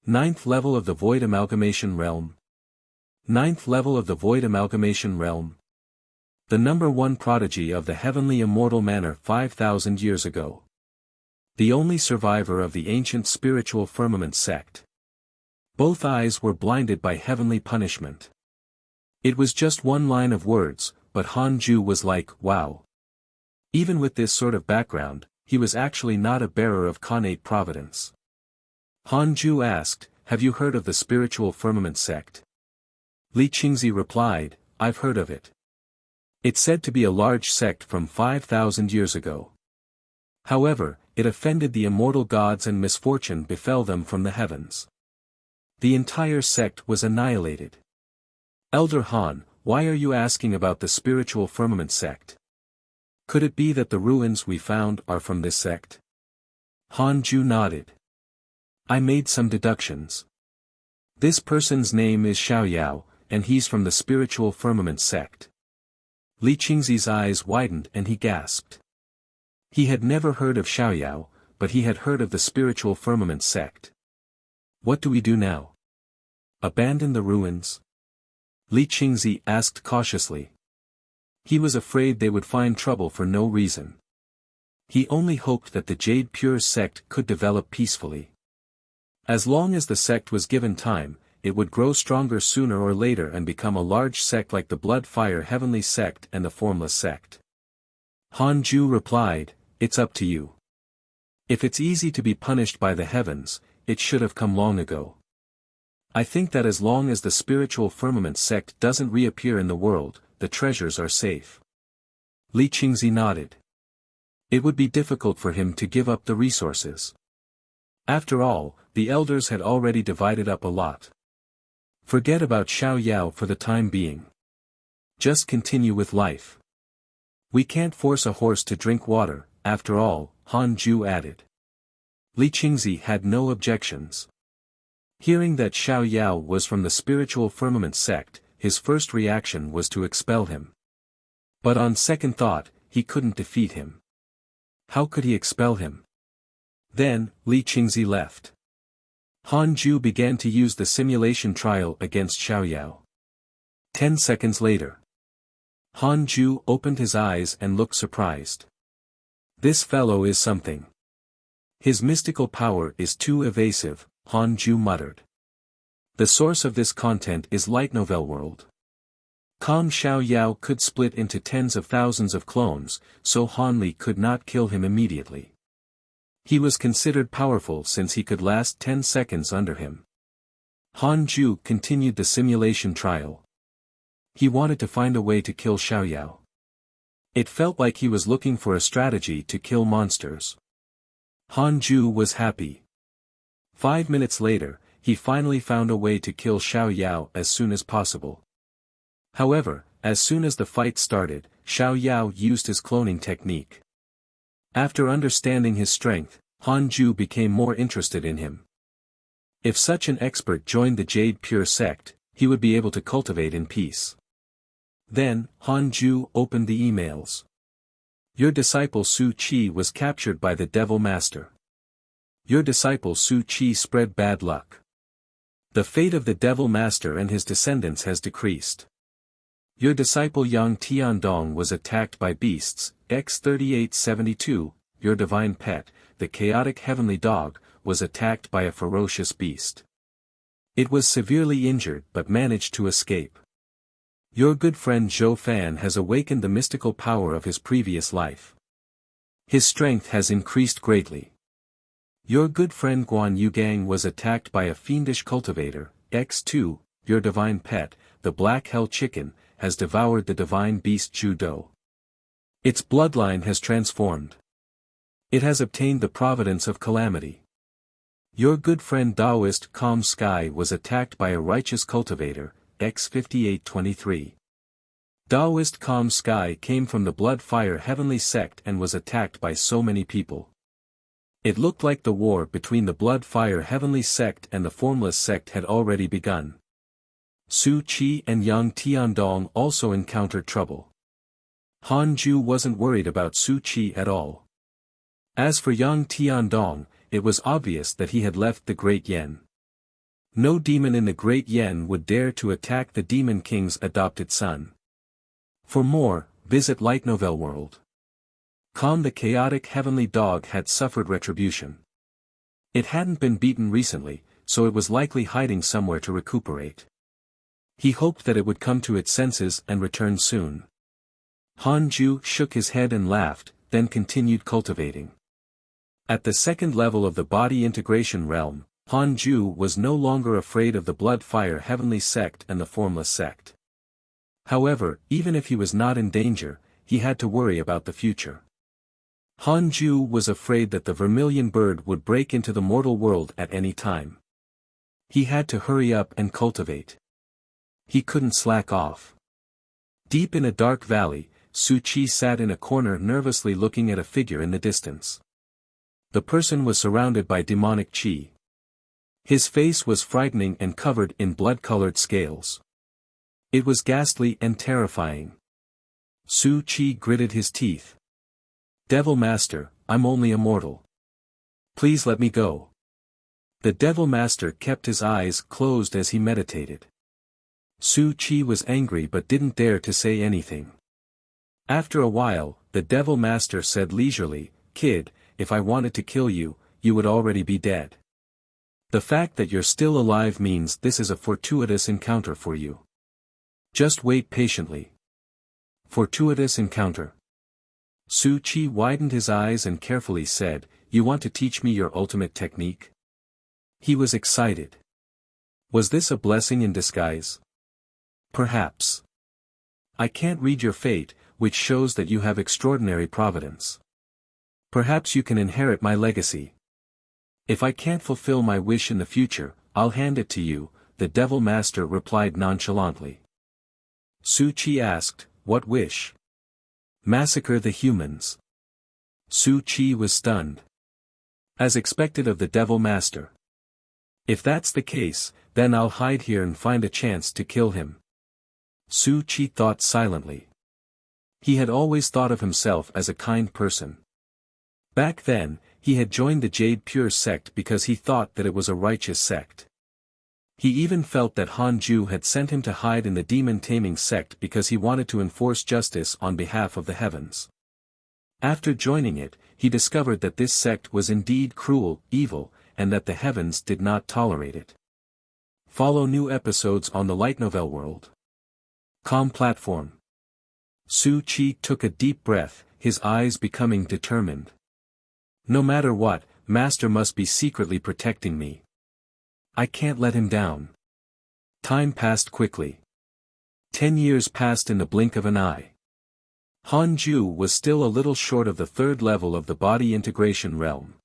Ninth level of the Void Amalgamation Realm. Ninth level of the Void Amalgamation Realm. The number one prodigy of the heavenly immortal manner 5,000 years ago. The only survivor of the ancient spiritual firmament sect. Both eyes were blinded by heavenly punishment. It was just one line of words, but Han Ju was like, wow. Even with this sort of background, he was actually not a bearer of connate providence. Han Ju asked, have you heard of the spiritual firmament sect? Li Qingzi replied, I've heard of it. It's said to be a large sect from 5,000 years ago. However, it offended the immortal gods and misfortune befell them from the heavens. The entire sect was annihilated. Elder Han, why are you asking about the spiritual firmament sect? Could it be that the ruins we found are from this sect? Han Ju nodded. I made some deductions. This person's name is Xiaoyao, and he's from the spiritual firmament sect. Li Qingzi's eyes widened and he gasped. He had never heard of Xiaoyao, but he had heard of the spiritual firmament sect. What do we do now? Abandon the ruins? Li Qingzi asked cautiously. He was afraid they would find trouble for no reason. He only hoped that the Jade Pure sect could develop peacefully. As long as the sect was given time, it would grow stronger sooner or later and become a large sect like the Blood Fire Heavenly sect and the Formless sect. Han Ju replied, it's up to you. If it's easy to be punished by the heavens, it should have come long ago. I think that as long as the spiritual firmament sect doesn't reappear in the world, the treasures are safe. Li Qingzi nodded. It would be difficult for him to give up the resources. After all, the elders had already divided up a lot. Forget about Xiaoyao for the time being. Just continue with life. We can't force a horse to drink water, after all, Han Ju added. Li Qingzi had no objections. Hearing that Xiaoyao was from the spiritual firmament sect, his first reaction was to expel him. But on second thought, he couldn't defeat him. How could he expel him? Then, Li Qingzi left. Han Ju began to use the simulation trial against Xiaoyao. 10 seconds later. Han Ju opened his eyes and looked surprised. This fellow is something. His mystical power is too evasive, Han Ju muttered. The source of this content is Light Novel World. Kang Xiaoyao could split into tens of thousands of clones, so Han Li could not kill him immediately. He was considered powerful since he could last 10 seconds under him. Han Ju continued the simulation trial. He wanted to find a way to kill Xiaoyao. It felt like he was looking for a strategy to kill monsters. Han Ju was happy. 5 minutes later, he finally found a way to kill Xiaoyao as soon as possible. However, as soon as the fight started, Xiaoyao used his cloning technique. After understanding his strength, Han Ju became more interested in him. If such an expert joined the Jade Pure sect, he would be able to cultivate in peace. Then, Han Ju opened the emails. Your disciple Su Qi was captured by the Devil Master. Your disciple Su Qi spread bad luck. The fate of the Devil Master and his descendants has decreased. Your disciple Yang Tiandong was attacked by beasts, X3872, your divine pet, the chaotic heavenly dog, was attacked by a ferocious beast. It was severely injured but managed to escape. Your good friend Zhou Fan has awakened the mystical power of his previous life. His strength has increased greatly. Your good friend Guan Yugang was attacked by a fiendish cultivator, X2, your divine pet, the black hell chicken, has devoured the divine beast Judo. Its bloodline has transformed. It has obtained the providence of calamity. Your good friend Taoist Calm Sky was attacked by a righteous cultivator, X5823. Taoist Calm Sky came from the Blood Fire Heavenly sect and was attacked by so many people. It looked like the war between the Blood Fire Heavenly sect and the Formless sect had already begun. Su Qi and Yang Tiandong also encountered trouble. Han Ju wasn't worried about Su Qi at all. As for Yang Tiandong, it was obvious that he had left the Great Yen. No demon in the Great Yen would dare to attack the Demon King's adopted son. For more, visit Light Novel World. The chaotic heavenly dog had suffered retribution. It hadn't been beaten recently, so it was likely hiding somewhere to recuperate. He hoped that it would come to its senses and return soon. Hanju shook his head and laughed, then continued cultivating. At the second level of the body integration realm, Hanju was no longer afraid of the blood fire heavenly sect and the formless sect. However, even if he was not in danger, he had to worry about the future. Hanju was afraid that the vermilion bird would break into the mortal world at any time. He had to hurry up and cultivate. He couldn't slack off. Deep in a dark valley, Su Chi sat in a corner nervously looking at a figure in the distance. The person was surrounded by demonic chi. His face was frightening and covered in blood-colored scales. It was ghastly and terrifying. Su Chi gritted his teeth. "Devil Master, I'm only a mortal. Please let me go." The Devil Master kept his eyes closed as he meditated. Su Chi was angry but didn't dare to say anything. After a while, the Devil Master said leisurely, "Kid, if I wanted to kill you, you would already be dead. The fact that you're still alive means this is a fortuitous encounter for you. Just wait patiently." Fortuitous encounter. Su Chi widened his eyes and carefully said, "You want to teach me your ultimate technique?" He was excited. Was this a blessing in disguise? Perhaps. "I can't read your fate, which shows that you have extraordinary providence. Perhaps you can inherit my legacy. If I can't fulfill my wish in the future, I'll hand it to you," the Devil Master replied nonchalantly. Su Chi asked, "What wish?" "Massacre the humans." Su Chi was stunned. As expected of the Devil Master. "If that's the case, then I'll hide here and find a chance to kill him." Su Chi thought silently. He had always thought of himself as a kind person. Back then, he had joined the Jade Pure sect because he thought that it was a righteous sect. He even felt that Hanju had sent him to hide in the demon-taming sect because he wanted to enforce justice on behalf of the heavens. After joining it, he discovered that this sect was indeed cruel, evil, and that the heavens did not tolerate it. Follow new episodes on the Light Novel World. Platform. Su Chi took a deep breath, his eyes becoming determined. "No matter what, Master must be secretly protecting me. I can't let him down." Time passed quickly. 10 years passed in the blink of an eye. Hanju was still a little short of the third level of the body integration realm.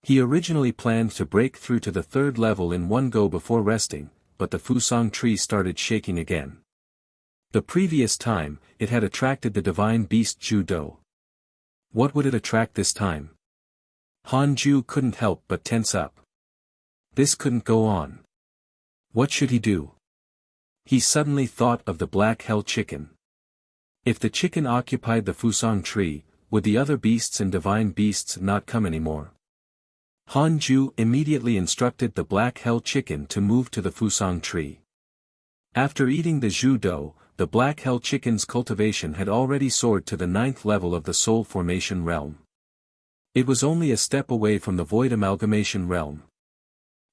He originally planned to break through to the third level in one go before resting, but the Fusang tree started shaking again. The previous time, it had attracted the divine beast Judo. What would it attract this time? Hanju couldn't help but tense up. This couldn't go on. What should he do? He suddenly thought of the black hell chicken. If the chicken occupied the Fusang tree, would the other beasts and divine beasts not come anymore? Hanju immediately instructed the black hell chicken to move to the Fusang tree. After eating the Judo, the black hell chicken's cultivation had already soared to the 9th level of the soul formation realm. It was only a step away from the void amalgamation realm.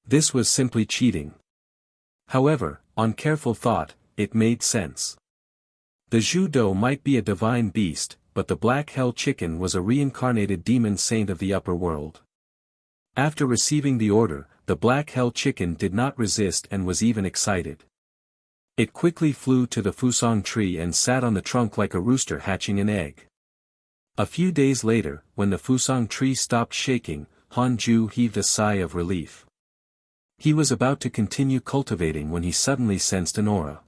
This was simply cheating. However, on careful thought, it made sense. The Judo might be a divine beast, but the black hell chicken was a reincarnated demon saint of the upper world. After receiving the order, the black hell chicken did not resist and was even excited. It quickly flew to the Fusang tree and sat on the trunk like a rooster hatching an egg. A few days later, when the Fusang tree stopped shaking, Hanju heaved a sigh of relief. He was about to continue cultivating when he suddenly sensed an aura.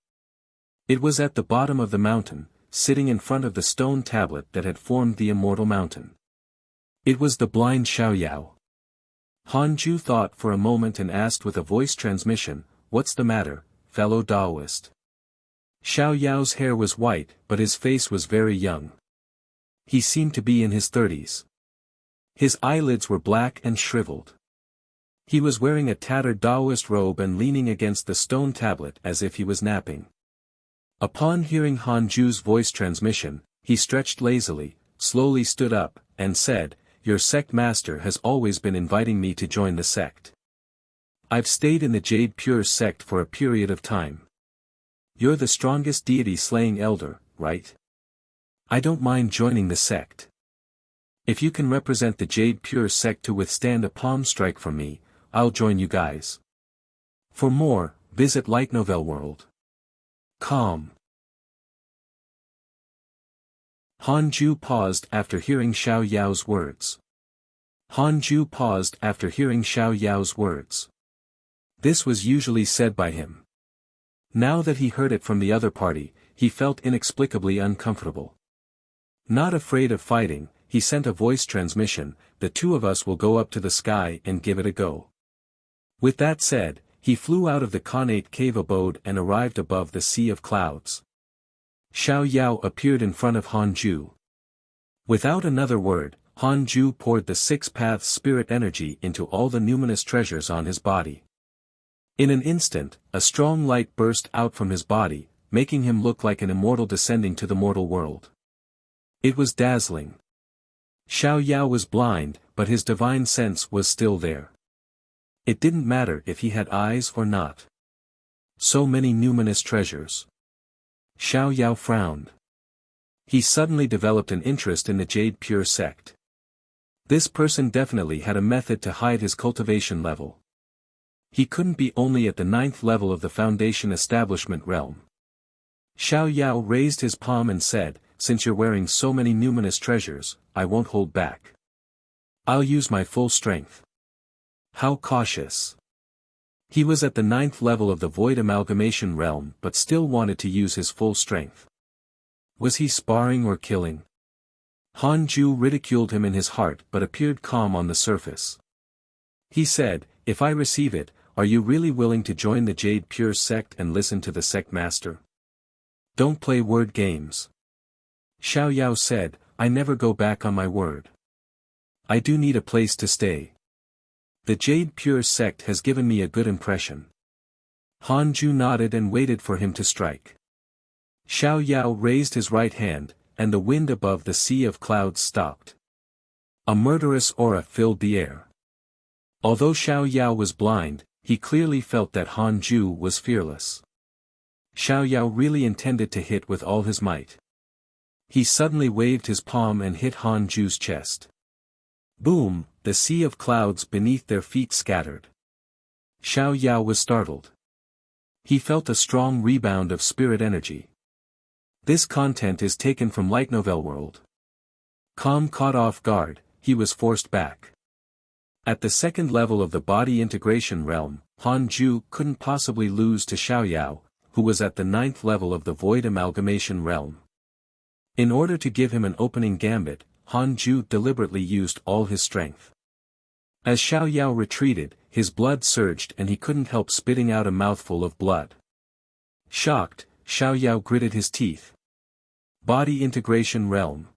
It was at the bottom of the mountain, sitting in front of the stone tablet that had formed the immortal mountain. It was the blind Xiaoyao. Hanju thought for a moment and asked with a voice transmission, "What's the matter, fellow Taoist?" Xiaoyao's hair was white, but his face was very young. He seemed to be in his 30s. His eyelids were black and shriveled. He was wearing a tattered Taoist robe and leaning against the stone tablet as if he was napping. Upon hearing Han Ju's voice transmission, he stretched lazily, slowly stood up, and said, "Your sect master has always been inviting me to join the sect. I've stayed in the Jade Pure sect for a period of time. You're the strongest deity-slaying elder, right? I don't mind joining the sect. If you can represent the Jade Pure sect to withstand a palm strike from me, I'll join you guys. For more, visit Light Novel World. Com." Han Ju paused after hearing Xiao Yao's words. Han Ju paused after hearing Xiao Yao's words. This was usually said by him. Now that he heard it from the other party, he felt inexplicably uncomfortable. Not afraid of fighting, he sent a voice transmission, "The two of us will go up to the sky and give it a go." With that said, he flew out of the Khanate cave abode and arrived above the sea of clouds. Xiao Yao appeared in front of Han Ju. Without another word, Han Ju poured the six paths spirit energy into all the numinous treasures on his body. In an instant, a strong light burst out from his body, making him look like an immortal descending to the mortal world. It was dazzling. Xiao Yao was blind, but his divine sense was still there. It didn't matter if he had eyes or not. So many numinous treasures. Xiao Yao frowned. He suddenly developed an interest in the Jade Pure sect. This person definitely had a method to hide his cultivation level. He couldn't be only at the 9th level of the Foundation Establishment realm. Xiao Yao raised his palm and said, "Since you're wearing so many numinous treasures, I won't hold back. I'll use my full strength." How cautious. He was at the 9th level of the Void Amalgamation realm but still wanted to use his full strength. Was he sparring or killing? Han Ju ridiculed him in his heart but appeared calm on the surface. He said, "If I receive it, are you really willing to join the Jade Pure sect and listen to the sect master? Don't play word games." Xiao Yao said, "I never go back on my word. I do need a place to stay. The Jade Pure sect has given me a good impression." Han Ju nodded and waited for him to strike. Xiao Yao raised his right hand, and the wind above the sea of clouds stopped. A murderous aura filled the air. Although Xiao Yao was blind, he clearly felt that Han Ju was fearless. Xiao Yao really intended to hit with all his might. He suddenly waved his palm and hit Han Ju's chest. Boom, the sea of clouds beneath their feet scattered. Xiao Yao was startled. He felt a strong rebound of spirit energy. This content is taken from Light Novel World. Com caught off guard, he was forced back. At the 2nd level of the body integration realm, Han Ju couldn't possibly lose to Xiao Yao, who was at the 9th level of the Void Amalgamation realm. In order to give him an opening gambit, Han Ju deliberately used all his strength. As Xiao Yao retreated, his blood surged and he couldn't help spitting out a mouthful of blood. Shocked, Xiao Yao gritted his teeth. Body Integration Realm.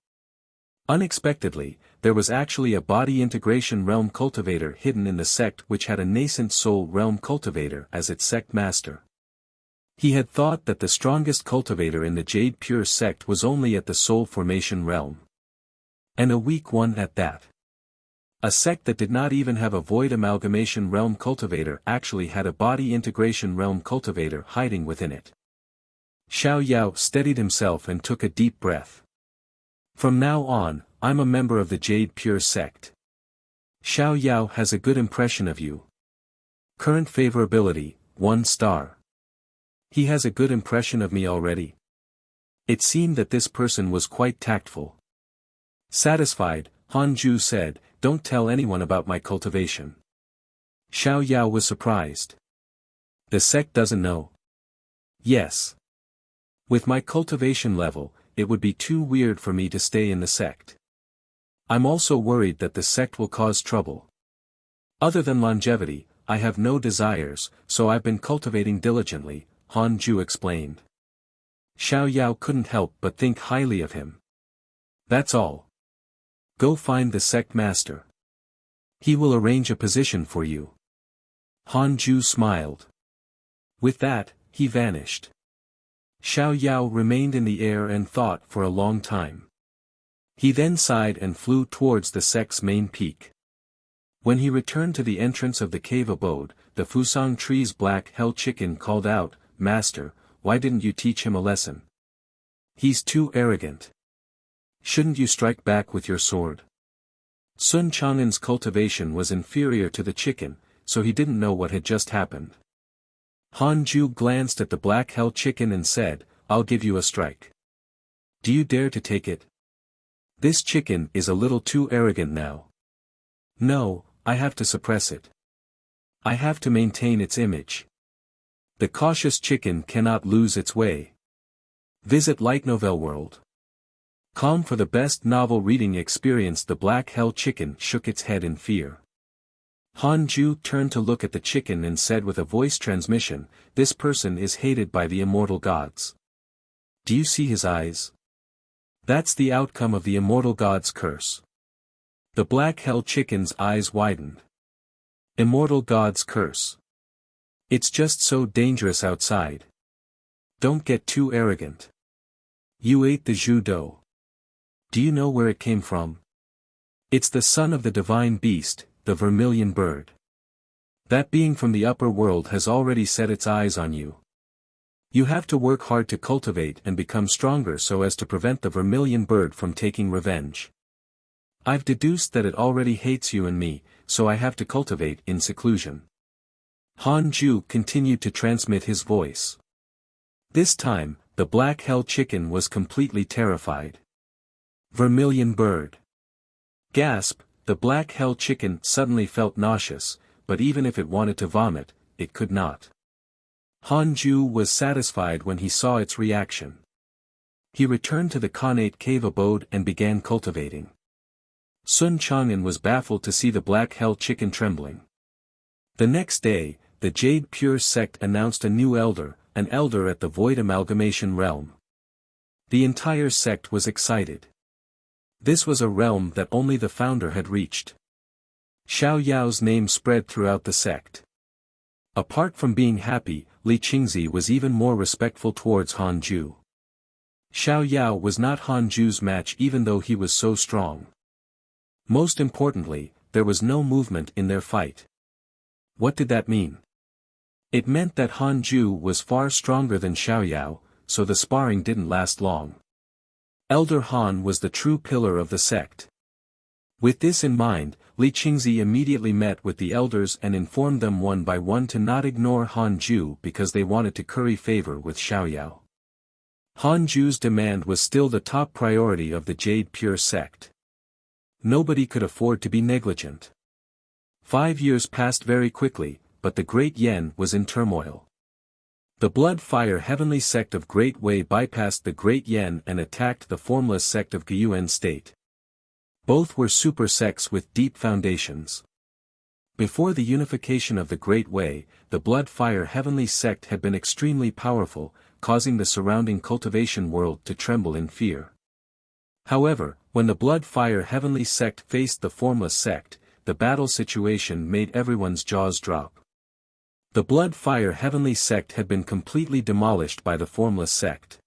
Unexpectedly, there was actually a Body Integration Realm cultivator hidden in the sect which had a nascent Soul Realm cultivator as its sect master. He had thought that the strongest cultivator in the Jade Pure sect was only at the Soul Formation Realm. And a weak one at that. A sect that did not even have a Void Amalgamation Realm cultivator actually had a Body Integration Realm cultivator hiding within it. Xiao Yao steadied himself and took a deep breath. "From now on, I'm a member of the Jade Pure sect. Xiao Yao has a good impression of you. Current favorability, 1 star. He has a good impression of me already." It seemed that this person was quite tactful. Satisfied, Han Ju said, "Don't tell anyone about my cultivation." Xiao Yao was surprised. "The sect doesn't know?" "Yes. With my cultivation level, it would be too weird for me to stay in the sect. I'm also worried that the sect will cause trouble. Other than longevity, I have no desires, so I've been cultivating diligently," Han Ju explained. Xiao Yao couldn't help but think highly of him. "That's all. Go find the sect master. He will arrange a position for you." Han Ju smiled. With that, he vanished. Xiao Yao remained in the air and thought for a long time. He then sighed and flew towards the sect's main peak. When he returned to the entrance of the cave abode, the Fusang tree's black hell chicken called out, "Master, why didn't you teach him a lesson? He's too arrogant. Shouldn't you strike back with your sword?" Sun Chang'an's cultivation was inferior to the chicken, so he didn't know what had just happened. Han Ju glanced at the black hell chicken and said, "I'll give you a strike. Do you dare to take it? This chicken is a little too arrogant now." "No, I have to suppress it. I have to maintain its image. The cautious chicken cannot lose its way." Visit Light Novel World. Calm for the best novel reading experience. The black hell chicken shook its head in fear. Han Ju turned to look at the chicken and said with a voice transmission, "This person is hated by the immortal gods. Do you see his eyes? That's the outcome of the immortal god's curse." The black hell chicken's eyes widened. Immortal god's curse. It's just so dangerous outside. Don't get too arrogant. You ate the Zhu dough. Do you know where it came from? It's the son of the divine beast, the vermilion bird. That being from the upper world has already set its eyes on you. You have to work hard to cultivate and become stronger so as to prevent the vermilion bird from taking revenge. I've deduced that it already hates you and me, so I have to cultivate in seclusion. Han Ju continued to transmit his voice. This time, the black hell chicken was completely terrified. Vermilion bird. Gasp, the black hell chicken suddenly felt nauseous, but even if it wanted to vomit, it could not. Han Ju was satisfied when he saw its reaction. He returned to the Khanate cave abode and began cultivating. Sun Chang'an was baffled to see the black hell chicken trembling. The next day, the Jade Pure sect announced a new elder, an elder at the Void Amalgamation realm. The entire sect was excited. This was a realm that only the founder had reached. Xiao Yao's name spread throughout the sect. Apart from being happy, Li Qingzi was even more respectful towards Han Ju. Xiao Yao was not Han Ju's match even though he was so strong. Most importantly, there was no movement in their fight. What did that mean? It meant that Han Ju was far stronger than Xiao Yao, so the sparring didn't last long. Elder Han was the true pillar of the sect. With this in mind, Li Qingzi immediately met with the elders and informed them one by one to not ignore Han Ju because they wanted to curry favor with Xiao Yao. Han Ju's demand was still the top priority of the Jade Pure sect. Nobody could afford to be negligent. 5 years passed very quickly, but the Great Yen was in turmoil. The Blood Fire Heavenly sect of Great Wei bypassed the Great Yen and attacked the formless sect of Gyuan State. Both were super sects with deep foundations. Before the unification of the Great Wei, the Blood Fire Heavenly sect had been extremely powerful, causing the surrounding cultivation world to tremble in fear. However, when the Blood Fire Heavenly sect faced the formless sect, the battle situation made everyone's jaws drop. The Blood Fire Heavenly sect had been completely demolished by the formless sect.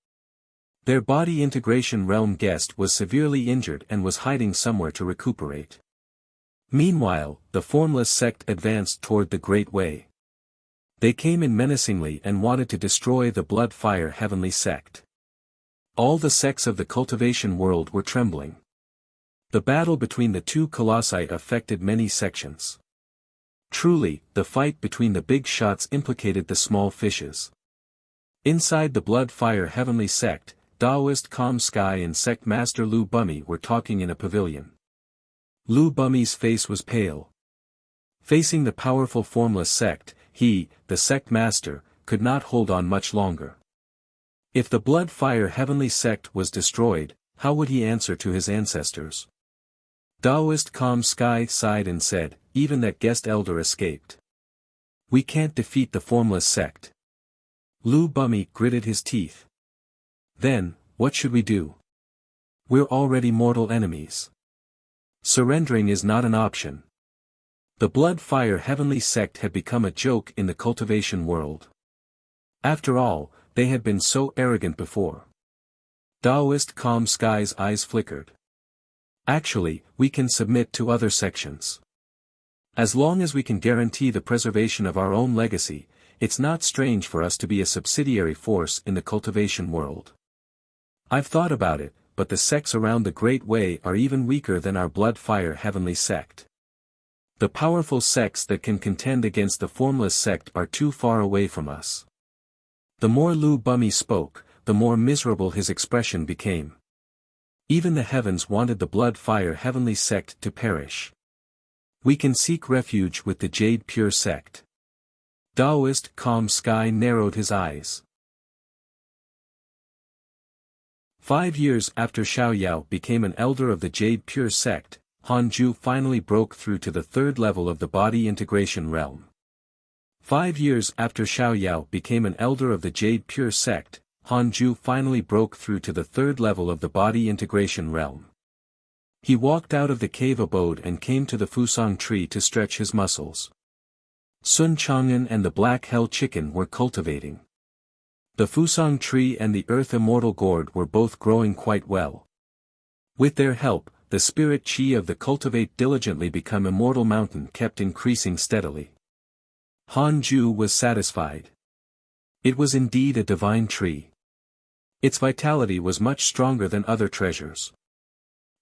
Their body integration realm guest was severely injured and was hiding somewhere to recuperate. Meanwhile, the formless sect advanced toward the Great Way. They came in menacingly and wanted to destroy the Blood Fire Heavenly sect. All the sects of the cultivation world were trembling. The battle between the two colossi affected many sections. Truly, the fight between the big shots implicated the small fishes. Inside the Blood Fire Heavenly sect, Taoist Calm Sky and sect master Lu Bummy were talking in a pavilion. Lu Bummy's face was pale. Facing the powerful formless sect, he, the sect master, could not hold on much longer. If the Blood Fire Heavenly sect was destroyed, how would he answer to his ancestors? Taoist Calm Sky sighed and said, even that guest elder escaped. We can't defeat the formless sect. Lu Bummy gritted his teeth. Then, what should we do? We're already mortal enemies. Surrendering is not an option. The blood fire heavenly sect had become a joke in the cultivation world. After all, they had been so arrogant before. Taoist Calm Sky's eyes flickered. Actually, we can submit to other sections. As long as we can guarantee the preservation of our own legacy, it's not strange for us to be a subsidiary force in the cultivation world. I've thought about it, but the sects around the Great Way are even weaker than our blood fire heavenly sect. The powerful sects that can contend against the formless sect are too far away from us. The more Lu Bumi spoke, the more miserable his expression became. Even the heavens wanted the blood fire heavenly sect to perish. We can seek refuge with the Jade Pure sect. Taoist Calm Sky narrowed his eyes. 5 years after Xiaoyao became an elder of the Jade Pure sect, Hanju finally broke through to the third level of the body integration realm. 5 years after Xiaoyao became an elder of the Jade Pure sect, Hanju finally broke through to the third level of the body integration realm. He walked out of the cave abode and came to the Fusang tree to stretch his muscles. Sun Chang'an and the Black Hell Chicken were cultivating. The Fusang tree and the Earth Immortal Gourd were both growing quite well. With their help, the spirit chi of the Cultivate Diligently Become Immortal Mountain kept increasing steadily. Hanju was satisfied. It was indeed a divine tree. Its vitality was much stronger than other treasures.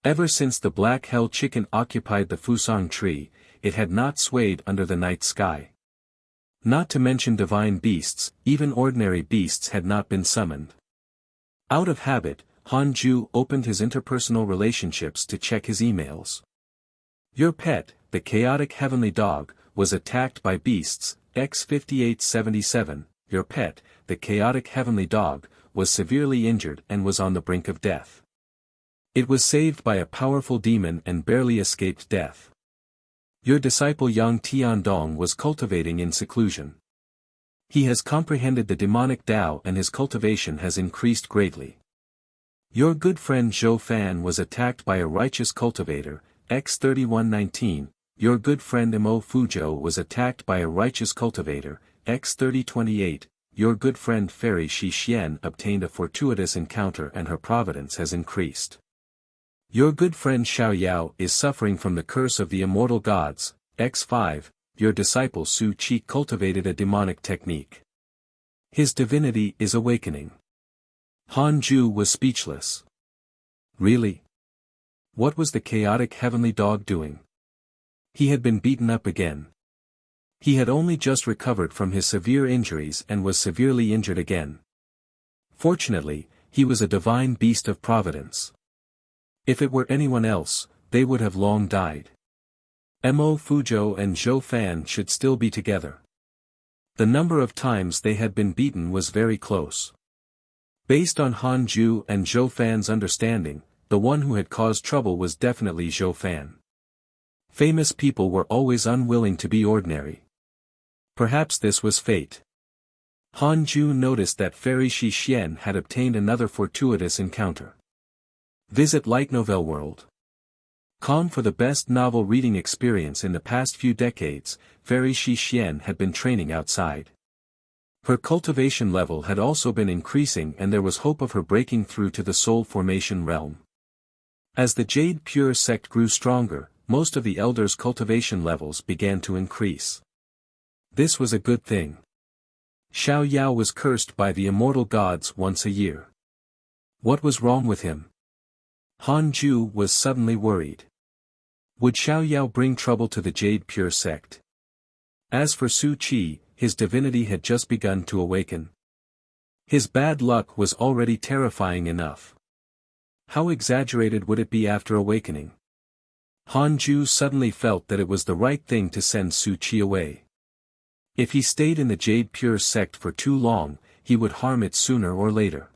Ever since the Black Hell Chicken occupied the Fusang tree, it had not swayed under the night sky. Not to mention divine beasts, even ordinary beasts had not been summoned. Out of habit, Hanju opened his interpersonal relationships to check his emails. Your pet, the chaotic heavenly dog, was attacked by beasts, X5877, your pet, the chaotic heavenly dog, was severely injured and was on the brink of death. It was saved by a powerful demon and barely escaped death. Your disciple Yang Tiandong was cultivating in seclusion. He has comprehended the demonic Tao and his cultivation has increased greatly. Your good friend Zhou Fan was attacked by a righteous cultivator, X3119, your good friend Mo Fuzhou was attacked by a righteous cultivator, X3028, your good friend Fairy Shi Xian obtained a fortuitous encounter and her providence has increased. Your good friend Xiaoyao is suffering from the curse of the immortal gods, X5, your disciple Su Qi cultivated a demonic technique. His divinity is awakening. Hanju was speechless. Really? What was the chaotic heavenly dog doing? He had been beaten up again. He had only just recovered from his severe injuries and was severely injured again. Fortunately, he was a divine beast of providence. If it were anyone else, they would have long died. Mo Fuzhou and Zhou Fan should still be together. The number of times they had been beaten was very close. Based on Hanju and Zhou Fan's understanding, the one who had caused trouble was definitely Zhou Fan. Famous people were always unwilling to be ordinary. Perhaps this was fate. Hanju noticed that Fairy Shi Xian had obtained another fortuitous encounter. Visit Light Novel World. Com for the best novel reading experience in the past few decades, Fairy Shi Xian had been training outside. Her cultivation level had also been increasing and there was hope of her breaking through to the soul formation realm. As the Jade Pure sect grew stronger, most of the elders' cultivation levels began to increase. This was a good thing. Xiaoyao was cursed by the immortal gods once a year. What was wrong with him? Hanju was suddenly worried. Would Xiaoyao bring trouble to the Jade Pure sect? As for Su Qi, his divinity had just begun to awaken. His bad luck was already terrifying enough. How exaggerated would it be after awakening? Hanju suddenly felt that it was the right thing to send Su Qi away. If he stayed in the Jade Pure sect for too long, he would harm it sooner or later.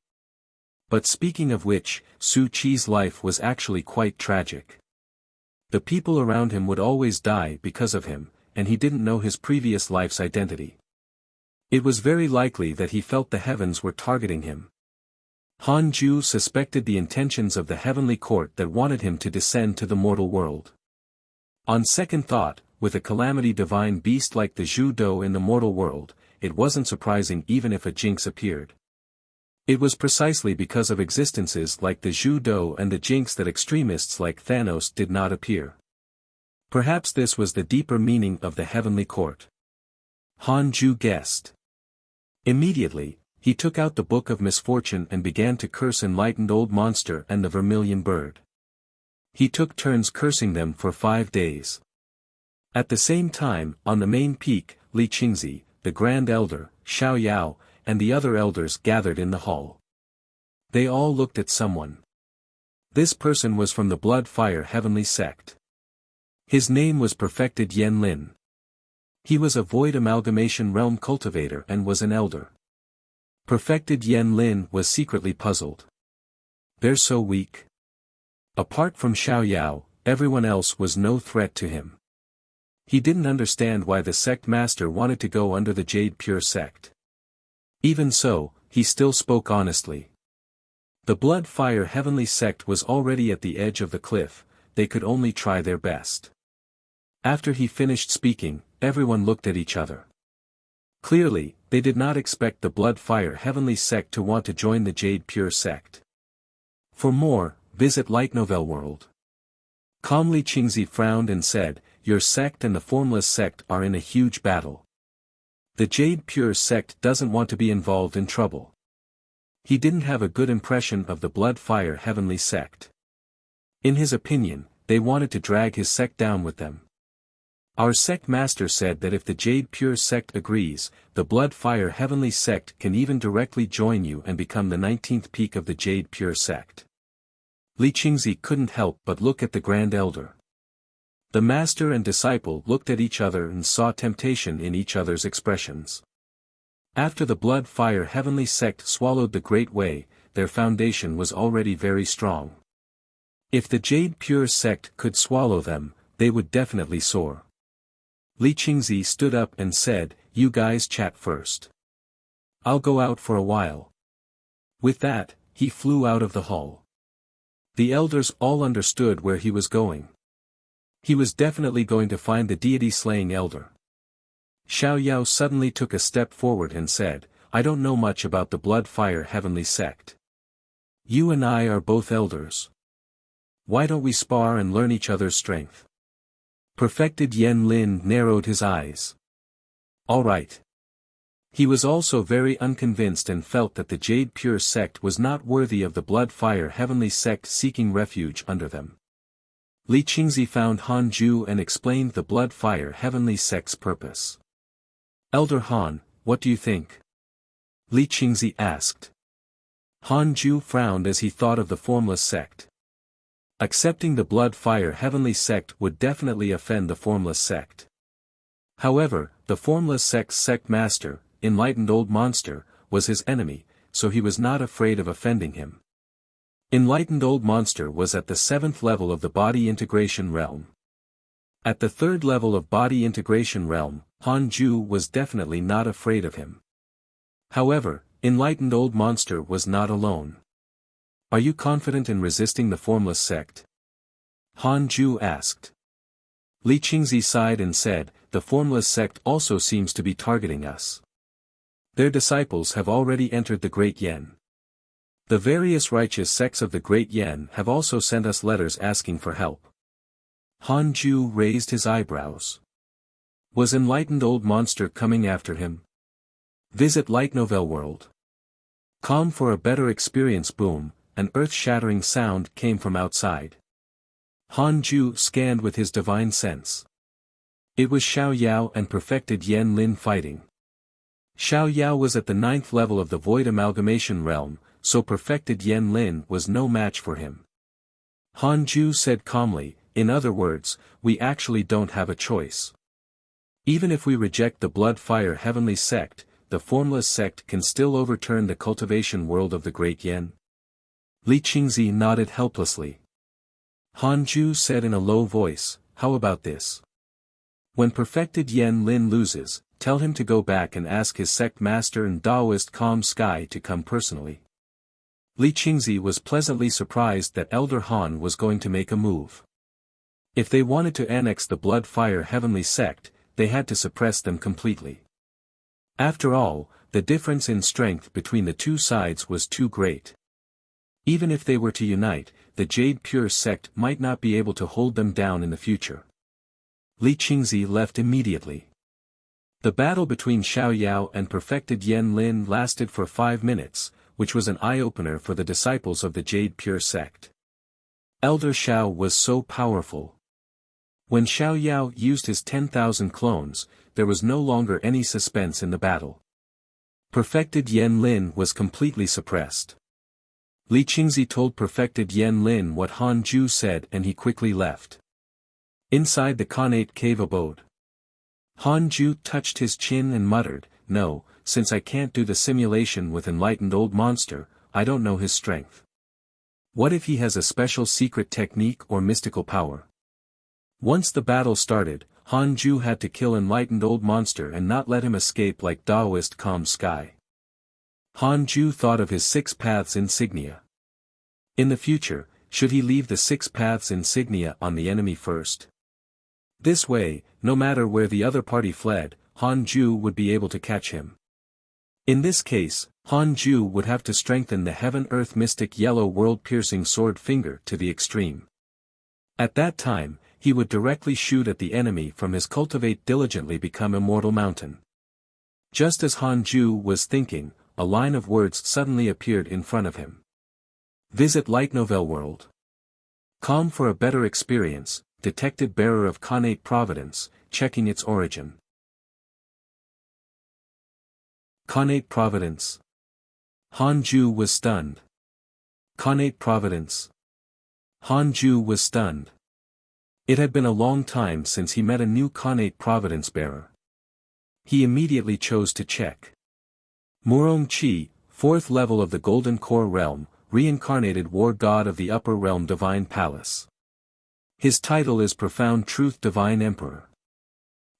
But speaking of which, Su Qi's life was actually quite tragic. The people around him would always die because of him, and he didn't know his previous life's identity. It was very likely that he felt the heavens were targeting him. Hanju suspected the intentions of the heavenly court that wanted him to descend to the mortal world. On second thought, with a calamity divine beast like the Zhu Do in the mortal world, it wasn't surprising even if a jinx appeared. It was precisely because of existences like the Zhu Do and the jinx that extremists like Thanos did not appear. Perhaps this was the deeper meaning of the heavenly court. Han Ju guessed. Immediately, he took out the Book of Misfortune and began to curse Enlightened Old Monster and the Vermilion Bird. He took turns cursing them for 5 days. At the same time, on the main peak, Li Qingzi, the Grand Elder, Xiao Yao, and the other elders gathered in the hall. They all looked at someone. This person was from the Blood Fire Heavenly Sect. His name was Perfected Yen Lin. He was a Void Amalgamation Realm cultivator and was an elder. Perfected Yen Lin was secretly puzzled. They're so weak. Apart from Xiao Yao, everyone else was no threat to him. He didn't understand why the sect master wanted to go under the Jade Pure sect. Even so, he still spoke honestly. The Blood Fire Heavenly Sect was already at the edge of the cliff, they could only try their best. After he finished speaking, everyone looked at each other. Clearly, they did not expect the Blood Fire Heavenly Sect to want to join the Jade Pure sect. For more, visit Light Novel World. Calmly Qingzi frowned and said, "Your sect and the Formless sect are in a huge battle. The Jade Pure sect doesn't want to be involved in trouble." He didn't have a good impression of the Blood Fire Heavenly sect. In his opinion, they wanted to drag his sect down with them. Our sect master said that if the Jade Pure sect agrees, the Blood Fire Heavenly sect can even directly join you and become the 19th peak of the Jade Pure sect. Li Qingzi couldn't help but look at the Grand Elder. The master and disciple looked at each other and saw temptation in each other's expressions. After the Blood Fire Heavenly sect swallowed the Great Way, their foundation was already very strong. If the Jade Pure sect could swallow them, they would definitely soar. Li Qingzi stood up and said, "You guys chat first. I'll go out for a while." With that, he flew out of the hall. The elders all understood where he was going. He was definitely going to find the deity-slaying elder. Xiao Yao suddenly took a step forward and said, "I don't know much about the Blood Fire Heavenly sect. You and I are both elders. Why don't we spar and learn each other's strength?" Perfected Yen Lin narrowed his eyes. All right. He was also very unconvinced and felt that the Jade Pure sect was not worthy of the Blood Fire Heavenly sect seeking refuge under them. Li Qingzi found Han Ju and explained the Blood Fire Heavenly sect's purpose. "Elder Han, what do you think?" Li Qingzi asked. Han Ju frowned as he thought of the Formless sect. Accepting the Blood Fire Heavenly sect would definitely offend the Formless sect. However, the Formless sect's sect master, Enlightened Old Monster, was his enemy, so he was not afraid of offending him. Enlightened Old Monster was at the 7th level of the Body Integration Realm. At the 3rd level of Body Integration Realm, Han Ju was definitely not afraid of him. However, Enlightened Old Monster was not alone. "Are you confident in resisting the Formless sect?" Han Ju asked. Li Qingzi sighed and said, "The Formless sect also seems to be targeting us. Their disciples have already entered the Great Yen. The various righteous sects of the Great Yen have also sent us letters asking for help." Han Ju raised his eyebrows. Was Enlightened Old Monster coming after him? Visit Light Novel World. Calm for a better experience. Boom, an earth-shattering sound came from outside. Han Ju scanned with his divine sense. It was Xiao Yao and Perfected Yen Lin fighting. Xiao Yao was at the 9th level of the Void Amalgamation Realm, so Perfected Yen Lin was no match for him. Han Ju said calmly, "In other words, we actually don't have a choice. Even if we reject the Blood Fire Heavenly sect, the Formless sect can still overturn the cultivation world of the Great Yen." Li Qingzi nodded helplessly. Han Ju said in a low voice, "How about this? When Perfected Yen Lin loses, tell him to go back and ask his sect master and Taoist Calm Sky to come personally." Li Qingzi was pleasantly surprised that Elder Han was going to make a move. If they wanted to annex the Blood Fire Heavenly Sect, they had to suppress them completely. After all, the difference in strength between the two sides was too great. Even if they were to unite, the Jade Pure sect might not be able to hold them down in the future. Li Qingzi left immediately. The battle between Xiao Yao and perfected Yan Lin lasted for 5 minutes, which was an eye-opener for the disciples of the Jade Pure sect. Elder Xiao was so powerful. When Xiao Yao used his 10,000 clones, there was no longer any suspense in the battle. Perfected Yan Lin was completely suppressed. Li Qingzi told perfected Yan Lin what Han Ju said and he quickly left. Inside the Khanate cave abode, Han Ju touched his chin and muttered, "No, since I can't do the simulation with enlightened old monster, I don't know his strength. What if he has a special secret technique or mystical power?" Once the battle started, Han Ju had to kill enlightened old monster and not let him escape like Taoist calm sky. Han Ju thought of his 6 paths insignia. In the future, should he leave the 6 paths insignia on the enemy first? This way, no matter where the other party fled, Han Ju would be able to catch him. In this case, Han Ju would have to strengthen the Heaven-Earth Mystic Yellow World-Piercing Sword Finger to the extreme. At that time, he would directly shoot at the enemy from his Cultivate Diligently Become Immortal Mountain. Just as Han Ju was thinking, a line of words suddenly appeared in front of him. Visit Light Novel World. Calm for a better experience, detected bearer of Khanate Providence, checking its origin. Khanate Providence. Han Ju was stunned. Khanate Providence. Han Ju was stunned. It had been a long time since he met a new Khanate Providence bearer. He immediately chose to check. Murong Qi, 4th level of the Golden Core Realm, reincarnated war god of the Upper Realm Divine Palace. His title is Profound Truth Divine Emperor.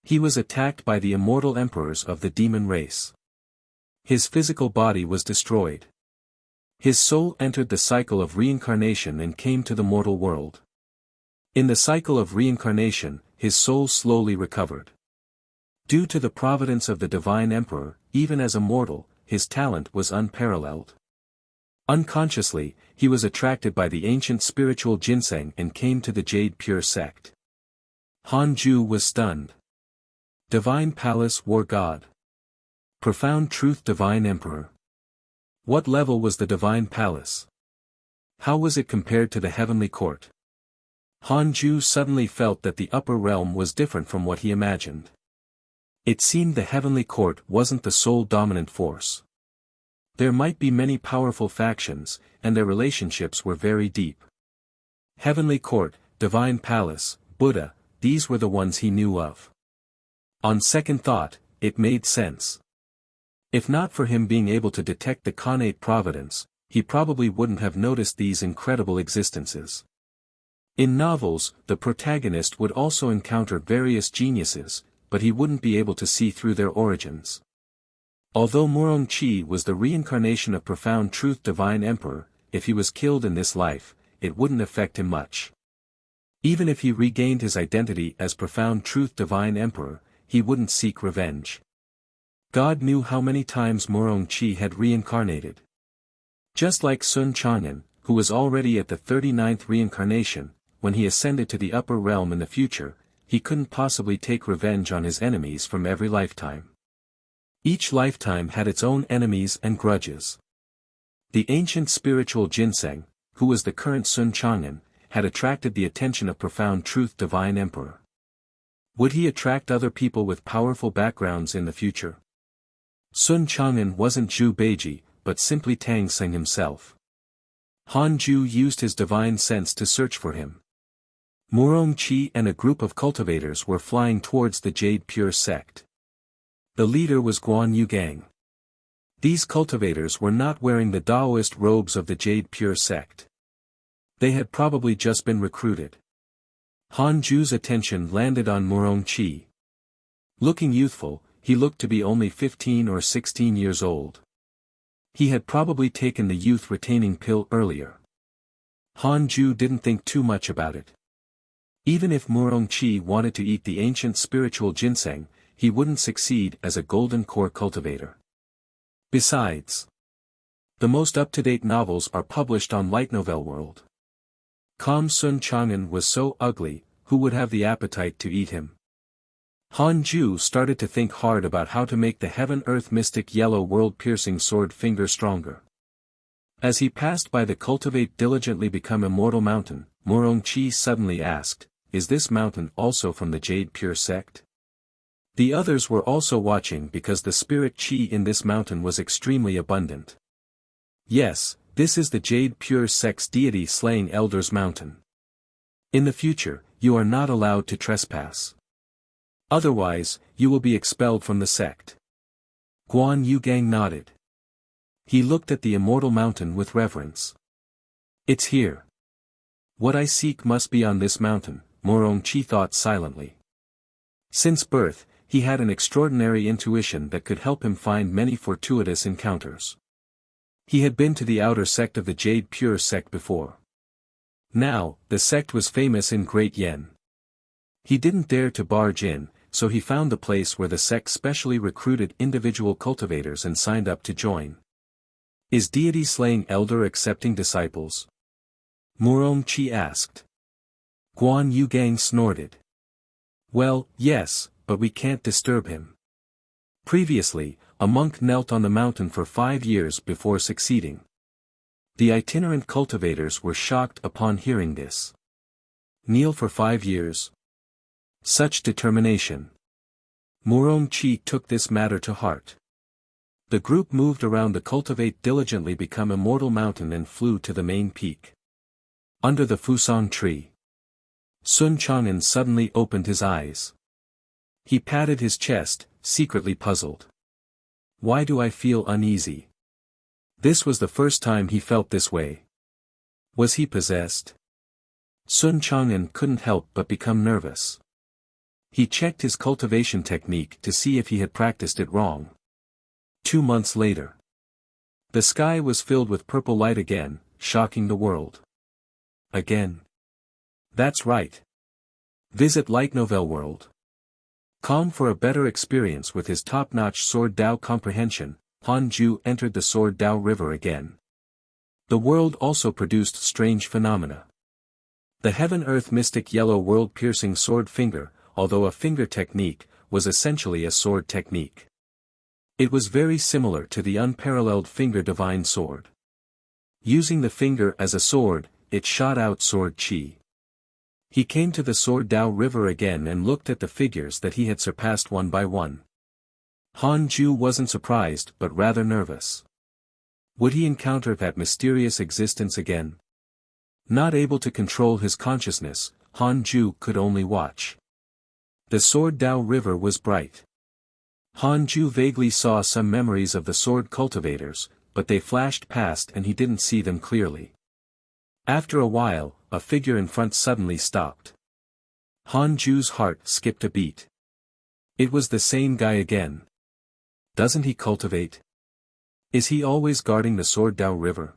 He was attacked by the immortal emperors of the demon race. His physical body was destroyed. His soul entered the cycle of reincarnation and came to the mortal world. In the cycle of reincarnation, his soul slowly recovered. Due to the providence of the Divine Emperor, even as a mortal, his talent was unparalleled. Unconsciously, he was attracted by the ancient spiritual ginseng and came to the Jade Pure sect. Han Ju was stunned. Divine Palace War God. Profound Truth Divine Emperor. What level was the Divine Palace? How was it compared to the Heavenly Court? Han Ju suddenly felt that the upper realm was different from what he imagined. It seemed the Heavenly Court wasn't the sole dominant force. There might be many powerful factions, and their relationships were very deep. Heavenly Court, Divine Palace, Buddha, these were the ones he knew of. On second thought, it made sense. If not for him being able to detect the Khanate Providence, he probably wouldn't have noticed these incredible existences. In novels, the protagonist would also encounter various geniuses, but he wouldn't be able to see through their origins. Although Murong Qi was the reincarnation of Profound Truth Divine Emperor, if he was killed in this life, it wouldn't affect him much. Even if he regained his identity as Profound Truth Divine Emperor, he wouldn't seek revenge. God knew how many times Murong Qi had reincarnated. Just like Sun Chang'an, who was already at the 39th reincarnation, when he ascended to the upper realm in the future, he couldn't possibly take revenge on his enemies from every lifetime. Each lifetime had its own enemies and grudges. The ancient spiritual ginseng, who was the current Sun Chang'an, had attracted the attention of Profound Truth Divine Emperor. Would he attract other people with powerful backgrounds in the future? Sun Chang'an wasn't Zhu Beiji, but simply Tang Seng himself. Han Ju used his divine sense to search for him. Murong Qi and a group of cultivators were flying towards the Jade Pure sect. The leader was Guan Yugang. These cultivators were not wearing the Taoist robes of the Jade Pure sect. They had probably just been recruited. Han Ju's attention landed on Murong Qi. Looking youthful, he looked to be only 15 or 16 years old. He had probably taken the youth retaining pill earlier. Han Ju didn't think too much about it. Even if Murongchi wanted to eat the ancient spiritual ginseng, he wouldn't succeed as a golden core cultivator. Besides, the most up-to-date novels are published on Light Novel World. Kam Sun Chang'an was so ugly, who would have the appetite to eat him? Han Ju started to think hard about how to make the heaven-earth mystic yellow world-piercing sword finger stronger. As he passed by the Cultivate Diligently Become Immortal mountain, Murongchi suddenly asked, "Is this mountain also from the Jade Pure sect?" The others were also watching because the spirit chi in this mountain was extremely abundant. Yes, this is the Jade Pure sect's deity slaying elders mountain. In the future, you are not allowed to trespass. Otherwise, you will be expelled from the sect. Guan Yugang nodded. He looked at the immortal mountain with reverence. It's here. What I seek must be on this mountain, Murongchi thought silently. Since birth, he had an extraordinary intuition that could help him find many fortuitous encounters. He had been to the outer sect of the Jade Pure sect before. Now, the sect was famous in Great Yen. He didn't dare to barge in, so he found the place where the sect specially recruited individual cultivators and signed up to join. Is deity slaying elder accepting disciples? Murongchi asked. Guan Yugang snorted. Well, yes, but we can't disturb him. Previously, a monk knelt on the mountain for 5 years before succeeding. The itinerant cultivators were shocked upon hearing this. Kneel for 5 years? Such determination. Murongchi took this matter to heart. The group moved around the Cultivate Diligently Become Immortal mountain and flew to the main peak. Under the Fusang tree. Sun Chang'an suddenly opened his eyes. He patted his chest, secretly puzzled. Why do I feel uneasy? This was the first time he felt this way. Was he possessed? Sun Chang'an couldn't help but become nervous. He checked his cultivation technique to see if he had practiced it wrong. 2 months later. The sky was filled with purple light again, shocking the world. Again. That's right. Visit Light Novel World. Calm for a better experience with his top-notch Sword Dao comprehension, Han Ju entered the Sword Dao River again. The world also produced strange phenomena. The heaven-earth mystic yellow world-piercing sword finger, although a finger technique, was essentially a sword technique. It was very similar to the unparalleled finger divine sword. Using the finger as a sword, it shot out sword chi. He came to the Sword Dao River again and looked at the figures that he had surpassed one by one. Han Ju wasn't surprised but rather nervous. Would he encounter that mysterious existence again? Not able to control his consciousness, Han Ju could only watch. The Sword Dao River was bright. Han Ju vaguely saw some memories of the sword cultivators, but they flashed past and he didn't see them clearly. After a while, a figure in front suddenly stopped. Han Ju's heart skipped a beat. It was the same guy again. Doesn't he cultivate? Is he always guarding the Sword Dao River?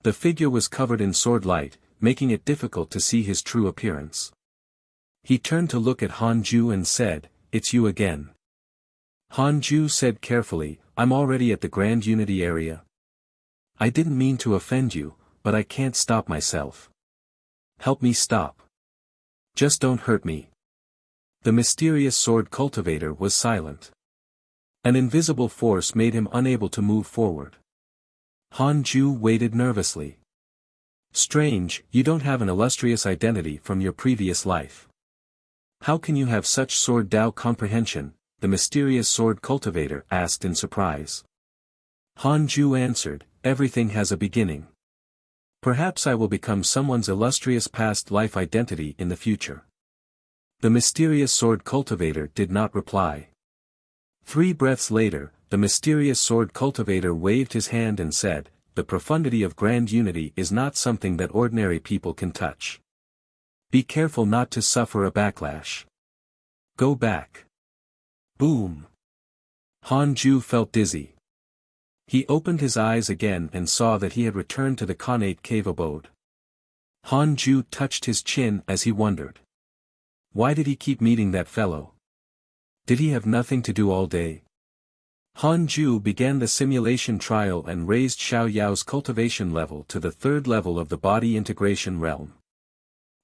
The figure was covered in sword light, making it difficult to see his true appearance. He turned to look at Han Ju and said, "It's you again." Han Ju said carefully, "I'm already at the Grand Unity area. I didn't mean to offend you, but I can't stop myself. Help me stop. Just don't hurt me." The mysterious sword cultivator was silent. An invisible force made him unable to move forward. Han Ju waited nervously. Strange, you don't have an illustrious identity from your previous life. How can you have such Sword Dao comprehension? The mysterious sword cultivator asked in surprise. Han Ju answered, "Everything has a beginning. Perhaps I will become someone's illustrious past life identity in the future." The mysterious sword cultivator did not reply. 3 breaths later, the mysterious sword cultivator waved his hand and said, "The profundity of Grand Unity is not something that ordinary people can touch. Be careful not to suffer a backlash. Go back." Boom! Han Ju felt dizzy. He opened his eyes again and saw that he had returned to the Khanate cave abode. Han Ju touched his chin as he wondered. Why did he keep meeting that fellow? Did he have nothing to do all day? Han Ju began the simulation trial and raised Xiao Yao's cultivation level to the 3rd level of the body integration realm.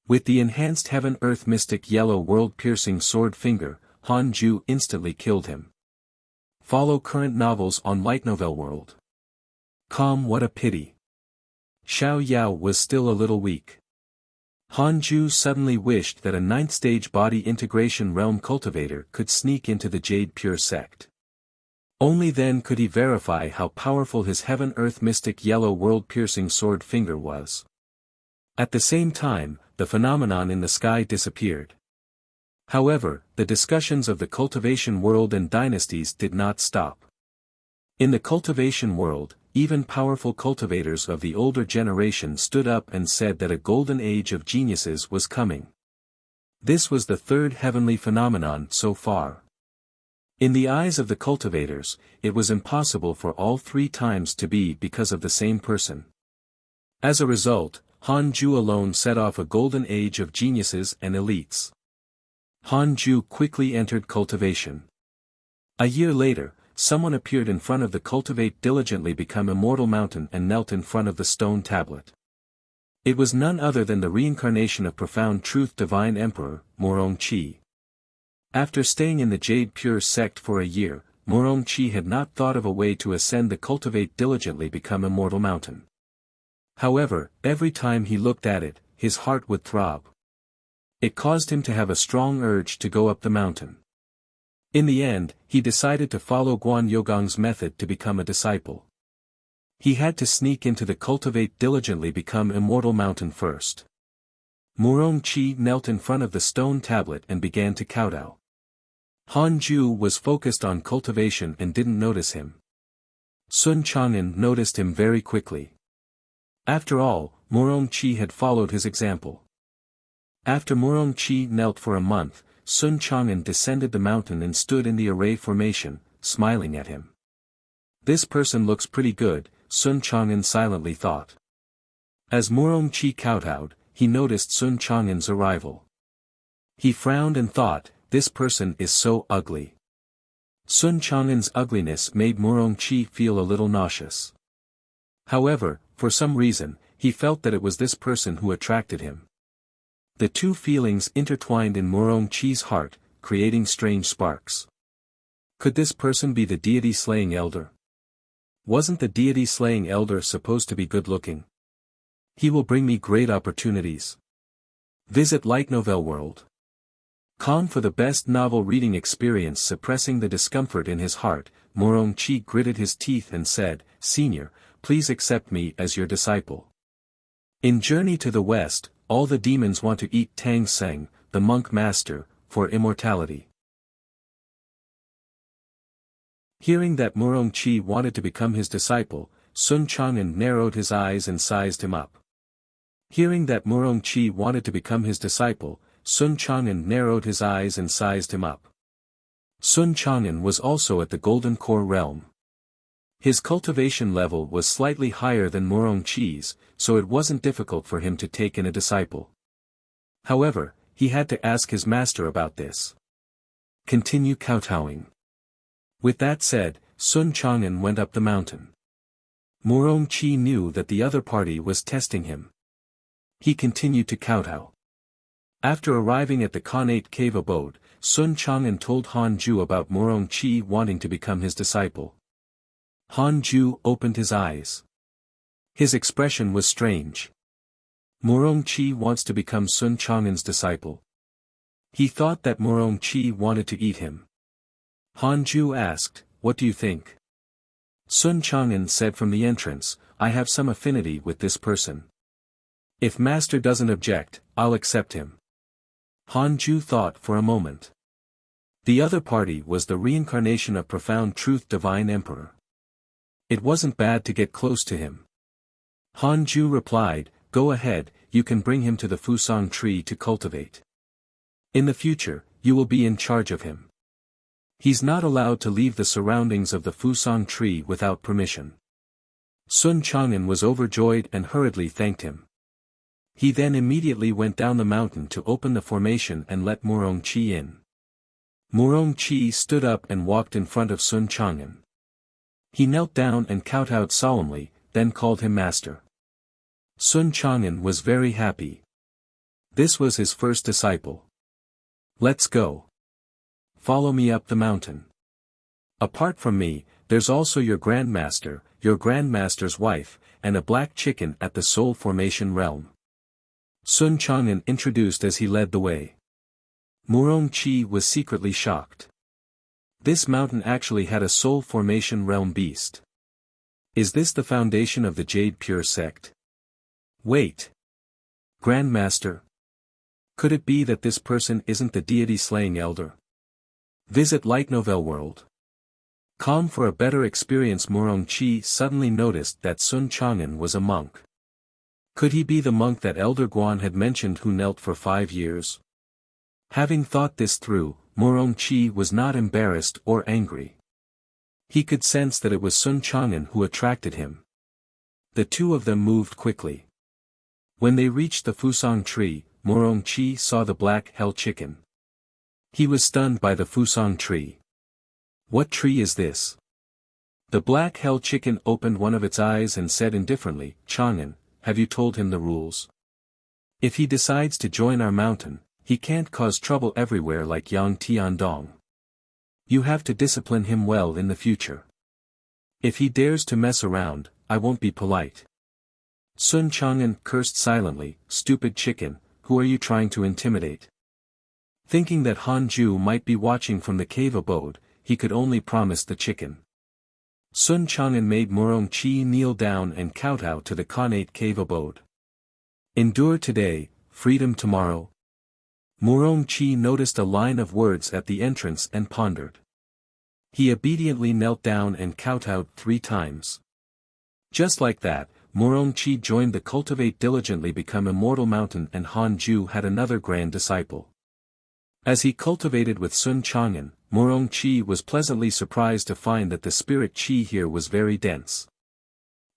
With the enhanced Heaven-Earth Mystic Yellow World-Piercing Sword Finger, Han Ju instantly killed him. Follow current novels on Light Novel World. What a pity. Xiao Yao was still a little weak. Han Ju suddenly wished that a 9th stage body integration realm cultivator could sneak into the Jade Pure sect. Only then could he verify how powerful his Heaven-Earth Mystic Yellow World-Piercing Sword Finger was. At the same time, the phenomenon in the sky disappeared. However, the discussions of the cultivation world and dynasties did not stop. In the cultivation world, even powerful cultivators of the older generation stood up and said that a golden age of geniuses was coming. This was the 3rd heavenly phenomenon so far. In the eyes of the cultivators, it was impossible for all 3 times to be because of the same person. As a result, Han Ju alone set off a golden age of geniuses and elites. Han Ju quickly entered cultivation. A year later, someone appeared in front of the Cultivate Diligently Become Immortal mountain and knelt in front of the stone tablet. It was none other than the reincarnation of Profound Truth Divine Emperor, Morong Qi. After staying in the Jade Pure sect for a year, Morong Qi had not thought of a way to ascend the Cultivate Diligently Become Immortal mountain. However, every time he looked at it, his heart would throb. It caused him to have a strong urge to go up the mountain. In the end, he decided to follow Guan Yogong's method to become a disciple. He had to sneak into the Cultivate Diligently Become Immortal mountain first. Morong Qi knelt in front of the stone tablet and began to kowtow. Han Ju was focused on cultivation and didn't notice him. Sun Chang'an noticed him very quickly. After all, Morong Qi had followed his example. After Morong Qi knelt for a month, Sun Chang'an descended the mountain and stood in the array formation, smiling at him. This person looks pretty good, Sun Chang'an silently thought. As Morong Qi kowtowed, he noticed Sun Chang'an's arrival. He frowned and thought, this person is so ugly. Sun Chang'an's ugliness made Morong Qi feel a little nauseous. However, for some reason, he felt that it was this person who attracted him. The 2 feelings intertwined in Morong Qi's heart, creating strange sparks. Could this person be the deity-slaying elder? Wasn't the deity-slaying elder supposed to be good-looking? He will bring me great opportunities. Visit Light Novel World. For the best novel reading experience suppressing the discomfort in his heart, Morong Qi gritted his teeth and said, Senior, please accept me as your disciple. In Journey to the West, all the demons want to eat Tang Seng, the monk master, for immortality. Hearing that Morong Qi wanted to become his disciple, Sun Chang'an narrowed his eyes and sized him up. Hearing that Morong Qi wanted to become his disciple, Sun Chang'an narrowed his eyes and sized him up. Sun Chang'an was also at the Golden Core realm. His cultivation level was slightly higher than Morong Qi's, so it wasn't difficult for him to take in a disciple. However, he had to ask his master about this. Continue kowtowing. With that said, Sun Chang'an went up the mountain. Morong Qi knew that the other party was testing him. He continued to kowtow. After arriving at the Khanate cave abode, Sun Chang'an told Han Ju about Morong Qi wanting to become his disciple. Han Ju opened his eyes. His expression was strange. Morong Qi wants to become Sun Chang'an's disciple. He thought that Morong Qi wanted to eat him. Han Ju asked, what do you think? Sun Chang'an said from the entrance, I have some affinity with this person. If master doesn't object, I'll accept him. Han Ju thought for a moment. The other party was the reincarnation of Profound Truth Divine Emperor. It wasn't bad to get close to him. Han Ju replied, go ahead, you can bring him to the Fusang tree to cultivate. In the future, you will be in charge of him. He's not allowed to leave the surroundings of the Fusang tree without permission. Sun Chang'an was overjoyed and hurriedly thanked him. He then immediately went down the mountain to open the formation and let Murongchi in. Murongchi stood up and walked in front of Sun Chang'an. He knelt down and kowtowed solemnly, then called him master. Sun Chang'an was very happy. This was his first disciple. Let's go. Follow me up the mountain. Apart from me, there's also your grandmaster's wife, and a black chicken at the soul formation realm. Sun Chang'an introduced as he led the way. Murongchi was secretly shocked. This mountain actually had a soul formation realm beast. Is this the foundation of the Jade Pure sect? Wait. Grandmaster? Could it be that this person isn't the deity-slaying elder? Visit Light Novel World. Com for a better experience. Murongchi suddenly noticed that Sun Chang'an was a monk. Could he be the monk that Elder Guan had mentioned who knelt for 5 years? Having thought this through, Murongchi was not embarrassed or angry. He could sense that it was Sun Chang'an who attracted him. The two of them moved quickly. When they reached the Fusang tree, Murongchi saw the black hell chicken. He was stunned by the Fusang tree. What tree is this? The black hell chicken opened one of its eyes and said indifferently, Chang'an, have you told him the rules? If he decides to join our mountain, he can't cause trouble everywhere like Yang Tiandong. You have to discipline him well in the future. If he dares to mess around, I won't be polite. Sun Chang'an cursed silently, stupid chicken, who are you trying to intimidate? Thinking that Hanju might be watching from the cave abode, he could only promise the chicken. Sun Chang'an made Murongchi kneel down and kowtow to the Khanate cave abode. Endure today, freedom tomorrow. Murongchi noticed a line of words at the entrance and pondered. He obediently knelt down and kowtowed 3 times. Just like that, Murongchi joined the Cultivate Diligently Become Immortal Mountain, and Hanju had another grand disciple. As he cultivated with Sun Chang'an, Murongchi was pleasantly surprised to find that the spirit chi here was very dense.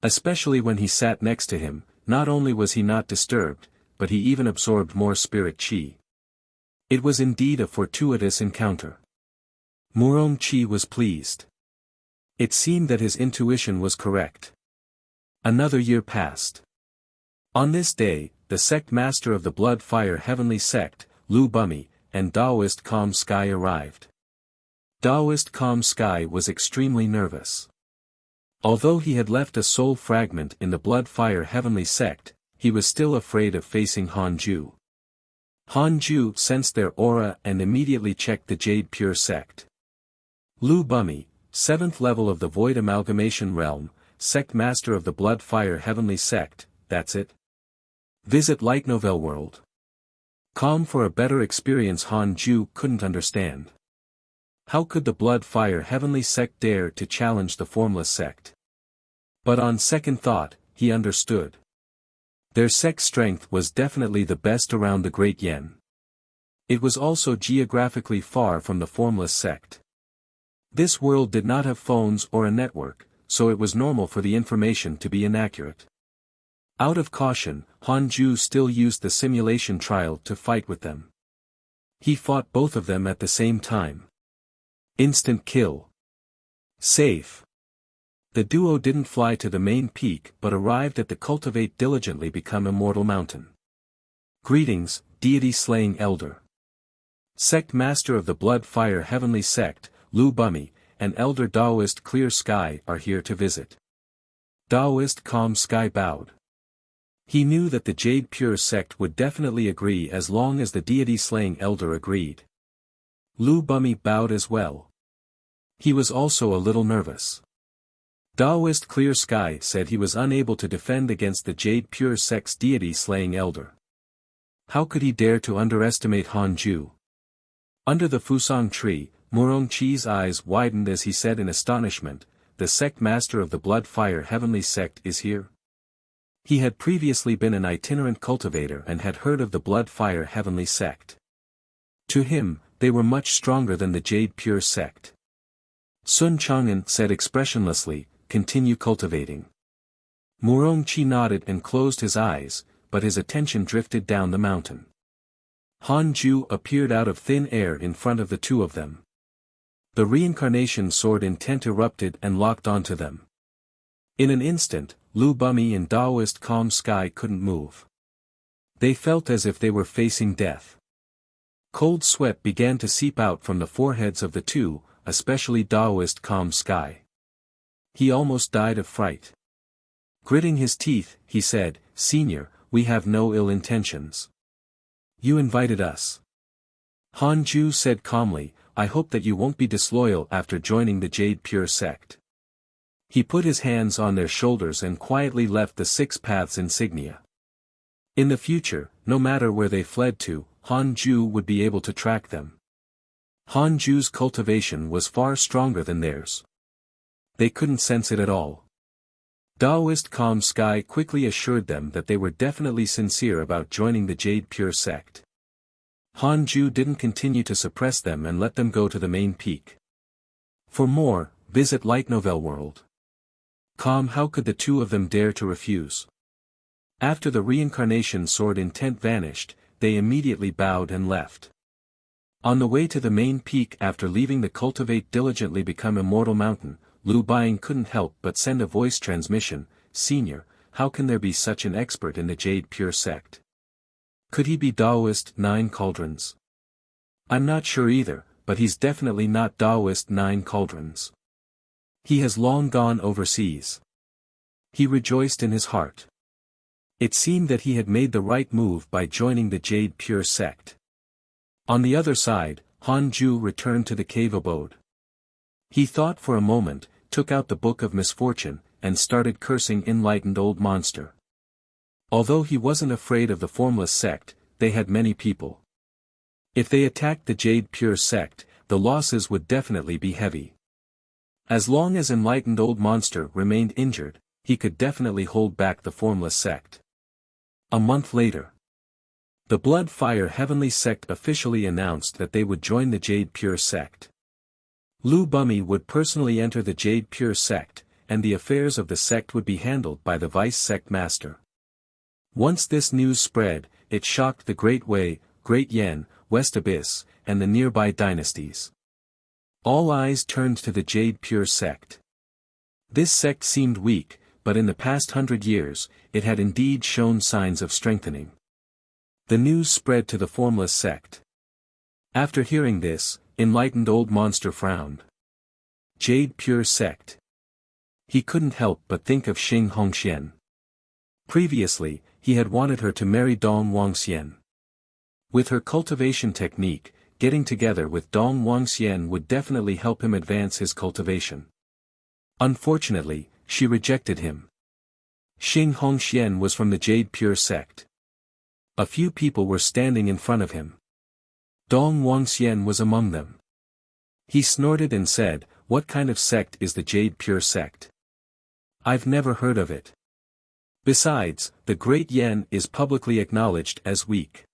Especially when he sat next to him, not only was he not disturbed, but he even absorbed more spirit chi. It was indeed a fortuitous encounter. Murongchi was pleased. It seemed that his intuition was correct. Another year passed. On this day, the sect master of the Blood Fire Heavenly Sect, Lu Bumi, and Taoist Calm Sky arrived. Taoist Calm Sky was extremely nervous. Although he had left a soul fragment in the Blood Fire Heavenly Sect, he was still afraid of facing Hanju. Hanju sensed their aura and immediately checked the Jade Pure sect. Lu Bumi, 7th level of the Void Amalgamation Realm, sect master of the Blood Fire Heavenly Sect, that's it? Visit Light Novel World. Com for a better experience. Hanju couldn't understand. How could the Blood Fire Heavenly Sect dare to challenge the Formless Sect? But on second thought, he understood. Their sect's strength was definitely the best around the Great Yen. It was also geographically far from the Formless Sect. This world did not have phones or a network, so it was normal for the information to be inaccurate. Out of caution, Hanju still used the simulation trial to fight with them. He fought both of them at the same time. Instant kill. Safe. The duo didn't fly to the main peak but arrived at the Cultivate Diligently Become Immortal Mountain. Greetings, deity-slaying elder. Sect master of the Blood Fire Heavenly Sect, Lu Bumi, and elder Taoist Clear Sky are here to visit. Taoist Calm Sky bowed. He knew that the Jade Pure sect would definitely agree as long as the deity-slaying elder agreed. Lu Bumi bowed as well. He was also a little nervous. Taoist Clear Sky said he was unable to defend against the Jade Pure sect's deity-slaying elder. How could he dare to underestimate Hanju? Under the Fusang tree, Murongchi's eyes widened as he said in astonishment, the sect master of the Blood Fire Heavenly Sect is here? He had previously been an itinerant cultivator and had heard of the Blood Fire Heavenly Sect. To him, they were much stronger than the Jade Pure sect. Sun Chang'an said expressionlessly, continue cultivating. Murongchi nodded and closed his eyes, but his attention drifted down the mountain. Han Ju appeared out of thin air in front of the two of them. The reincarnation sword intent erupted and locked onto them. In an instant, Lu Bumi and Daoist Calm Sky couldn't move. They felt as if they were facing death. Cold sweat began to seep out from the foreheads of the two, especially Daoist Calm Sky. He almost died of fright. Gritting his teeth, he said, "Senior, we have no ill intentions. You invited us." Han Ju said calmly, "I hope that you won't be disloyal after joining the Jade Pure sect." He put his hands on their shoulders and quietly left the Six Paths insignia. In the future, no matter where they fled to, Han Ju would be able to track them. Han Ju's cultivation was far stronger than theirs. They couldn't sense it at all. Daoist Calm Sky quickly assured them that they were definitely sincere about joining the Jade Pure sect. Han Ju didn't continue to suppress them and let them go to the main peak. For more, visit Light Novel World. How could the two of them dare to refuse? After the reincarnation sword intent vanished, they immediately bowed and left. On the way to the main peak after leaving the Cultivate Diligently Become Immortal Mountain, Lu Buying couldn't help but send a voice transmission, "Senior, how can there be such an expert in the Jade Pure sect? Could he be Daoist 9 Cauldrons? I'm not sure either, but he's definitely not Daoist 9 Cauldrons. He has long gone overseas." He rejoiced in his heart. It seemed that he had made the right move by joining the Jade Pure sect. On the other side, Han Ju returned to the cave abode. He thought for a moment, took out the Book of Misfortune, and started cursing Enlightened Old Monster. Although he wasn't afraid of the Formless sect, they had many people. If they attacked the Jade Pure sect, the losses would definitely be heavy. As long as Enlightened Old Monster remained injured, he could definitely hold back the Formless sect. A month later, the Blood Fire Heavenly sect officially announced that they would join the Jade Pure sect. Lu Bumi would personally enter the Jade Pure sect, and the affairs of the sect would be handled by the Vice Sect Master. Once this news spread, it shocked the Great Wei, Great Yen, West Abyss, and the nearby dynasties. All eyes turned to the Jade Pure sect. This sect seemed weak, but in the past 100 years, it had indeed shown signs of strengthening. The news spread to the Formless sect. After hearing this, Enlightened Old Monster frowned. Jade Pure sect. He couldn't help but think of Xing Hongxian. Previously, he had wanted her to marry Dong Wangxian. With her cultivation technique, getting together with Dong Wangxian would definitely help him advance his cultivation. Unfortunately, she rejected him. Xing Hongxian was from the Jade Pure sect. A few people were standing in front of him. Dong Wangxian was among them. He snorted and said, "What kind of sect is the Jade Pure sect? I've never heard of it. Besides, the Great Yen is publicly acknowledged as weak.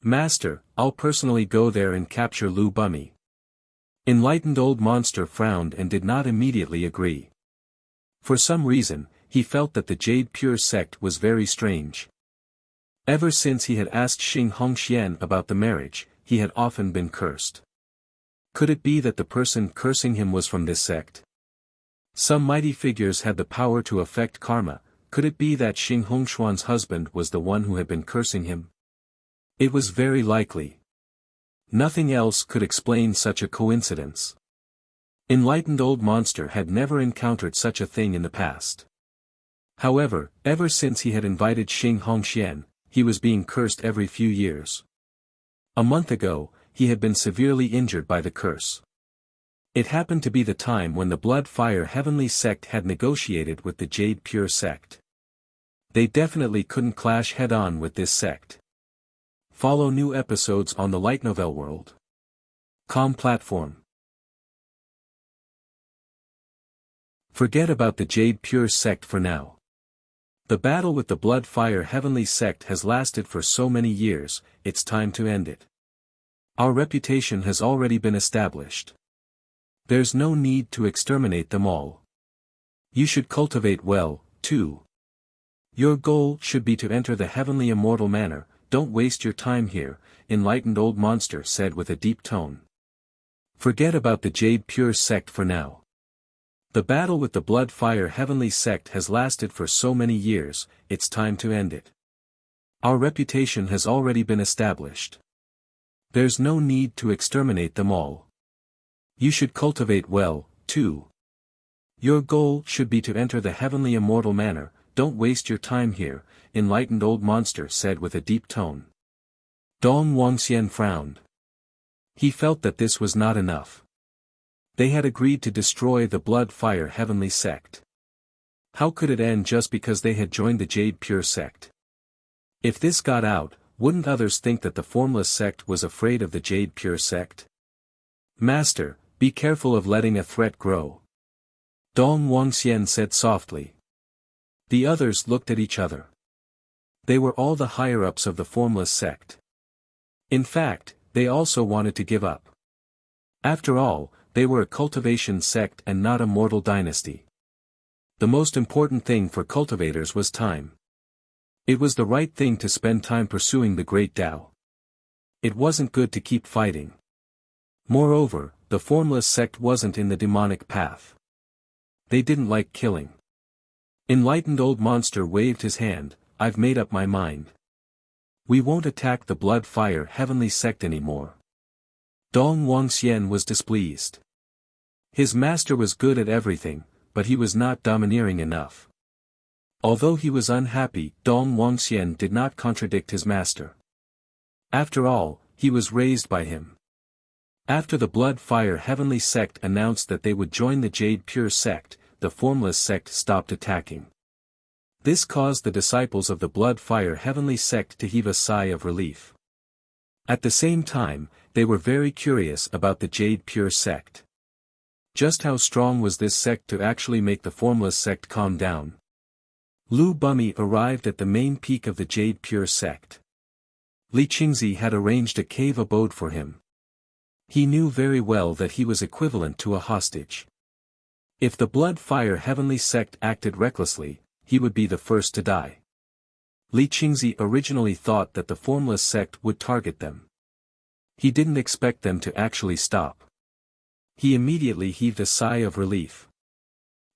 Master, I'll personally go there and capture Lu Bumi." Enlightened Old Monster frowned and did not immediately agree. For some reason, he felt that the Jade Pure sect was very strange. Ever since he had asked Xing Hongxian about the marriage, he had often been cursed. Could it be that the person cursing him was from this sect? Some mighty figures had the power to affect karma. Could it be that Xing Hongshuan's husband was the one who had been cursing him? It was very likely. Nothing else could explain such a coincidence. Enlightened Old Monster had never encountered such a thing in the past. However, ever since he had invited Xing Hongxian, he was being cursed every few years. A month ago, he had been severely injured by the curse. It happened to be the time when the Blood Fire Heavenly sect had negotiated with the Jade Pure sect. They definitely couldn't clash head-on with this sect. Follow new episodes on the Light Novel World. Platform. Forget about the Jade Pure sect for now. The battle with the Blood Fire Heavenly sect has lasted for so many years, it's time to end it. Our reputation has already been established. There's no need to exterminate them all. You should cultivate well, too. Your goal should be to enter the heavenly immortal manor, don't waste your time here, enlightened old monster said with a deep tone. Forget about the Jade Pure sect for now. The battle with the Blood Fire Heavenly sect has lasted for so many years, it's time to end it. Our reputation has already been established. There's no need to exterminate them all. You should cultivate well, too. Your goal should be to enter the heavenly immortal manor, don't waste your time here, enlightened old monster said with a deep tone. Dong Wangxian frowned. He felt that this was not enough. They had agreed to destroy the Blood Fire Heavenly sect. How could it end just because they had joined the Jade Pure sect? If this got out, wouldn't others think that the Formless sect was afraid of the Jade Pure sect? Master, be careful of letting a threat grow. Dong Wangxian said softly. The others looked at each other. They were all the higher-ups of the Formless sect. In fact, they also wanted to give up. After all, they were a cultivation sect and not a mortal dynasty. The most important thing for cultivators was time. It was the right thing to spend time pursuing the great Tao. It wasn't good to keep fighting. Moreover, the Formless sect wasn't in the demonic path. They didn't like killing. Enlightened old monster waved his hand, I've made up my mind. We won't attack the Blood Fire Heavenly sect anymore. Dong Wangxian was displeased. His master was good at everything, but he was not domineering enough. Although he was unhappy, Dong Wangxian did not contradict his master. After all, he was raised by him. After the Blood Fire Heavenly sect announced that they would join the Jade Pure sect, the Formless sect stopped attacking. This caused the disciples of the Blood Fire Heavenly sect to heave a sigh of relief. At the same time, they were very curious about the Jade Pure sect. Just how strong was this sect to actually make the Formless sect calm down? Lu Bumi arrived at the main peak of the Jade Pure sect. Li Qingzi had arranged a cave abode for him. He knew very well that he was equivalent to a hostage. If the Blood Fire Heavenly sect acted recklessly, he would be the first to die. Li Qingzi originally thought that the Formless sect would target them. He didn't expect them to actually stop. He immediately heaved a sigh of relief.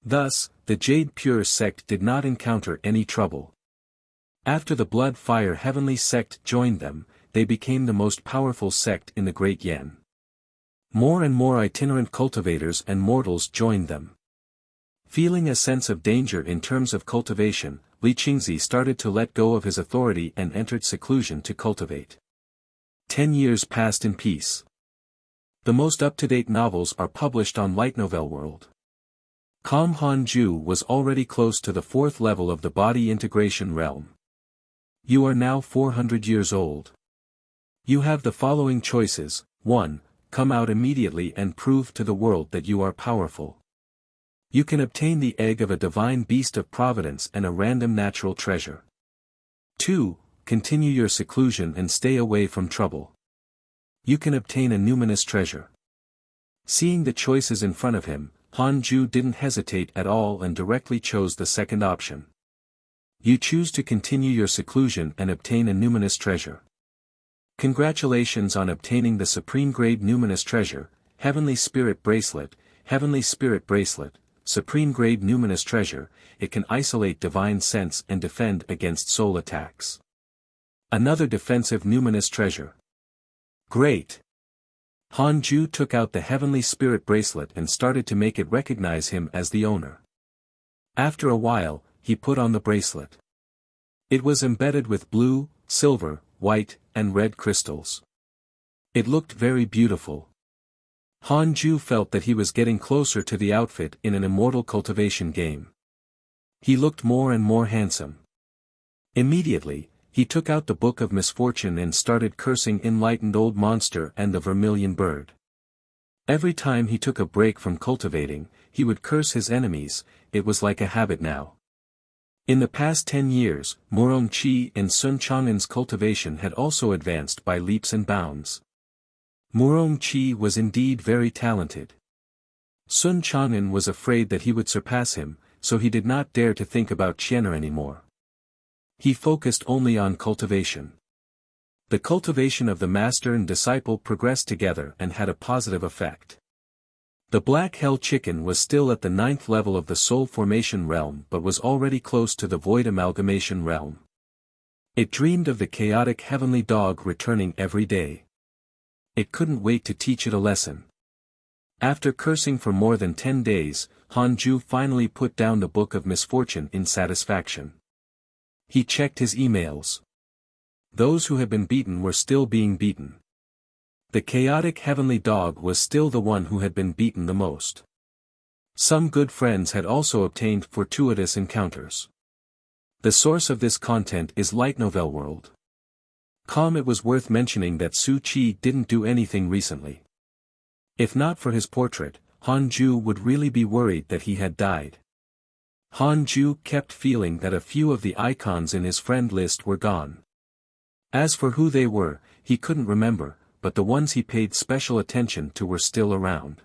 Thus, the Jade Pure sect did not encounter any trouble. After the Blood Fire Heavenly sect joined them, they became the most powerful sect in the Great Yan. More and more itinerant cultivators and mortals joined them. Feeling a sense of danger in terms of cultivation, Li Qingzi started to let go of his authority and entered seclusion to cultivate. 10 years passed in peace. The most up-to-date novels are published on Light Novel World. Kam Han-ju was already close to the 4th level of the body integration realm. You are now 400 years old. You have the following choices. 1. Come out immediately and prove to the world that you are powerful. You can obtain the egg of a divine beast of providence and a random natural treasure. 2. Continue your seclusion and stay away from trouble. You can obtain a numinous treasure. Seeing the choices in front of him, Han-ju didn't hesitate at all and directly chose the second option. You choose to continue your seclusion and obtain a numinous treasure. Congratulations on obtaining the supreme grade numinous treasure, Heavenly Spirit Bracelet, Heavenly Spirit Bracelet, supreme grade numinous treasure, it can isolate divine sense and defend against soul attacks. Another defensive numinous treasure. Great! Han-ju took out the Heavenly Spirit Bracelet and started to make it recognize him as the owner. After a while, he put on the bracelet. It was embedded with blue, silver, white, and red crystals. It looked very beautiful. Han-ju felt that he was getting closer to the outfit in an immortal cultivation game. He looked more and more handsome. Immediately, he took out the Book of Misfortune and started cursing Enlightened Old Monster and the Vermilion Bird. Every time he took a break from cultivating, he would curse his enemies, it was like a habit now. In the past 10 years, Murong Qi and Sun Chang'an's cultivation had also advanced by leaps and bounds. Murong Qi was indeed very talented. Sun Chang'an was afraid that he would surpass him, so he did not dare to think about Qian'er anymore. He focused only on cultivation. The cultivation of the master and disciple progressed together and had a positive effect. The Black Hell Chicken was still at the 9th level of the Soul Formation realm but was already close to the Void Amalgamation realm. It dreamed of the chaotic heavenly dog returning every day. It couldn't wait to teach it a lesson. After cursing for more than 10 days, Hanju finally put down the Book of Misfortune in satisfaction. He checked his emails. Those who had been beaten were still being beaten. The chaotic heavenly dog was still the one who had been beaten the most. Some good friends had also obtained fortuitous encounters. The source of this content is Light Novel World. It was worth mentioning that Su Qi didn't do anything recently. If not for his portrait, Hanju would really be worried that he had died. Hanju kept feeling that a few of the icons in his friend list were gone. As for who they were, he couldn't remember, but the ones he paid special attention to were still around.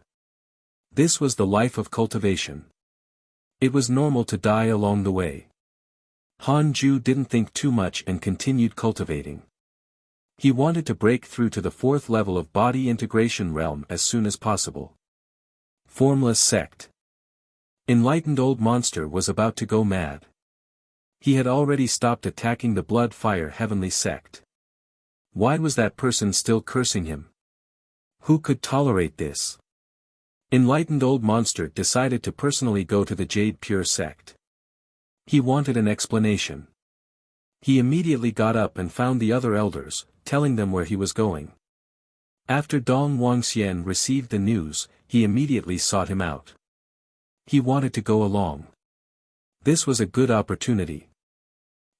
This was the life of cultivation. It was normal to die along the way. Hanju didn't think too much and continued cultivating. He wanted to break through to the 4th level of body integration realm as soon as possible. Formless sect. Enlightened Old Monster was about to go mad. He had already stopped attacking the Blood Fire Heavenly sect. Why was that person still cursing him? Who could tolerate this? Enlightened Old Monster decided to personally go to the Jade Pure sect. He wanted an explanation. He immediately got up and found the other elders, telling them where he was going. After Dong Wangxian received the news, he immediately sought him out. He wanted to go along. This was a good opportunity.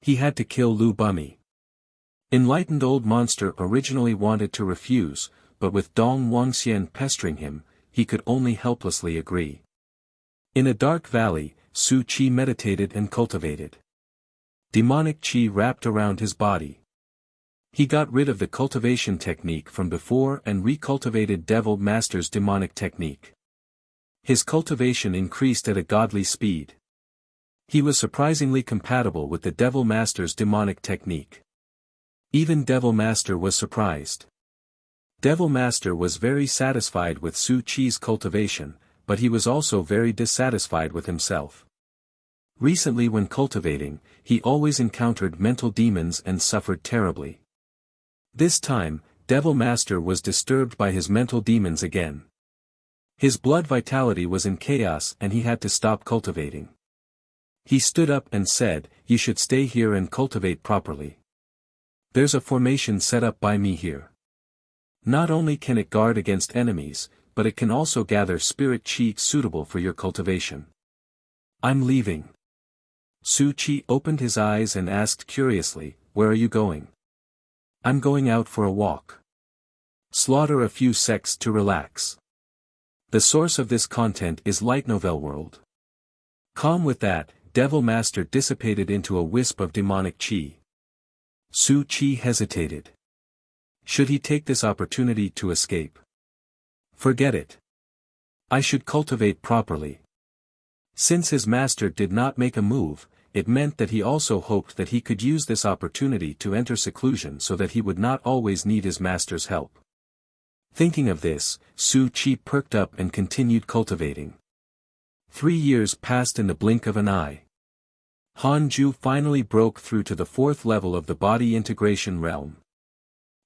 He had to kill Lu Bumi. Enlightened Old Monster originally wanted to refuse, but with Dong Wangxian pestering him, he could only helplessly agree. In a dark valley, Su Qi meditated and cultivated. Demonic qi wrapped around his body. He got rid of the cultivation technique from before and recultivated Devil Master's demonic technique. His cultivation increased at a godly speed. He was surprisingly compatible with the Devil Master's demonic technique. Even Devil Master was surprised. Devil Master was very satisfied with Su Qi's cultivation, but he was also very dissatisfied with himself. Recently when cultivating, he always encountered mental demons and suffered terribly. This time, Devil Master was disturbed by his mental demons again. His blood vitality was in chaos and he had to stop cultivating. He stood up and said, "You should stay here and cultivate properly. There's a formation set up by me here. Not only can it guard against enemies, but it can also gather spirit qi suitable for your cultivation. I'm leaving." Su Qi opened his eyes and asked curiously, "Where are you going?" "I'm going out for a walk. Slaughter a few sects to relax." The source of this content is Light Novel World. Calm with that, Devil Master dissipated into a wisp of demonic qi. Su Qi hesitated. Should he take this opportunity to escape? Forget it. I should cultivate properly. Since his master did not make a move, it meant that he also hoped that he could use this opportunity to enter seclusion so that he would not always need his master's help. Thinking of this, Su Qi perked up and continued cultivating. 3 years passed in the blink of an eye. Hanju finally broke through to the 4th level of the body integration realm.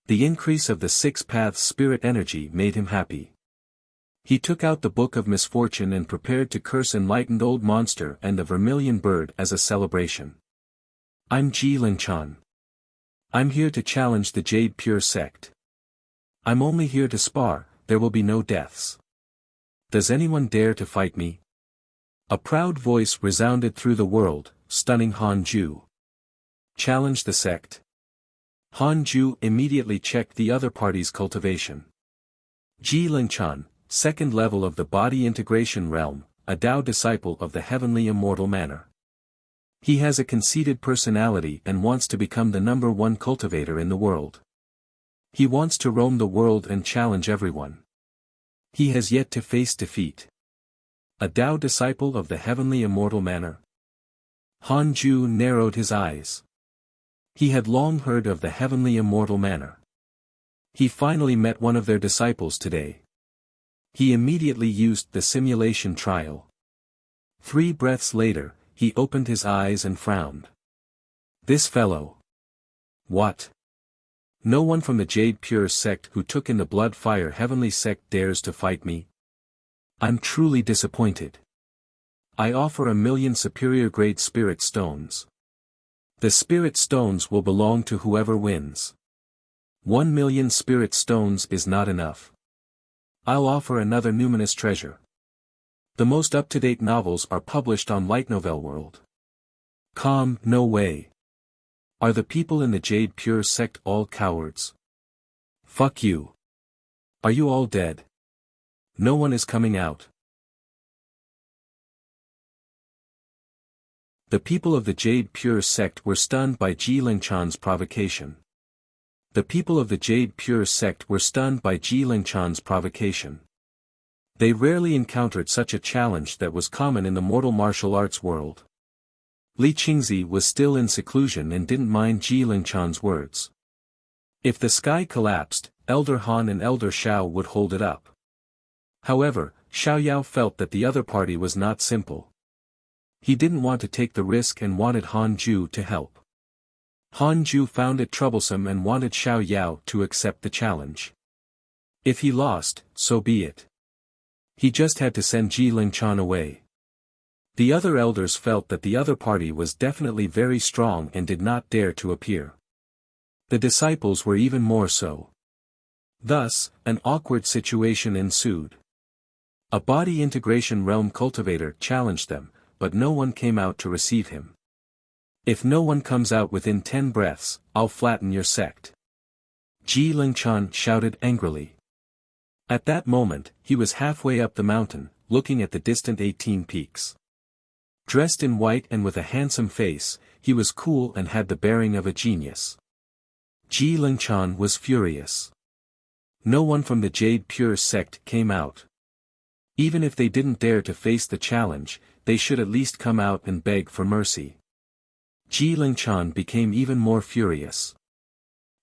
The increase of the 6 paths spirit energy made him happy. He took out the Book of Misfortune and prepared to curse Enlightened Old Monster and the Vermilion Bird as a celebration. "I'm Ji Linchan. I'm here to challenge the Jade Pure sect. I'm only here to spar, there will be no deaths. Does anyone dare to fight me?" A proud voice resounded through the world, stunning Hanju. "Challenge the sect?" Hanju immediately checked the other party's cultivation. Ji Linchan, 2nd level of the body integration realm, a Tao disciple of the heavenly immortal manner. He has a conceited personality and wants to become the #1 cultivator in the world. He wants to roam the world and challenge everyone. He has yet to face defeat. A Tao disciple of the heavenly immortal manner? Hanju narrowed his eyes. He had long heard of the heavenly immortal manner. He finally met one of their disciples today. He immediately used the simulation trial. 3 breaths later, he opened his eyes and frowned. This fellow. What? No one from the Jade Pure sect who took in the blood fire heavenly sect dares to fight me? I'm truly disappointed. I offer 1,000,000 superior grade spirit stones. The spirit stones will belong to whoever wins. 1,000,000 spirit stones is not enough. I'll offer another numinous treasure. The most up-to-date novels are published on Light Novel World. Calm, no way. Are the people in the Jade Pure sect all cowards? Fuck you. Are you all dead? No one is coming out. The people of the Jade Pure sect were stunned by Ji Lingchan's provocation. The people of the Jade Pure sect were stunned by Ji Lingchan's provocation. They rarely encountered such a challenge that was common in the mortal martial arts world. Li Qingzi was still in seclusion and didn't mind Ji Lingchan's words. If the sky collapsed, Elder Han and Elder Xiao would hold it up. However, Xiao Yao felt that the other party was not simple. He didn't want to take the risk and wanted Han Ju to help. Han Ju found it troublesome and wanted Xiao Yao to accept the challenge. If he lost, so be it. He just had to send Ji Lingchan away. The other elders felt that the other party was definitely very strong and did not dare to appear. The disciples were even more so. Thus, an awkward situation ensued. A body integration realm cultivator challenged them, but no one came out to receive him. If no one comes out within 10 breaths, I'll flatten your sect. Ji Lingchan shouted angrily. At that moment, he was halfway up the mountain, looking at the distant 18 peaks. Dressed in white and with a handsome face, he was cool and had the bearing of a genius. Ji Lingchan was furious. No one from the Jade Pure sect came out. Even if they didn't dare to face the challenge, they should at least come out and beg for mercy. Ji Lingchan became even more furious.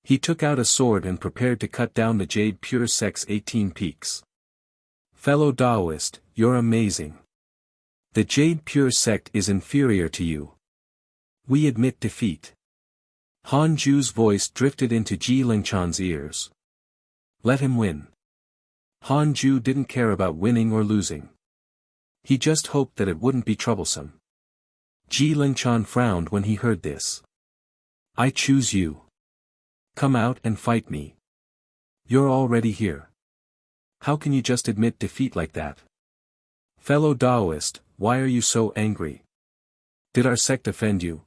He took out a sword and prepared to cut down the Jade Pure sect's 18 peaks. Fellow Taoist, you're amazing. The Jade Pure sect is inferior to you. We admit defeat. Han Ju's voice drifted into Ji Lingchan's ears. Let him win. Han Ju didn't care about winning or losing. He just hoped that it wouldn't be troublesome. Ji Lingchan frowned when he heard this. I choose you. Come out and fight me. You're already here. How can you just admit defeat like that? Fellow Taoist, why are you so angry? Did our sect offend you?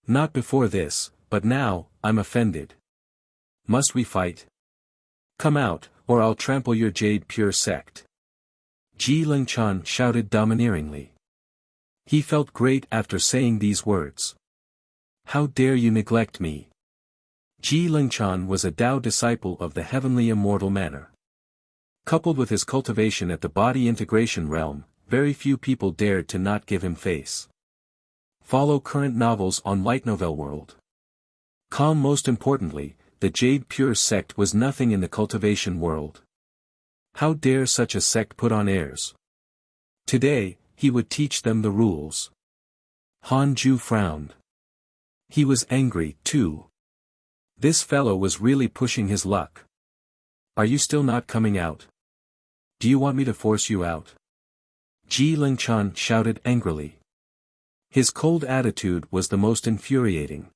Not before this, but now, I'm offended. Must we fight? Come out, or I'll trample your Jade Pure sect. Ji Lingchan shouted domineeringly. He felt great after saying these words. How dare you neglect me? Ji Lingchan was a Tao disciple of the heavenly immortal manner. Coupled with his cultivation at the body integration realm, very few people dared to not give him face. Follow current novels on Light Novel World. Most importantly, the Jade Pure sect was nothing in the cultivation world. How dare such a sect put on airs? Today, he would teach them the rules. Han Ju frowned. He was angry, too. This fellow was really pushing his luck. Are you still not coming out? Do you want me to force you out? Ji Lingchan shouted angrily. His cold attitude was the most infuriating.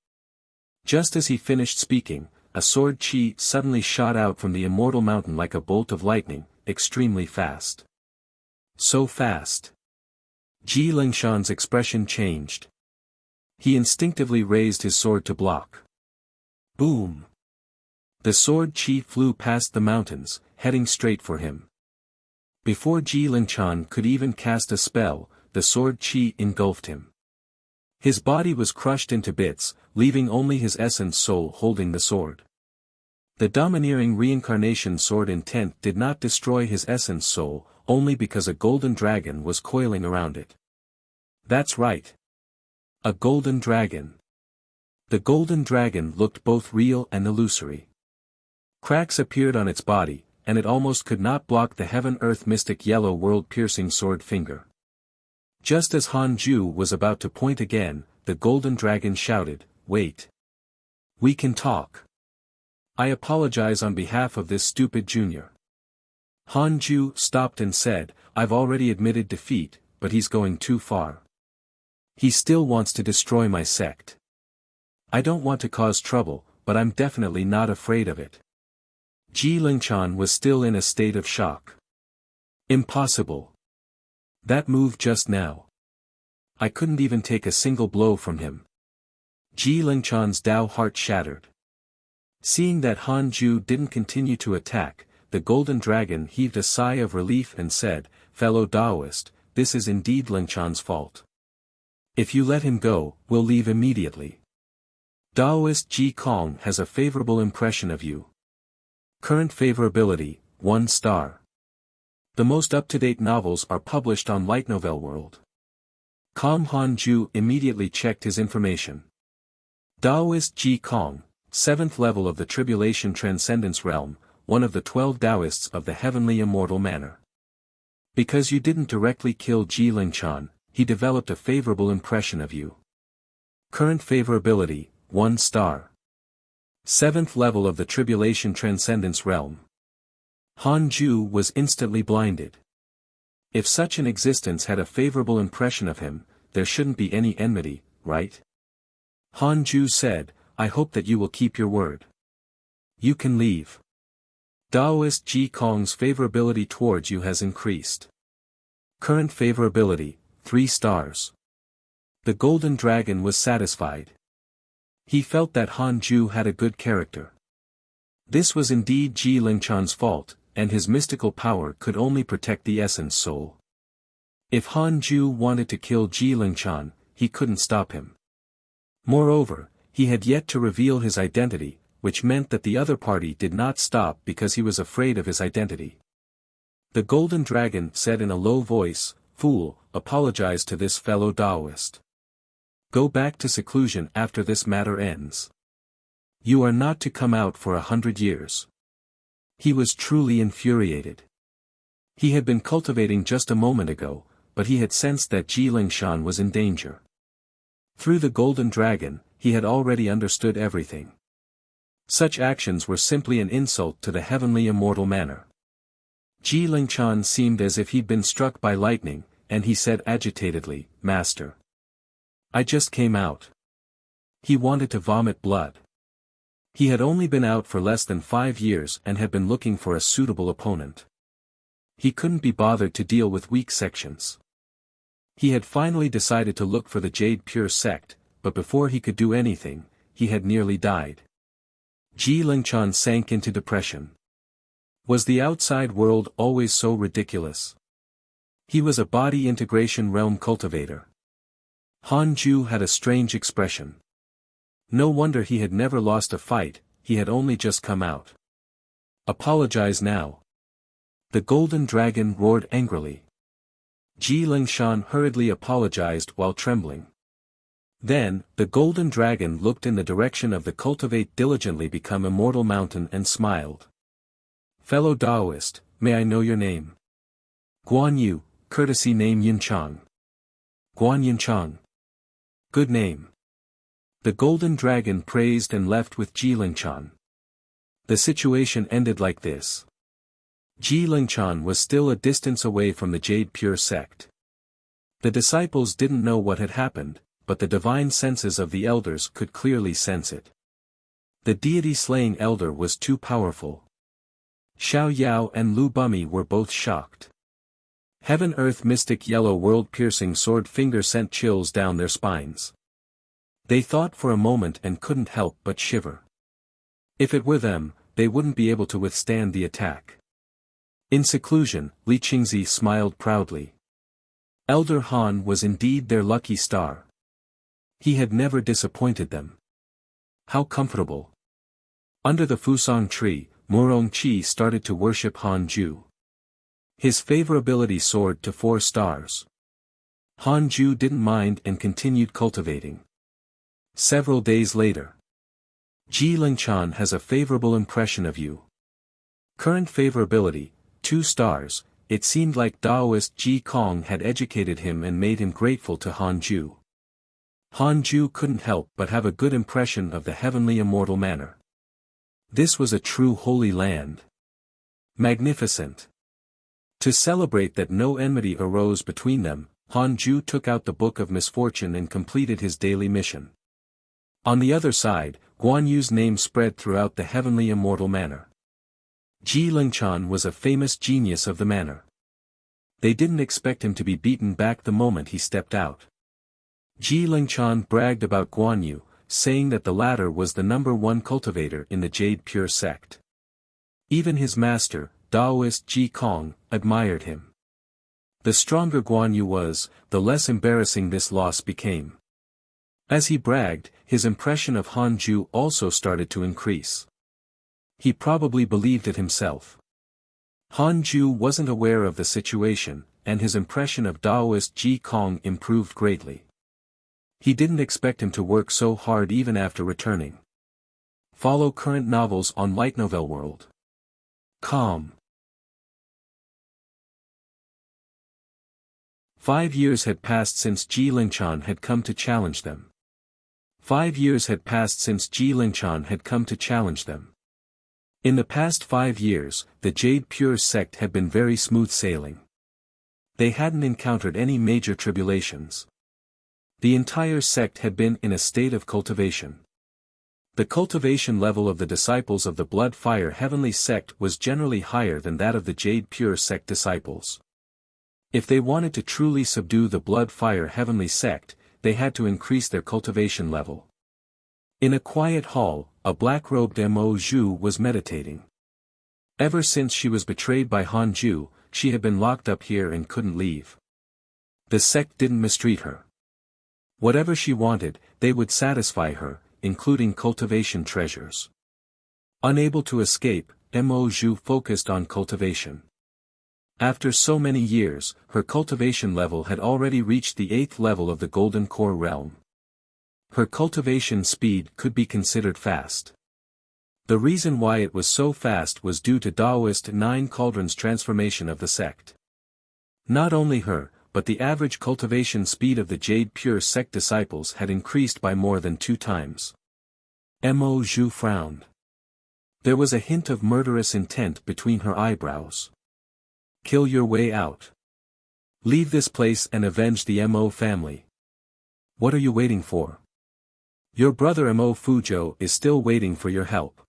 Just as he finished speaking, a sword chi suddenly shot out from the immortal mountain like a bolt of lightning, extremely fast. So fast. Ji Lingchan's expression changed. He instinctively raised his sword to block. Boom! The sword chi flew past the mountains, heading straight for him. Before Ji Lingchan could even cast a spell, the sword chi engulfed him. His body was crushed into bits, leaving only his essence soul holding the sword. The domineering reincarnation sword intent did not destroy his essence soul, only because a golden dragon was coiling around it. That's right. A golden dragon. The golden dragon looked both real and illusory. Cracks appeared on its body, and it almost could not block the heaven-earth mystic yellow world-piercing sword finger. Just as Han Ju was about to point again, the golden dragon shouted, "Wait. We can talk. I apologize on behalf of this stupid junior." Han Ju stopped and said, "I've already admitted defeat, but he's going too far. He still wants to destroy my sect. I don't want to cause trouble, but I'm definitely not afraid of it." Ji Lingchan was still in a state of shock. Impossible. That move just now. I couldn't even take a single blow from him. Ji Lingchan's Dao heart shattered. Seeing that Han Ju didn't continue to attack, the golden dragon heaved a sigh of relief and said, "Fellow Daoist, this is indeed Lingchan's fault. If you let him go, we'll leave immediately. Daoist Ji Kong has a favorable impression of you. Current favorability, 1 star. The most up-to-date novels are published on Light Novel World. Han Ju immediately checked his information. Daoist Ji Kong, 7th level of the Tribulation Transcendence Realm, one of the 12 Taoists of the Heavenly Immortal Manor. Because you didn't directly kill Ji Lingchan, he developed a favorable impression of you. Current favorability, 1 star. 7th level of the Tribulation Transcendence Realm. Han Ju was instantly blinded. If such an existence had a favorable impression of him, there shouldn't be any enmity, right? Han Ju said, "I hope that you will keep your word. You can leave." Daoist Ji Kong's favorability towards you has increased. Current favorability, 3 stars. The golden dragon was satisfied. He felt that Han Ju had a good character. This was indeed Ji Lingchan's fault, and his mystical power could only protect the essence soul. If Han Ju wanted to kill Ji Lingchan, he couldn't stop him. Moreover, he had yet to reveal his identity, which meant that the other party did not stop because he was afraid of his identity. The golden dragon said in a low voice, "Fool, apologize to this fellow Taoist. Go back to seclusion after this matter ends. You are not to come out for 100 years. He was truly infuriated. He had been cultivating just a moment ago, but he had sensed that Ji Lingchan was in danger. Through the golden dragon, he had already understood everything. Such actions were simply an insult to the heavenly immortal manor. Ji Lingchan seemed as if he'd been struck by lightning, and he said agitatedly, "Master. I just came out." He wanted to vomit blood. He had only been out for less than 5 years and had been looking for a suitable opponent. He couldn't be bothered to deal with weak sections. He had finally decided to look for the Jade Pure sect, but before he could do anything, he had nearly died. Ji Lingchan sank into depression. Was the outside world always so ridiculous? He was a body integration realm cultivator. Han Ju had a strange expression. No wonder he had never lost a fight, he had only just come out. Apologize now. The golden dragon roared angrily. Ji Lingchan hurriedly apologized while trembling. Then, the golden dragon looked in the direction of the Cultivate Diligently Become Immortal mountain and smiled. "Fellow Taoist, may I know your name?" "Guan Yu, courtesy name Yunchang." "Guan Yunchang. Good name." The golden dragon praised and left with Ji Lingchan. The situation ended like this. Ji Lingchan was still a distance away from the Jade Pure sect. The disciples didn't know what had happened, but the divine senses of the elders could clearly sense it. The deity-slaying elder was too powerful. Xiao Yao and Lu Bumi were both shocked. Heaven-earth mystic yellow world-piercing sword finger sent chills down their spines. They thought for a moment and couldn't help but shiver. If it were them, they wouldn't be able to withstand the attack. In seclusion, Li Qingzi smiled proudly. Elder Han was indeed their lucky star. He had never disappointed them. How comfortable. Under the Fusang tree, Murong Qi started to worship Han Ju. His favorability soared to 4 stars. Han Ju didn't mind and continued cultivating. Several days later. Ji Lingchan has a favorable impression of you. Current favorability, 2 stars. It seemed like Taoist Ji Kong had educated him and made him grateful to Hanju. Hanju couldn't help but have a good impression of the heavenly immortal manor. This was a true holy land. Magnificent. To celebrate that no enmity arose between them, Hanju took out the Book of Misfortune and completed his daily mission. On the other side, Guan Yu's name spread throughout the heavenly immortal manor. Ji Lingchan was a famous genius of the manor. They didn't expect him to be beaten back the moment he stepped out. Ji Lingchan bragged about Guan Yu, saying that the latter was the #1 cultivator in the Jade Pure sect. Even his master, Taoist Ji Kong, admired him. The stronger Guan Yu was, the less embarrassing this loss became. As he bragged, his impression of Hanju also started to increase. He probably believed it himself. Hanju wasn't aware of the situation, and his impression of Taoist Ji Kong improved greatly. He didn't expect him to work so hard even after returning. Follow current novels on Light Novel World. Com. 5 years had passed since Ji Lingchan had come to challenge them. 5 years had passed since Ji Lingchan had come to challenge them. In the past 5 years, the Jade Pure sect had been very smooth sailing. They hadn't encountered any major tribulations. The entire sect had been in a state of cultivation. The cultivation level of the disciples of the Blood Fire Heavenly sect was generally higher than that of the Jade Pure sect disciples. If they wanted to truly subdue the Blood Fire Heavenly sect, they had to increase their cultivation level. In a quiet hall, a black-robed Mo Zhu was meditating. Ever since she was betrayed by Hanju, she had been locked up here and couldn't leave. The sect didn't mistreat her. Whatever she wanted, they would satisfy her, including cultivation treasures. Unable to escape, Mo Zhu focused on cultivation. After so many years, her cultivation level had already reached the 8th level of the Golden Core realm. Her cultivation speed could be considered fast. The reason why it was so fast was due to Taoist 9 Cauldrons transformation of the sect. Not only her, but the average cultivation speed of the Jade Pure sect disciples had increased by more than 2 times. Mo Zhu frowned. There was a hint of murderous intent between her eyebrows. Kill your way out. Leave this place and avenge the Mo family. What are you waiting for? Your brother Mo Fuzhou is still waiting for your help.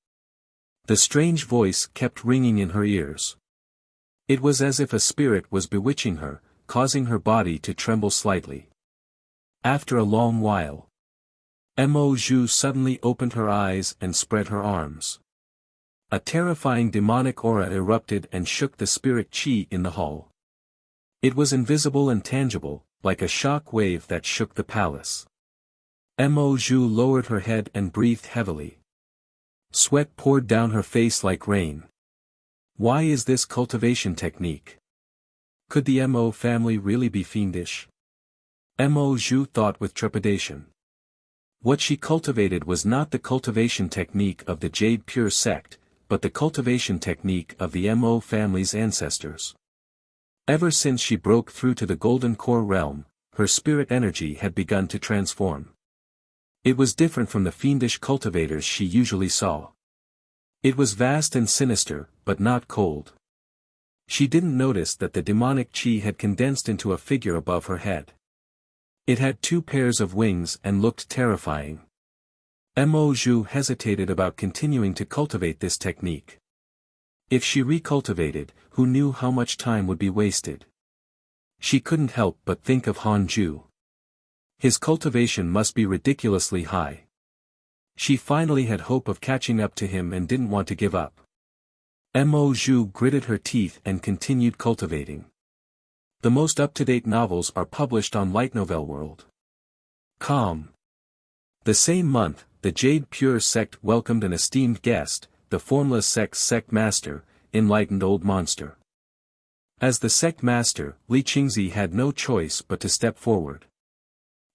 The strange voice kept ringing in her ears. It was as if a spirit was bewitching her, causing her body to tremble slightly. After a long while, Mo Zhu suddenly opened her eyes and spread her arms. A terrifying demonic aura erupted and shook the spirit chi in the hall. It was invisible and tangible, like a shock wave that shook the palace. Mo Zhu lowered her head and breathed heavily. Sweat poured down her face like rain. Why is this cultivation technique? Could the Mo family really be fiendish? Mo Zhu thought with trepidation. What she cultivated was not the cultivation technique of the Jade Pure sect, but the cultivation technique of the Mo family's ancestors. Ever since she broke through to the Golden Core realm, her spirit energy had begun to transform. It was different from the fiendish cultivators she usually saw. It was vast and sinister, but not cold. She didn't notice that the demonic chi had condensed into a figure above her head. It had 2 pairs of wings and looked terrifying. Mo Zhu hesitated about continuing to cultivate this technique. If she recultivated, who knew how much time would be wasted? She couldn't help but think of Hanju. His cultivation must be ridiculously high. She finally had hope of catching up to him and didn't want to give up. Mo Zhu gritted her teeth and continued cultivating. The most up-to-date novels are published on Light Novel World. Com. The same month, the Jade Pure sect welcomed an esteemed guest, the Formless sect's sect master, Enlightened Old Monster. As the sect master, Li Qingzi had no choice but to step forward.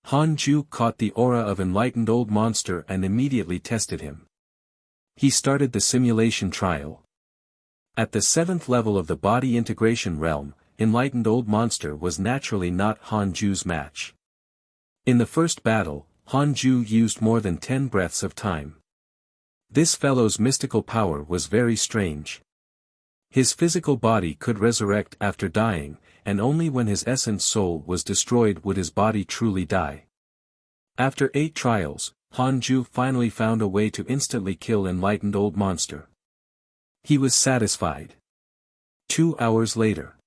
Han Ju caught the aura of enlightened old monster and immediately tested him. He started the simulation trial. At the 7th level of the body integration realm, enlightened old monster was naturally not Han Ju's match. In the first battle, Han Ju used more than 10 breaths of time. This fellow's mystical power was very strange. His physical body could resurrect after dying, and only when his essence soul was destroyed would his body truly die. After 8 trials, Han Ju finally found a way to instantly kill enlightened old monster. He was satisfied. 2 hours later,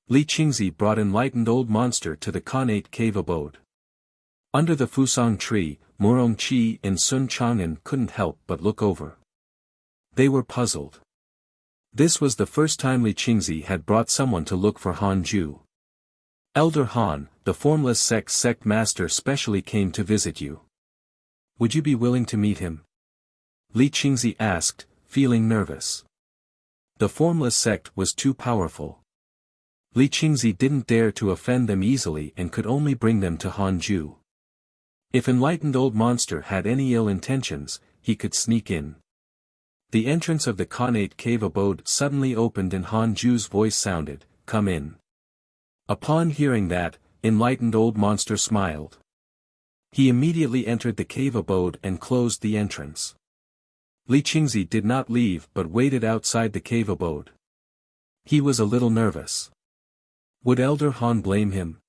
Li Qingzi brought enlightened old monster to the Khanate cave abode. Under the Fusang tree, Murong Qi and Sun Chang'an couldn't help but look over. They were puzzled. This was the first time Li Qingzi had brought someone to look for Han Ju. Elder Han, the formless sect master specially came to visit you. Would you be willing to meet him? Li Qingzi asked, feeling nervous. The formless sect was too powerful. Li Qingzi didn't dare to offend them easily and could only bring them to Han Ju. If enlightened old monster had any ill intentions, he could sneak in. The entrance of the Khanate cave abode suddenly opened and Han Ju's voice sounded, "Come in." Upon hearing that, enlightened old monster smiled. He immediately entered the cave abode and closed the entrance. Li Qingzi did not leave but waited outside the cave abode. He was a little nervous. Would Elder Han blame him?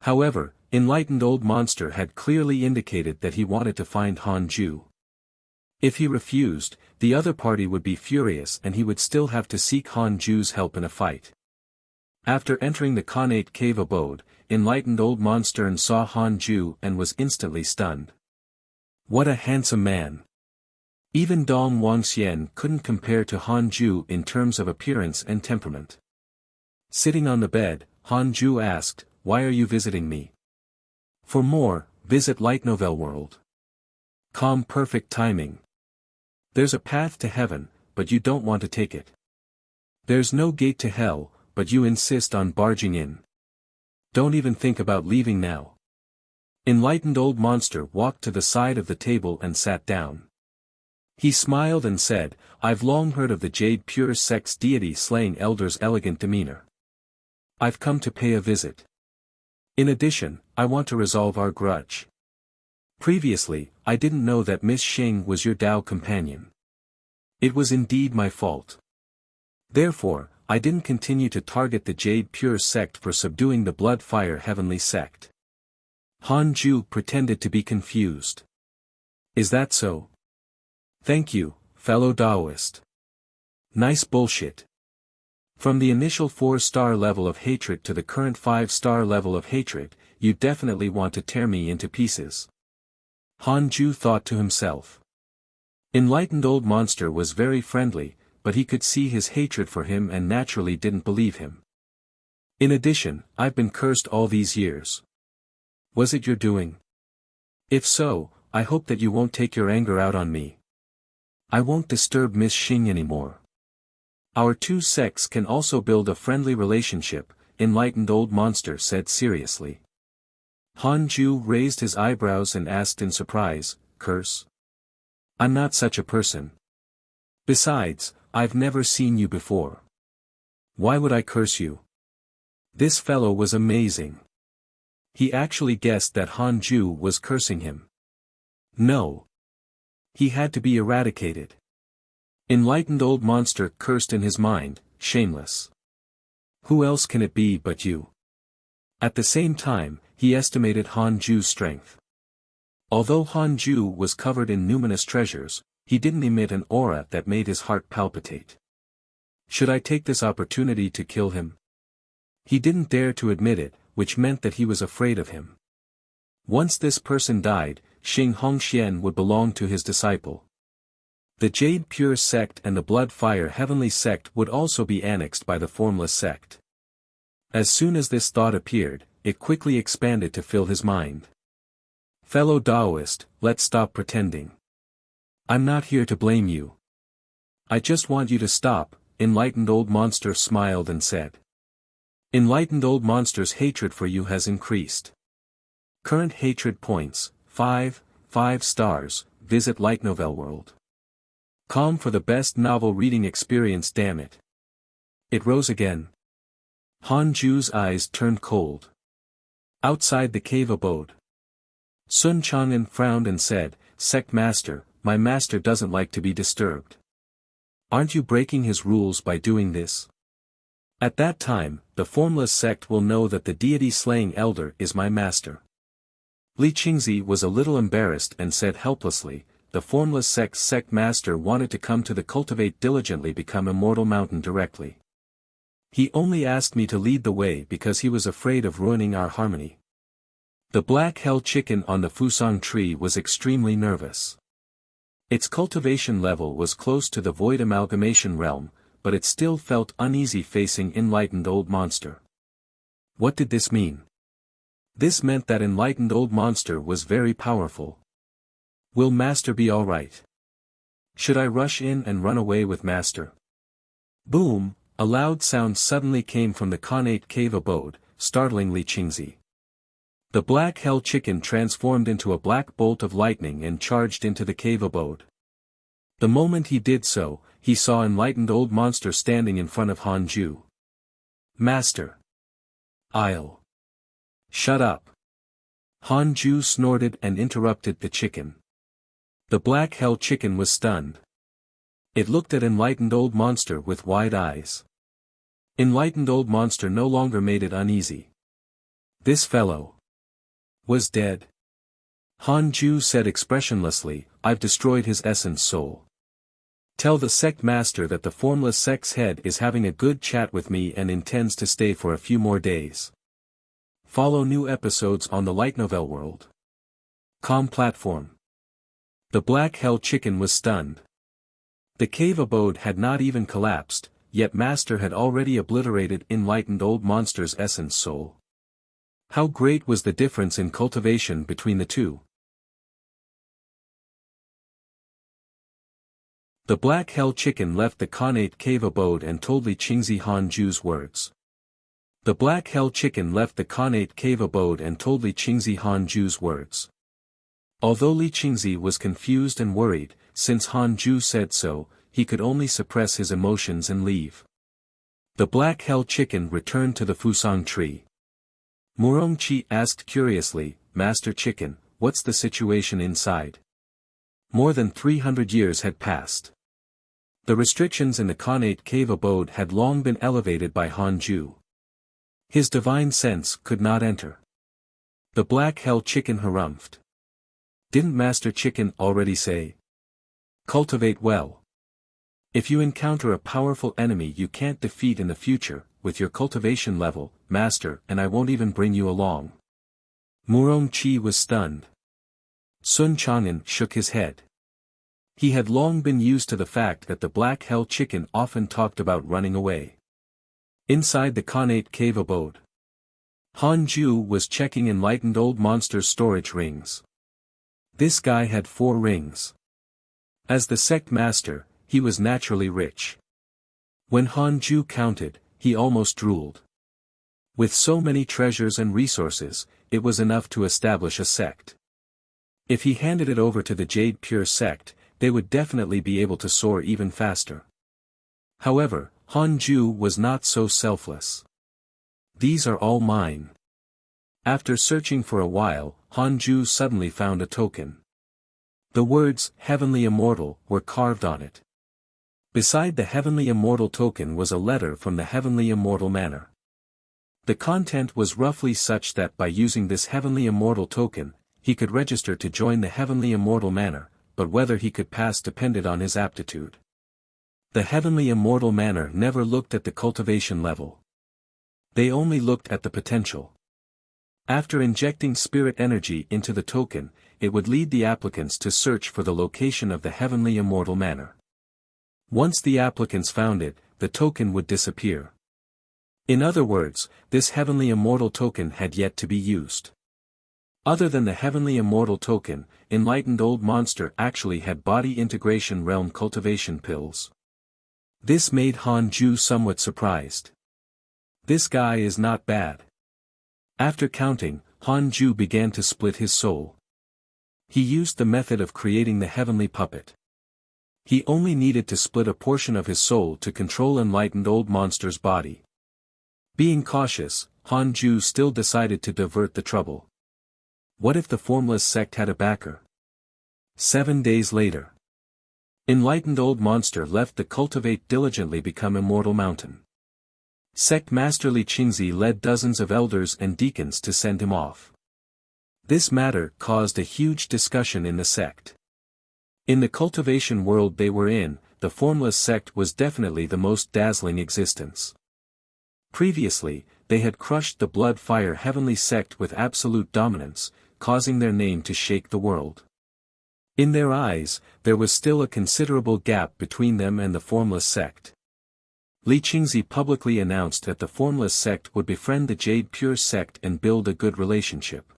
However, enlightened old monster had clearly indicated that he wanted to find Han Ju. If he refused, the other party would be furious and he would still have to seek Han Ju's help in a fight. After entering the Khanate cave abode, enlightened old monster saw Han Ju and was instantly stunned. What a handsome man! Even Dong Wangxian couldn't compare to Han Ju in terms of appearance and temperament. Sitting on the bed, Han Ju asked, "Why are you visiting me?" For more, visit Light Novel World. Calm perfect timing. There's a path to heaven, but you don't want to take it. There's no gate to hell, but you insist on barging in. Don't even think about leaving now. Enlightened old monster walked to the side of the table and sat down. He smiled and said, "I've long heard of the Jade Pure Sect's deity slaying elders' elegant demeanor. I've come to pay a visit. In addition, I want to resolve our grudge. Previously, I didn't know that Miss Xing was your Tao companion. It was indeed my fault. Therefore, I didn't continue to target the Jade Pure Sect for subduing the Blood Fire Heavenly Sect." Han Ju pretended to be confused. "Is that so? Thank you, fellow Taoist. Nice bullshit. From the initial 4-star level of hatred to the current 5-star level of hatred, you definitely want to tear me into pieces." Han Ju thought to himself. Enlightened old monster was very friendly, but he could see his hatred for him and naturally didn't believe him. In addition, I've been cursed all these years. Was it your doing? If so, I hope that you won't take your anger out on me. I won't disturb Miss Xing anymore. Our two sects can also build a friendly relationship, enlightened old monster said seriously. Han Ju raised his eyebrows and asked in surprise, "Curse? I'm not such a person. Besides, I've never seen you before. Why would I curse you?" This fellow was amazing. He actually guessed that Han Ju was cursing him. No. He had to be eradicated. Enlightened old monster cursed in his mind, shameless. Who else can it be but you? At the same time, he estimated Han Ju's strength. Although Han Ju was covered in numinous treasures, he didn't emit an aura that made his heart palpitate. Should I take this opportunity to kill him? He didn't dare to admit it, which meant that he was afraid of him. Once this person died, Xing Hongxian would belong to his disciple. The Jade Pure Sect and the Blood Fire Heavenly Sect would also be annexed by the Formless Sect. As soon as this thought appeared, it quickly expanded to fill his mind. Fellow Taoist, let's stop pretending. I'm not here to blame you. I just want you to stop, enlightened old monster smiled and said. Enlightened old monster's hatred for you has increased. Current hatred points, 5 stars, visit Light Novel World. Calm for the best novel reading experience, damn it. It rose again. Han Ju's eyes turned cold. Outside the cave abode, Sun Chang'an frowned and said, Sect Master, my master doesn't like to be disturbed. Aren't you breaking his rules by doing this? At that time, the formless sect will know that the deity-slaying elder is my master. Li Qingzi was a little embarrassed and said helplessly, the formless sect's sect master wanted to come to the Cultivate diligently become immortal mountain directly. He only asked me to lead the way because he was afraid of ruining our harmony. The black hell chicken on the Fusang tree was extremely nervous. Its cultivation level was close to the void amalgamation realm, but it still felt uneasy facing enlightened old monster. What did this mean? This meant that enlightened old monster was very powerful. Will master be alright? Should I rush in and run away with master? Boom, a loud sound suddenly came from the Khanate cave abode, startling Li Qingzi. The black hell chicken transformed into a black bolt of lightning and charged into the cave abode. The moment he did so, he saw enlightened old monster standing in front of Han Ju. Master! I'll... Shut up! Han Ju snorted and interrupted the chicken. The black hell chicken was stunned. It looked at enlightened old monster with wide eyes. Enlightened old monster no longer made it uneasy. This fellow was dead. Han Ju said expressionlessly, I've destroyed his essence soul. Tell the sect master that the formless sect's head is having a good chat with me and intends to stay for a few more days. Follow new episodes on the Light Novel World. Com platform. The black hell chicken was stunned. The cave abode had not even collapsed, yet master had already obliterated enlightened old monster's essence soul. How great was the difference in cultivation between the two? The black hell chicken left the Khanate cave abode and told Li Qingzi Han Ju's words. The black hell chicken left the Khanate cave abode and told Li Qingzi Han Ju's words. Although Li Qingzi was confused and worried, since Han Ju said so, he could only suppress his emotions and leave. The black hell chicken returned to the Fusang tree. Murongqi asked curiously, Master Chicken, what's the situation inside? More than 300 years had passed. The restrictions in the Khanate cave abode had long been elevated by Han Ju. His divine sense could not enter. The black hell chicken harumphed. Didn't Master Chicken already say? Cultivate well. If you encounter a powerful enemy you can't defeat in the future, with your cultivation level, Master, and I won't even bring you along. Murongqi was stunned. Sun Chang'an shook his head. He had long been used to the fact that the black hell chicken often talked about running away. Inside the Khanate cave abode, Han Ju was checking enlightened old monster's storage rings. This guy had 4 rings. As the sect master, he was naturally rich. When Han Ju counted, he almost drooled. With so many treasures and resources, it was enough to establish a sect. If he handed it over to the Jade Pure sect, they would definitely be able to soar even faster. However, Han Ju was not so selfless. These are all mine. After searching for a while, Han Ju suddenly found a token. The words, Heavenly Immortal, were carved on it. Beside the Heavenly Immortal token was a letter from the Heavenly Immortal Manor. The content was roughly such that by using this Heavenly Immortal token, he could register to join the Heavenly Immortal Manor, but whether he could pass depended on his aptitude. The Heavenly Immortal Manor never looked at the cultivation level. They only looked at the potential. After injecting spirit energy into the token, it would lead the applicants to search for the location of the Heavenly Immortal Manor. Once the applicants found it, the token would disappear. In other words, this Heavenly Immortal token had yet to be used. Other than the Heavenly Immortal token, enlightened old monster actually had body integration realm cultivation pills. This made Han Ju somewhat surprised. This guy is not bad. After counting, Han Ju began to split his soul. He used the method of creating the heavenly puppet. He only needed to split a portion of his soul to control enlightened old monster's body. Being cautious, Han Ju still decided to divert the trouble. What if the formless sect had a backer? 7 days later. Enlightened old monster left the Cultivate diligently become immortal mountain. Sect Master Li Qingzi led dozens of elders and deacons to send him off. This matter caused a huge discussion in the sect. In the cultivation world they were in, the formless sect was definitely the most dazzling existence. Previously, they had crushed the blood-fire heavenly sect with absolute dominance, causing their name to shake the world. In their eyes, there was still a considerable gap between them and the formless sect. Li Qingzi publicly announced that the formless sect would befriend the Jade Pure sect and build a good relationship.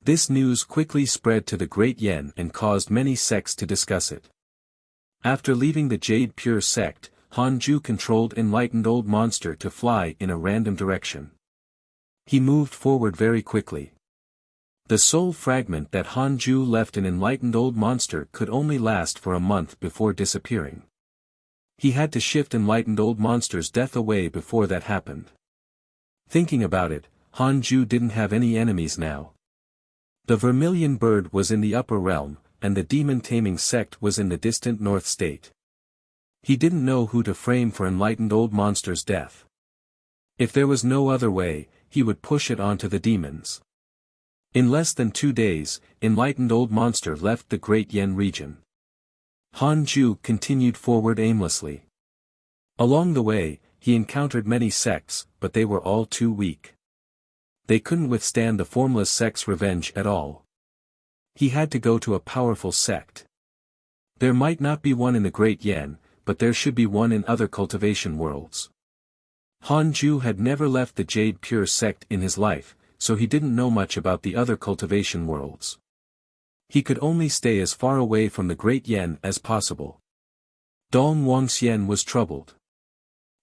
This news quickly spread to the Great Yen and caused many sects to discuss it. After leaving the Jade Pure sect, Han Ju controlled enlightened old monster to fly in a random direction. He moved forward very quickly. The soul fragment that Han Ju left in enlightened old monster could only last for a month before disappearing. He had to shift enlightened old monster's death away before that happened. Thinking about it, Han Ju didn't have any enemies now. The vermilion bird was in the upper realm, and the demon taming sect was in the distant north state. He didn't know who to frame for enlightened old monster's death. If there was no other way, he would push it onto the demons. In less than 2 days, enlightened old monster left the Great Yen region. Han Ju continued forward aimlessly. Along the way, he encountered many sects, but they were all too weak. They couldn't withstand the formless sect's revenge at all. He had to go to a powerful sect. There might not be one in the Great Yen, but there should be one in other cultivation worlds. Han Ju had never left the Jade Pure sect in his life, so he didn't know much about the other cultivation worlds. He could only stay as far away from the Great Yen as possible. Dong Wangxian was troubled.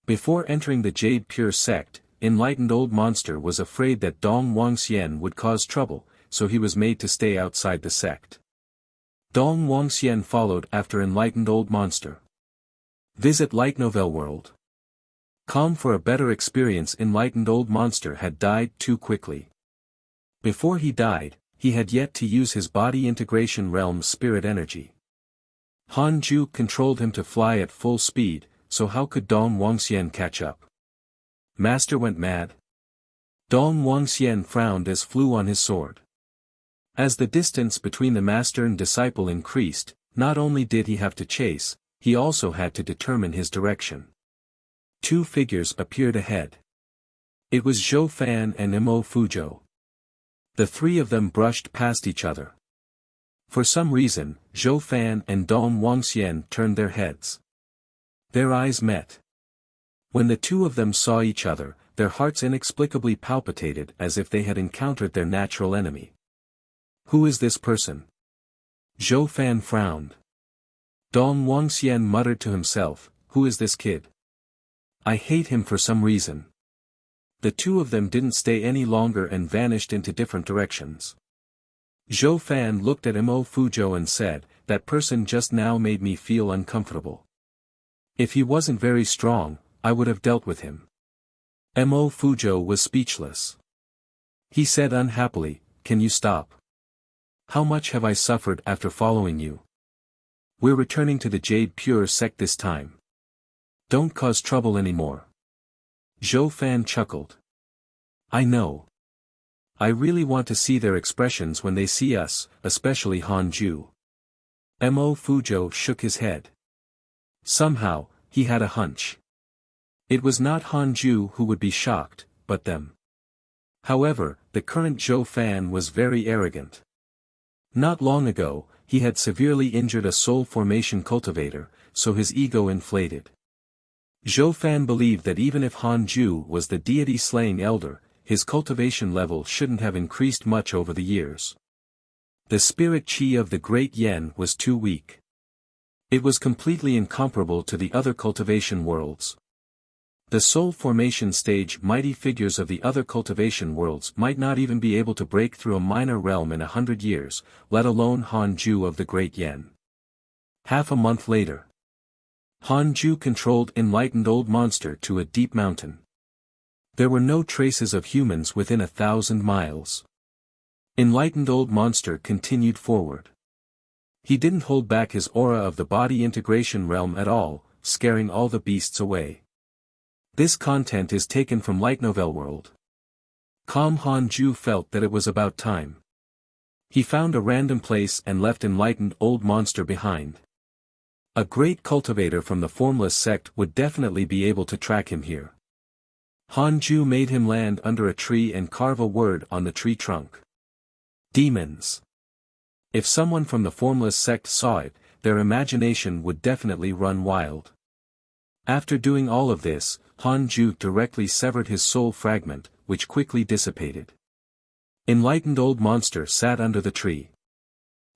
Before entering the Jade Pure sect, enlightened old monster was afraid that Dong Wangxian would cause trouble, so he was made to stay outside the sect. Dong Wangxian followed after enlightened old monster. Visit Light Novel World. Calm for a better experience. Enlightened old monster had died too quickly. Before he died, he had yet to use his body integration realm's spirit energy. Han Ju controlled him to fly at full speed, so how could Dong Wangxian catch up? Master went mad? Dong Wangxian frowned as flew on his sword. As the distance between the master and disciple increased, not only did he have to chase, he also had to determine his direction. 2 figures appeared ahead. It was Zhou Fan and Mo Fuzhou. The 3 of them brushed past each other. For some reason, Zhou Fan and Dong Wangxian turned their heads. Their eyes met. When the 2 of them saw each other, their hearts inexplicably palpitated as if they had encountered their natural enemy. Who is this person? Zhou Fan frowned. Dong Wangxian muttered to himself, who is this kid? I hate him for some reason. The 2 of them didn't stay any longer and vanished into different directions. Zhou Fan looked at Mo Fuzhou and said, that person just now made me feel uncomfortable. If he wasn't very strong, I would have dealt with him. Mo Fuzhou was speechless. He said unhappily, can you stop? How much have I suffered after following you? We're returning to the Jade Pure sect this time. Don't cause trouble anymore. Zhou Fan chuckled. I know. I really want to see their expressions when they see us, especially Han Ju. Mo Fuzhou shook his head. Somehow, he had a hunch. It was not Han Ju who would be shocked, but them. However, the current Zhou Fan was very arrogant. Not long ago, he had severely injured a soul formation cultivator, so his ego inflated. Zhou Fan believed that even if Han Ju was the deity-slaying elder, his cultivation level shouldn't have increased much over the years. The spirit chi of the Great Yen was too weak. It was completely incomparable to the other cultivation worlds. The soul formation stage mighty figures of the other cultivation worlds might not even be able to break through a minor realm in 100 years, let alone Han Ju of the Great Yen. Half a month later. Han Ju controlled enlightened old monster to a deep mountain. There were no traces of humans within 1,000 miles. Enlightened old monster continued forward. He didn't hold back his aura of the body integration realm at all, scaring all the beasts away. This content is taken from Light Novel World. Calm Han Ju felt that it was about time. He found a random place and left enlightened old monster behind. A great cultivator from the formless sect would definitely be able to track him here. Han Ju made him land under a tree and carve a word on the tree trunk. Demons. If someone from the formless sect saw it, their imagination would definitely run wild. After doing all of this, Han Ju directly severed his soul fragment, which quickly dissipated. Enlightened old monster sat under the tree.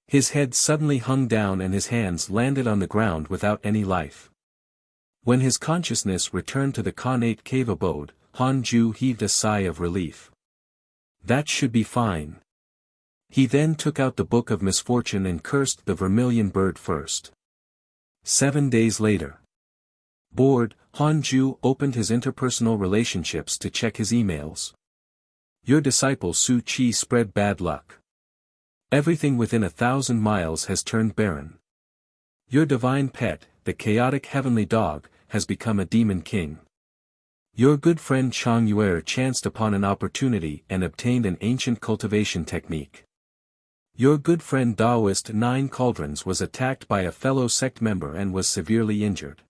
His head suddenly hung down and his hands landed on the ground without any life. When his consciousness returned to the Khanate cave abode, Han Ju heaved a sigh of relief. That should be fine. He then took out the Book of Misfortune and cursed the vermilion bird first. 7 days later. Bored, Han Ju opened his interpersonal relationships to check his emails. Your disciple Su Chi spread bad luck. Everything within 1,000 miles has turned barren. Your divine pet, the chaotic heavenly dog, has become a demon king. Your good friend Chang Yuer chanced upon an opportunity and obtained an ancient cultivation technique. Your good friend Daoist Nine Cauldrons was attacked by a fellow sect member and was severely injured.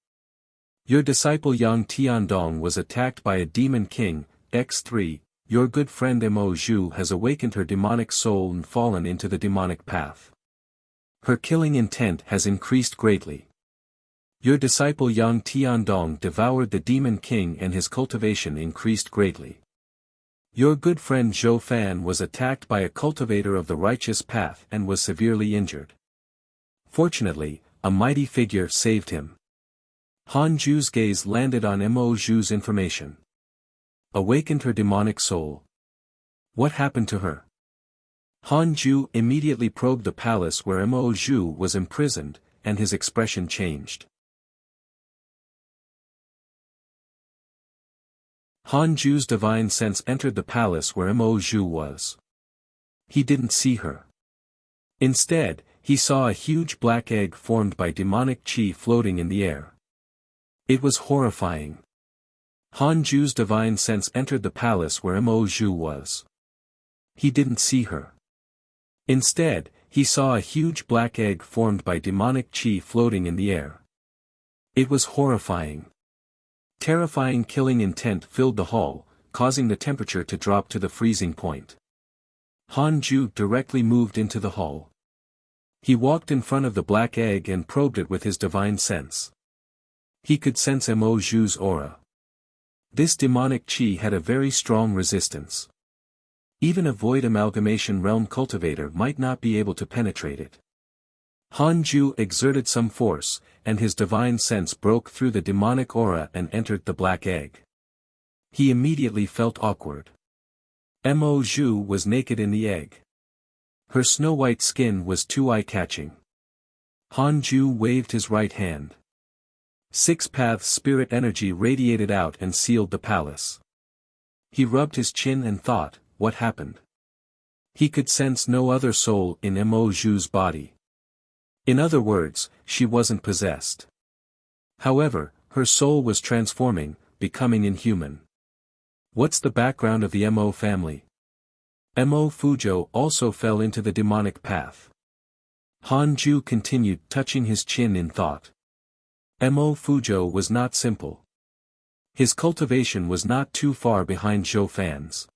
Your disciple Yang Tiandong was attacked by a demon king, X3, your good friend Mo Zhu has awakened her demonic soul and fallen into the demonic path. Her killing intent has increased greatly. Your disciple Yang Tiandong devoured the demon king and his cultivation increased greatly. Your good friend Zhou Fan was attacked by a cultivator of the righteous path and was severely injured. Fortunately, a mighty figure saved him. Han Ju's gaze landed on Mo Zhu's information. Awakened her demonic soul. What happened to her? Han Ju immediately probed the palace where Mo Zhu was imprisoned, and his expression changed. Han Ju's divine sense entered the palace where Mo Zhu was. He didn't see her. Instead, he saw a huge black egg formed by demonic qi floating in the air. It was horrifying. Han Ju's divine sense entered the palace where Mo Zhu was. He didn't see her. Instead, he saw a huge black egg formed by demonic qi floating in the air. It was horrifying. Terrifying killing intent filled the hall, causing the temperature to drop to the freezing point. Han Ju directly moved into the hall. He walked in front of the black egg and probed it with his divine sense. He could sense Mo Zhu's aura. This demonic qi had a very strong resistance. Even a void amalgamation realm cultivator might not be able to penetrate it. Han Ju exerted some force, and his divine sense broke through the demonic aura and entered the black egg. He immediately felt awkward. Mo Zhu was naked in the egg. Her snow-white skin was too eye-catching. Han Ju waved his right hand. 6 paths spirit energy radiated out and sealed the palace. He rubbed his chin and thought, what happened? He could sense no other soul in Mo Zhu's body. In other words, she wasn't possessed. However, her soul was transforming, becoming inhuman. What's the background of the Mo family? Mo Fuzhou also fell into the demonic path. Han Ju continued touching his chin in thought. Mo Fuzhou was not simple. His cultivation was not too far behind Zhou Fan's.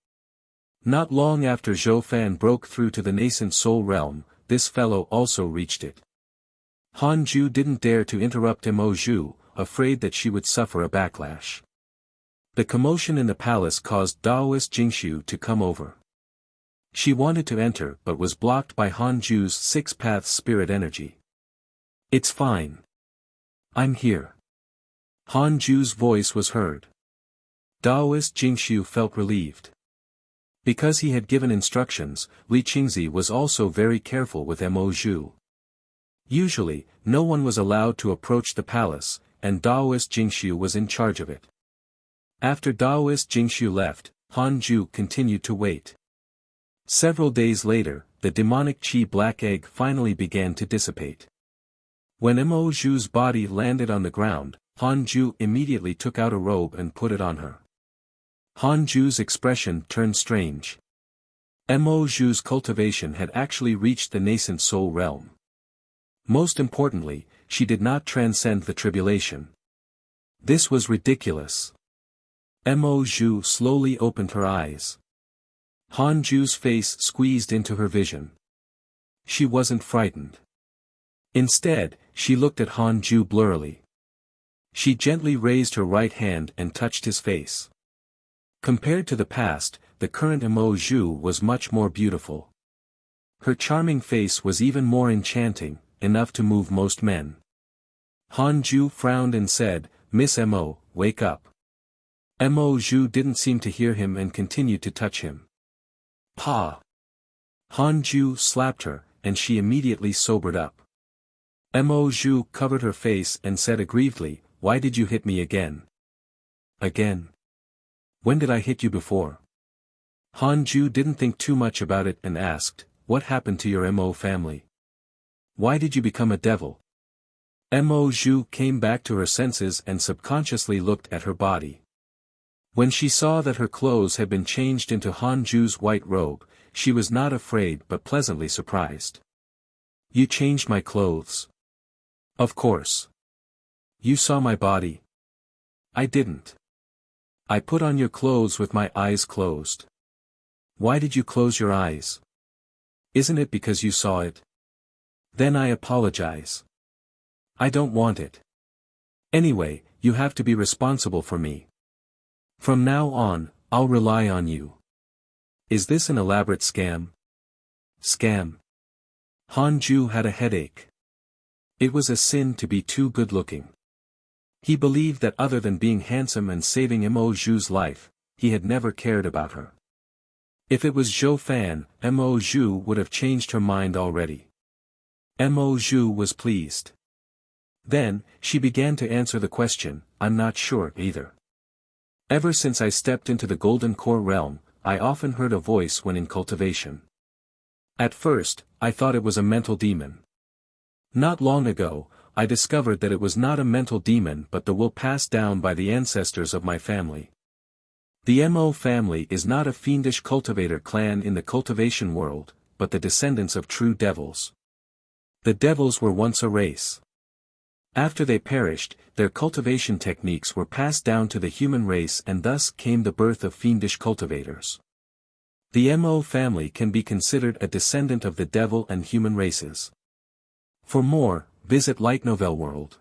Not long after Zhou Fan broke through to the nascent soul realm, this fellow also reached it. Han Ju didn't dare to interrupt Mo Zhu, afraid that she would suffer a backlash. The commotion in the palace caused Daoist Jingxiu to come over. She wanted to enter but was blocked by Han Ju's 6-path spirit energy. It's fine. I'm here. Han Ju's voice was heard. Daoist Jingxiu felt relieved. Because he had given instructions, Li Qingzi was also very careful with Mo Zhu. Usually, no one was allowed to approach the palace, and Daoist Jingxiu was in charge of it. After Daoist Jingxiu left, Han Zhu continued to wait. Several days later, the demonic Qi black egg finally began to dissipate. When Mo Zhu's body landed on the ground, Han Zhu immediately took out a robe and put it on her. Han Zhu's expression turned strange. Mo Zhu's cultivation had actually reached the nascent soul realm. Most importantly, she did not transcend the tribulation. This was ridiculous. Mo Zhu slowly opened her eyes. Han Zhu's face squeezed into her vision. She wasn't frightened. Instead, she looked at Han Zhu blurrily. She gently raised her right hand and touched his face. Compared to the past, the current Mo Zhu was much more beautiful. Her charming face was even more enchanting, enough to move most men. Han Zhu frowned and said, "Miss Mo, wake up." Mo Zhu didn't seem to hear him and continued to touch him. "Pa!" Han Zhu slapped her, and she immediately sobered up. Mo Zhu covered her face and said aggrievedly, "Why did you hit me again?" "Again? When did I hit you before?" Han Zhu didn't think too much about it and asked, "What happened to your Mo family? Why did you become a devil?" Mo Zhu came back to her senses and subconsciously looked at her body. When she saw that her clothes had been changed into Han Zhu's white robe, she was not afraid but pleasantly surprised. "You changed my clothes?" "Of course. You saw my body?" "I didn't. I put on your clothes with my eyes closed." "Why did you close your eyes? Isn't it because you saw it?" "Then I apologize. I don't want it. Anyway, you have to be responsible for me. From now on, I'll rely on you." "Is this an elaborate scam?" "Scam?" Han Zhu had a headache. It was a sin to be too good-looking. He believed that other than being handsome and saving Mo Zhu's life, he had never cared about her. If it was Zhou Fan, Mo Zhu would have changed her mind already. Mo Zhu was pleased. Then, she began to answer the question, "I'm not sure either. Ever since I stepped into the Golden Core realm, I often heard a voice when in cultivation. At first, I thought it was a mental demon. Not long ago, I discovered that it was not a mental demon but the will passed down by the ancestors of my family. The Mo family is not a fiendish cultivator clan in the cultivation world, but the descendants of true devils. The devils were once a race. After they perished, their cultivation techniques were passed down to the human race and thus came the birth of fiendish cultivators. The Mo family can be considered a descendant of the devil and human races. For more, visit Light Novel World.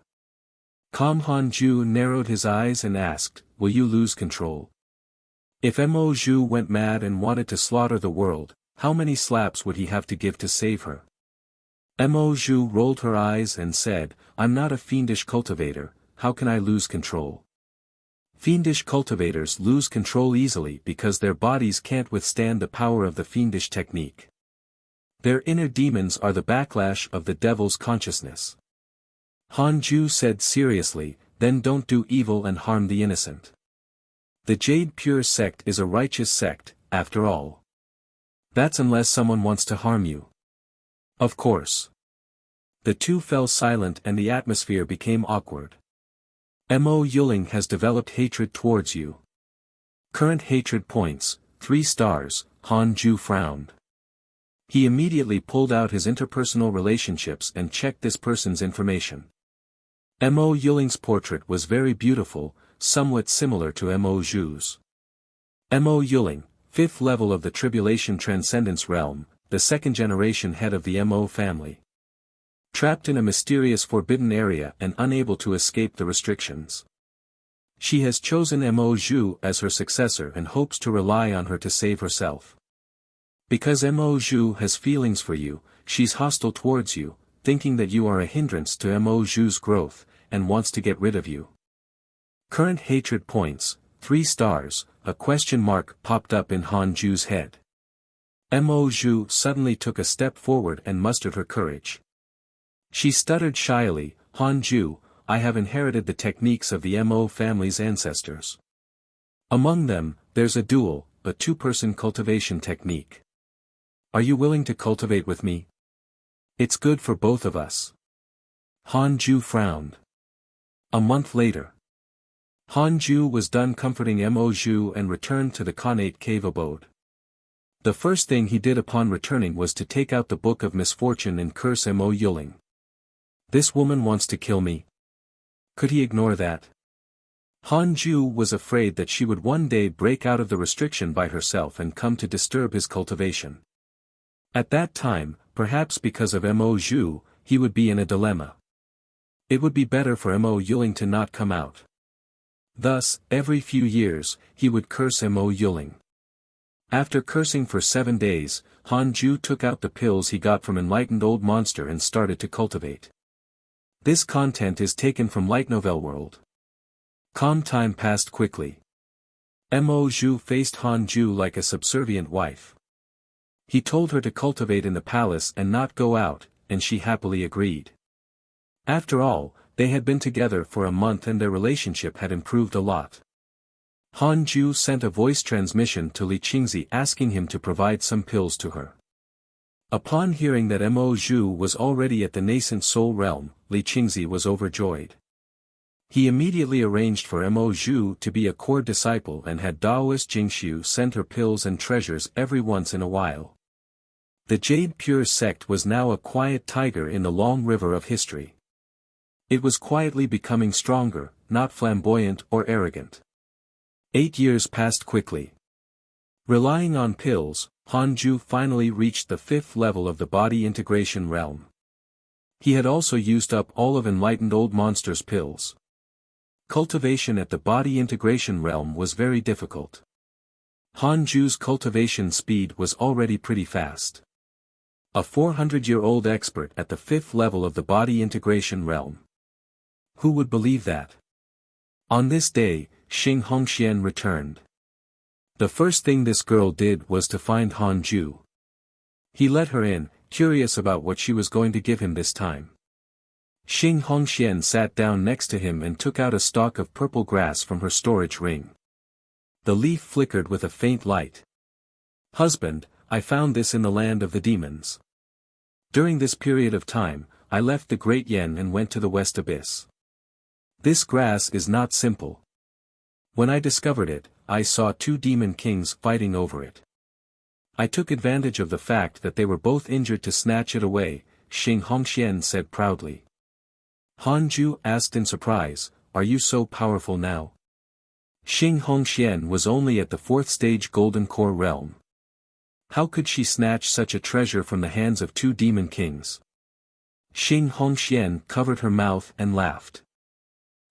Han Zhu narrowed his eyes and asked, "Will you lose control? If Mo Zhu went mad and wanted to slaughter the world, how many slaps would he have to give to save her?" Mo Zhu rolled her eyes and said, "I'm not a fiendish cultivator, how can I lose control?" Fiendish cultivators lose control easily because their bodies can't withstand the power of the fiendish technique. Their inner demons are the backlash of the devil's consciousness. Han Zhu said seriously, "Then don't do evil and harm the innocent. The Jade Pure sect is a righteous sect, after all. That's unless someone wants to harm you." "Of course." The two fell silent and the atmosphere became awkward. Mo Yuling has developed hatred towards you. Current hatred points, 3 stars, Han Zhu frowned. He immediately pulled out his interpersonal relationships and checked this person's information. Mo Yuling's portrait was very beautiful, somewhat similar to Mo Zhu's. Mo Yuling, 5th level of the Tribulation Transcendence Realm, the 2nd generation head of the Mo family. Trapped in a mysterious forbidden area and unable to escape the restrictions. She has chosen Mo Zhu as her successor and hopes to rely on her to save herself. Because Mo Zhu has feelings for you, she's hostile towards you, thinking that you are a hindrance to Mo Zhu's growth, and wants to get rid of you. Current hatred points, 3 stars, a question mark popped up in Han Ju's head. Mo Zhu suddenly took a step forward and mustered her courage. She stuttered shyly, Han Ju, I have inherited the techniques of the Mo family's ancestors. Among them, there's a dual, a 2-person cultivation technique. Are you willing to cultivate with me? It's good for both of us. Han Ju frowned. A month later, Han Ju was done comforting Mo Zhu and returned to the Khanate cave abode. The first thing he did upon returning was to take out the Book of Misfortune and curse Mo Yuling. This woman wants to kill me. Could he ignore that? Han Ju was afraid that she would one day break out of the restriction by herself and come to disturb his cultivation. At that time, perhaps because of Mo Zhu, he would be in a dilemma. It would be better for Mo Yuling to not come out. Thus, every few years, he would curse Mo Yuling. After cursing for 7 days, Han Ju took out the pills he got from Enlightened Old Monster and started to cultivate. This content is taken from Light Novel World. Calm time passed quickly. Mo Zhu faced Han Ju like a subservient wife. He told her to cultivate in the palace and not go out, and she happily agreed. After all, they had been together for a month and their relationship had improved a lot. Han Ju sent a voice transmission to Li Qingzi asking him to provide some pills to her. Upon hearing that Mo Zhu was already at the nascent soul realm, Li Qingzi was overjoyed. He immediately arranged for Mo Zhu to be a core disciple and had Daoist Jingxiu send her pills and treasures every once in a while. The Jade Pure sect was now a quiet tiger in the long river of history. It was quietly becoming stronger, not flamboyant or arrogant. 8 years passed quickly. Relying on pills, Han Ju finally reached the 5th level of the body integration realm. He had also used up all of Enlightened Old Monster's pills. Cultivation at the body integration realm was very difficult. Han Ju's cultivation speed was already pretty fast. A 400-year-old expert at the 5th level of the body integration realm. Who would believe that? On this day, Xing Hongxian returned. The first thing this girl did was to find Han Ju. He let her in, curious about what she was going to give him this time. Xing Hongxian sat down next to him and took out a stalk of purple grass from her storage ring. The leaf flickered with a faint light. Husband, I found this in the land of the demons. During this period of time, I left the Great Yen and went to the West Abyss. This grass is not simple. When I discovered it, I saw 2 demon kings fighting over it. I took advantage of the fact that they were both injured to snatch it away, Xing Hongxian said proudly. Han Ju asked in surprise, are you so powerful now? Xing Hongxian was only at the 4th stage Golden Core realm. How could she snatch such a treasure from the hands of 2 demon kings? Xing Hongxian covered her mouth and laughed.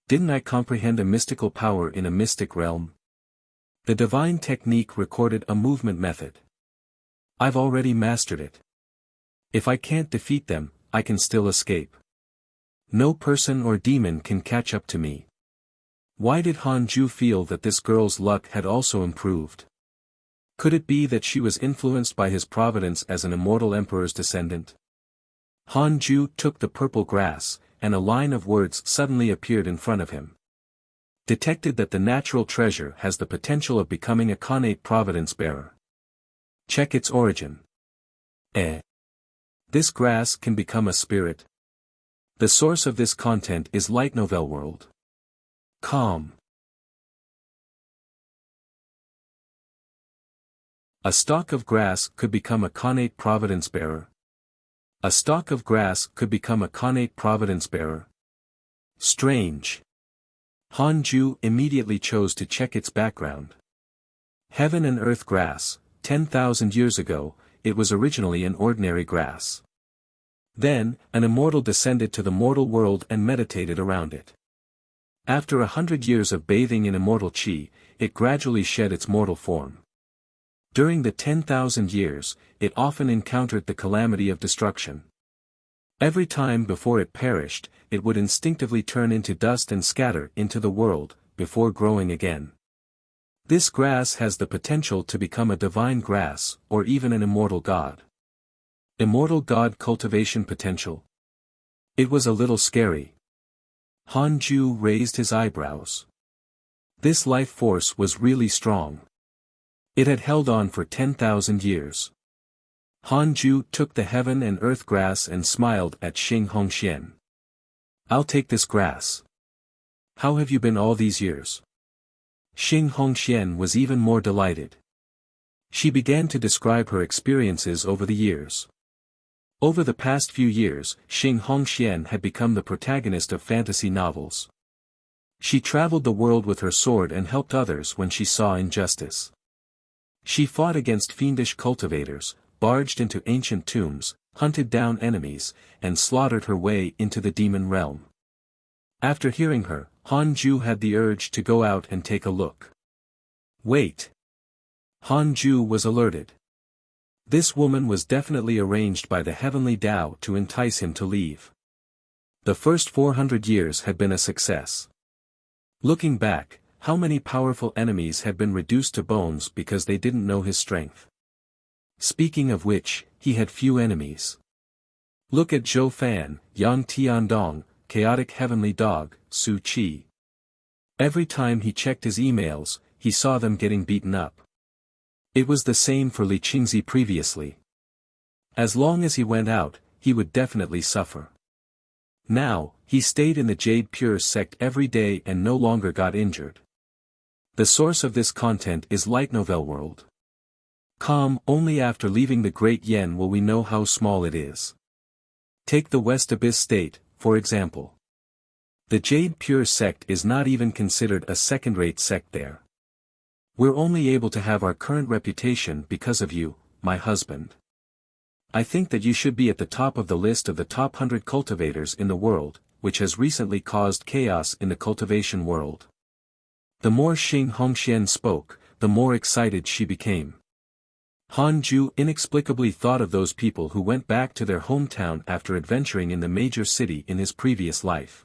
Didn't I comprehend a mystical power in a mystic realm? The divine technique recorded a movement method. I've already mastered it. If I can't defeat them, I can still escape. No person or demon can catch up to me. Why did Han Ju feel that this girl's luck had also improved? Could it be that she was influenced by his providence as an immortal emperor's descendant? Han Ju took the purple grass, and a line of words suddenly appeared in front of him. Detected that the natural treasure has the potential of becoming a Khanate providence bearer. Check its origin. This grass can become a spirit. The source of this content is Light Novel World. Calm. A stalk of grass could become a Khanate providence bearer. A stalk of grass could become a Khanate providence bearer. Strange. Han Ju immediately chose to check its background. Heaven and earth grass, 10,000 years ago, it was originally an ordinary grass. Then, an immortal descended to the mortal world and meditated around it. After 100 years of bathing in immortal chi, it gradually shed its mortal form. During the 10,000 years, it often encountered the calamity of destruction. Every time before it perished, it would instinctively turn into dust and scatter into the world, before growing again. This grass has the potential to become a divine grass, or even an immortal god. Immortal god cultivation potential. It was a little scary. Han Ju raised his eyebrows. This life force was really strong. It had held on for 10,000 years. Han Ju took the heaven and earth grass and smiled at Xing Hongxian. I'll take this grass. How have you been all these years? Xing Hongxian was even more delighted. She began to describe her experiences over the years. Over the past few years, Xing Hongxian had become the protagonist of fantasy novels. She traveled the world with her sword and helped others when she saw injustice. She fought against fiendish cultivators, barged into ancient tombs, hunted down enemies, and slaughtered her way into the demon realm. After hearing her, Han Ju had the urge to go out and take a look. Wait. Han Ju was alerted. This woman was definitely arranged by the heavenly Tao to entice him to leave. The first 400 years had been a success. Looking back, how many powerful enemies had been reduced to bones because they didn't know his strength? Speaking of which, he had few enemies. Look at Zhou Fan, Yang Tiandong, Chaotic Heavenly Dog, Su Qi. Every time he checked his emails, he saw them getting beaten up. It was the same for Li Qingzi previously. As long as he went out, he would definitely suffer. Now, he stayed in the Jade Pure sect every day and no longer got injured. The source of this content is Light Novel World. Only after leaving the Great Yen will we know how small it is. Take the West Abyss State, for example. The Jade Pure sect is not even considered a second-rate sect there. We're only able to have our current reputation because of you, my husband. I think that you should be at the top of the list of the top 100 cultivators in the world, which has recently caused chaos in the cultivation world. The more Xing Hongxian spoke, the more excited she became. Han Ju inexplicably thought of those people who went back to their hometown after adventuring in the major city in his previous life.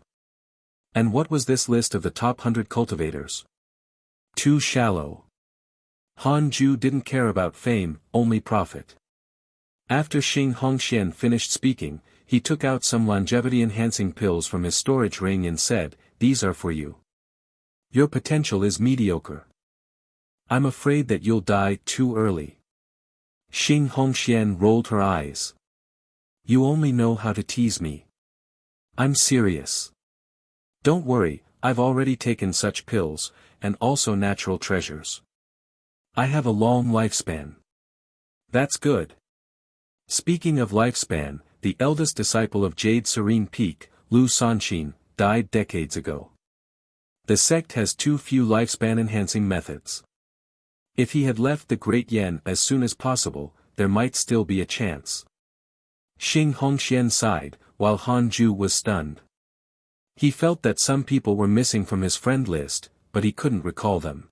And what was this list of the top 100 cultivators? Too shallow. Han Ju didn't care about fame, only profit. After Xing Hongxian finished speaking, he took out some longevity-enhancing pills from his storage ring and said, "These are for you. Your potential is mediocre. I'm afraid that you'll die too early." Xing Hongxian rolled her eyes. "You only know how to tease me. I'm serious. Don't worry, I've already taken such pills, and also natural treasures. I have a long lifespan." "That's good." Speaking of lifespan, the eldest disciple of Jade Serene Peak, Lu Sanxin, died decades ago. The sect has too few lifespan-enhancing methods. If he had left the Great Yen as soon as possible, there might still be a chance. Xing Hongxian sighed, while Han Ju was stunned. He felt that some people were missing from his friend list, but he couldn't recall them.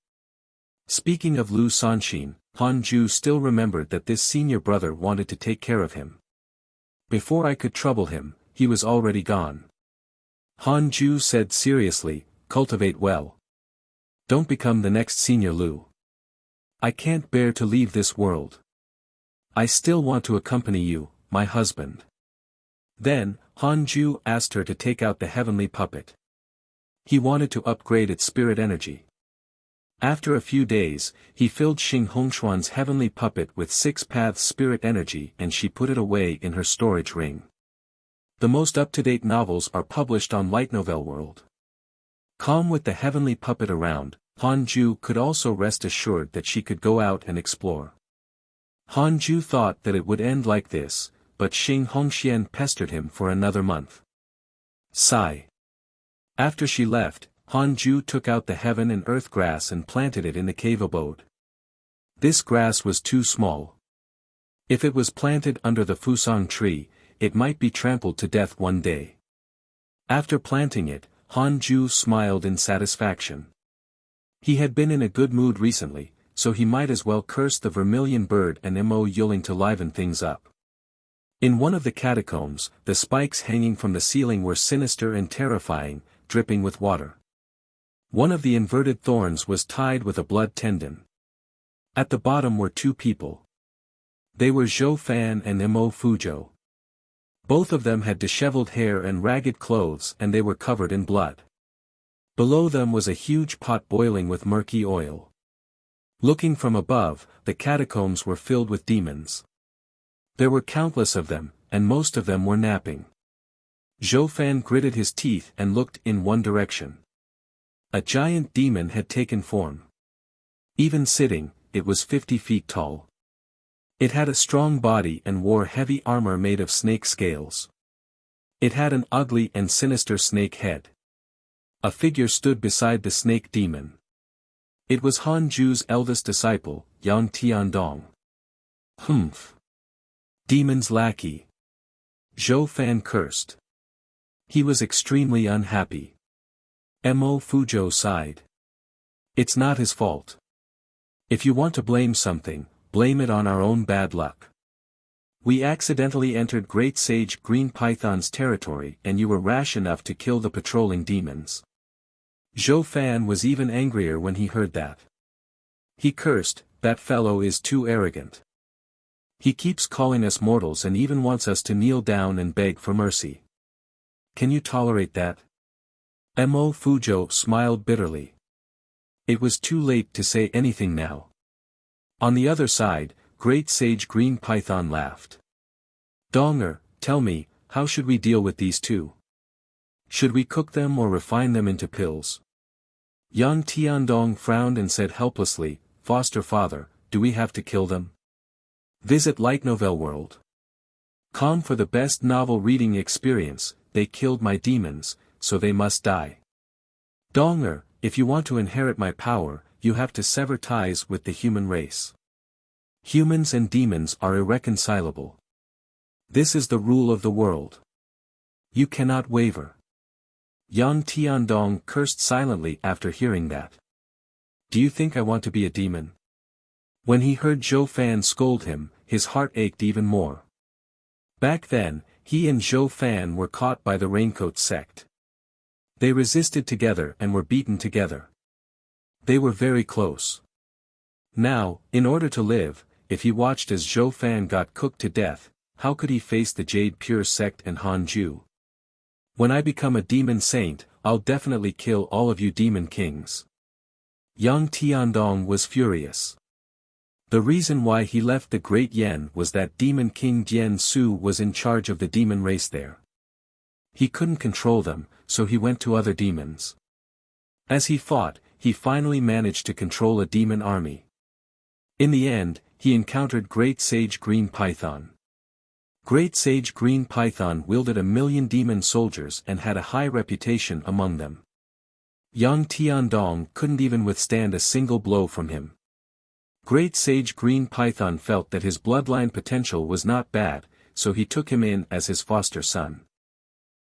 Speaking of Lu Sanxin, Han Ju still remembered that this senior brother wanted to take care of him. Before I could trouble him, he was already gone. Han Ju said seriously, "Cultivate well. Don't become the next senior Lu. I can't bear to leave this world. I still want to accompany you, my husband." Then, Han Ju asked her to take out the heavenly puppet. He wanted to upgrade its spirit energy. After a few days, he filled Xing Hongshuan's heavenly puppet with 6 paths spirit energy and she put it away in her storage ring. The most up-to-date novels are published on Light Novel World. Calm with the heavenly puppet around, Han Ju could also rest assured that she could go out and explore. Han Ju thought that it would end like this, but Xing Hongxian pestered him for another month. Sigh. After she left, Han Ju took out the heaven and earth grass and planted it in the cave abode. This grass was too small. If it was planted under the Fusang tree, it might be trampled to death one day. After planting it, Han Ju smiled in satisfaction. He had been in a good mood recently, so he might as well curse the vermilion bird and Mo Yuling to liven things up. In one of the catacombs, the spikes hanging from the ceiling were sinister and terrifying, dripping with water. One of the inverted thorns was tied with a blood tendon. At the bottom were two people. They were Zhou Fan and Mo Fuzhou. Both of them had disheveled hair and ragged clothes, and they were covered in blood. Below them was a huge pot boiling with murky oil. Looking from above, the catacombs were filled with demons. There were countless of them, and most of them were napping. Zhou Fan gritted his teeth and looked in one direction. A giant demon had taken form. Even sitting, it was 50 feet tall. It had a strong body and wore heavy armor made of snake scales. It had an ugly and sinister snake head. A figure stood beside the snake demon. It was Han Ju's eldest disciple, Yang Tiandong. Humph! Demon's lackey. Zhou Fan cursed. He was extremely unhappy. Mo Fuzhou sighed. It's not his fault. If you want to blame something, blame it on our own bad luck. We accidentally entered Great Sage Green Python's territory and you were rash enough to kill the patrolling demons. Zhou Fan was even angrier when he heard that. He cursed, that fellow is too arrogant. He keeps calling us mortals and even wants us to kneel down and beg for mercy. Can you tolerate that? Mo Fuzhou smiled bitterly. It was too late to say anything now. On the other side, Great Sage Green Python laughed. Donger, tell me, how should we deal with these two? Should we cook them or refine them into pills? Yang Tiandong frowned and said helplessly, Foster father, do we have to kill them? Visit Light Novel World. Com for the best novel reading experience, they killed my demons, so they must die. Donger, if you want to inherit my power, you have to sever ties with the human race. Humans and demons are irreconcilable. This is the rule of the world. You cannot waver. Yang Tiandong cursed silently after hearing that. Do you think I want to be a demon? When he heard Zhou Fan scold him, his heart ached even more. Back then, he and Zhou Fan were caught by the Raincoat sect. They resisted together and were beaten together. They were very close. Now, in order to live, if he watched as Zhou Fan got cooked to death, how could he face the Jade Pure sect and Han Ju? When I become a demon saint, I'll definitely kill all of you demon kings. Yang Tiandong was furious. The reason why he left the Great Yen was that Demon King Jian Su was in charge of the demon race there. He couldn't control them, so he went to other demons. As he fought, he finally managed to control a demon army. In the end, he encountered Great Sage Green Python. Great Sage Green Python wielded 1,000,000 demon soldiers and had a high reputation among them. Yang Tiandong couldn't even withstand a single blow from him. Great Sage Green Python felt that his bloodline potential was not bad, so he took him in as his foster son.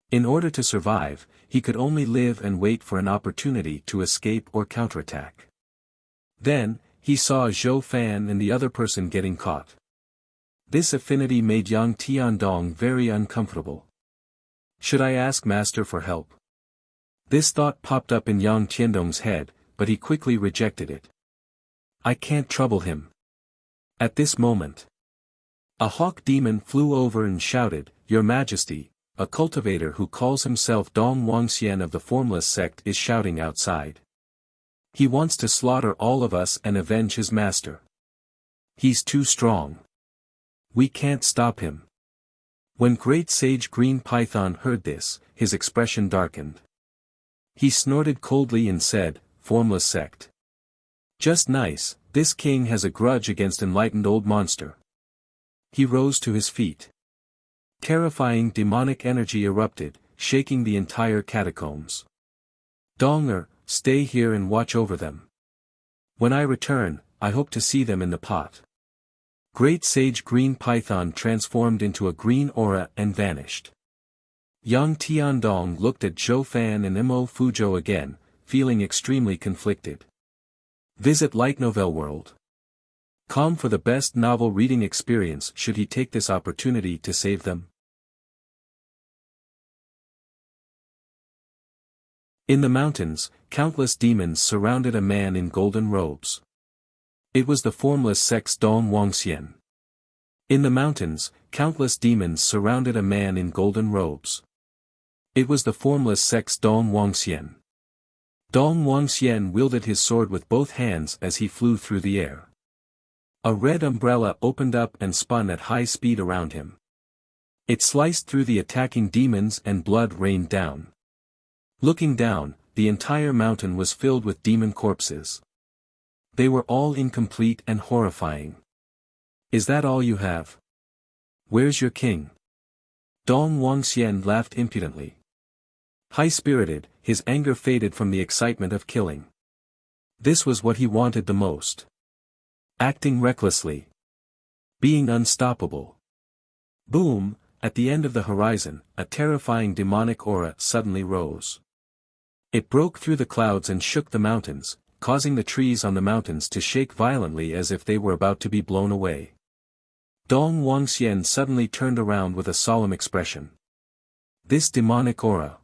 In order to survive, he could only live and wait for an opportunity to escape or counterattack. Then, he saw Zhou Fan and the other person getting caught. This affinity made Yang Tiandong very uncomfortable. Should I ask Master for help? This thought popped up in Yang Tiandong's head, but he quickly rejected it. I can't trouble him. At this moment, a hawk demon flew over and shouted, Your Majesty, a cultivator who calls himself Dong Wangxian of the Formless sect is shouting outside. He wants to slaughter all of us and avenge his master. He's too strong. We can't stop him. When Great Sage Green Python heard this, his expression darkened. He snorted coldly and said, Formless sect. Just nice, this king has a grudge against enlightened old monster. He rose to his feet. Terrifying demonic energy erupted, shaking the entire catacombs. Donger, stay here and watch over them. When I return, I hope to see them in the pot. Great Sage Green Python transformed into a green aura and vanished. Yang Tiandong looked at Zhou Fan and Mo Fuzhou again, feeling extremely conflicted. Visit Light Novel World. Com for the best novel reading experience should he take this opportunity to save them. In the mountains, countless demons surrounded a man in golden robes. It was the formless sex Dong Wuxian. In the mountains, countless demons surrounded a man in golden robes. It was the formless sex Dong Wuxian. Dong Wuxian wielded his sword with both hands as he flew through the air. A red umbrella opened up and spun at high speed around him. It sliced through the attacking demons and blood rained down. Looking down, the entire mountain was filled with demon corpses. They were all incomplete and horrifying. Is that all you have? Where's your king? Dong Wuxian laughed impudently. High-spirited, his anger faded from the excitement of killing. This was what he wanted the most. Acting recklessly. Being unstoppable. Boom, at the end of the horizon, a terrifying demonic aura suddenly rose. It broke through the clouds and shook the mountains, causing the trees on the mountains to shake violently as if they were about to be blown away. Dong Wuxian suddenly turned around with a solemn expression. This demonic aura.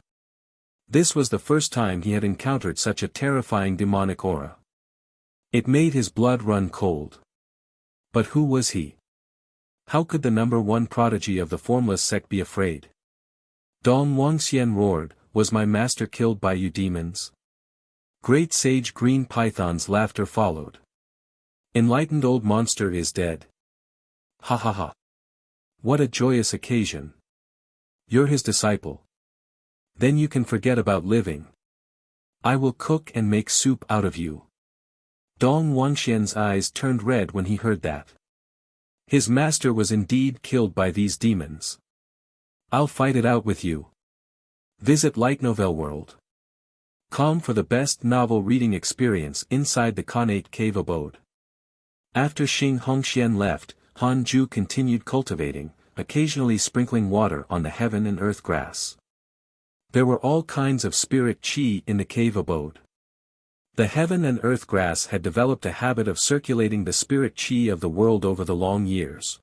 This was the first time he had encountered such a terrifying demonic aura. It made his blood run cold. But who was he? How could the number one prodigy of the formless sect be afraid? Dong Wuxian roared, "Was my master killed by you demons?" Great sage Green Python's laughter followed. Enlightened old monster is dead. Ha ha ha. What a joyous occasion. You're his disciple. Then you can forget about living. I will cook and make soup out of you. Dong Wuxian's eyes turned red when he heard that. His master was indeed killed by these demons. I'll fight it out with you. Visit Light Novel World. Com for the best novel reading experience inside the Connate Cave abode. After Xing Hongxian left, Han Ju continued cultivating, occasionally sprinkling water on the heaven and earth grass. There were all kinds of spirit qi in the cave abode. The heaven and earth grass had developed a habit of circulating the spirit qi of the world over the long years.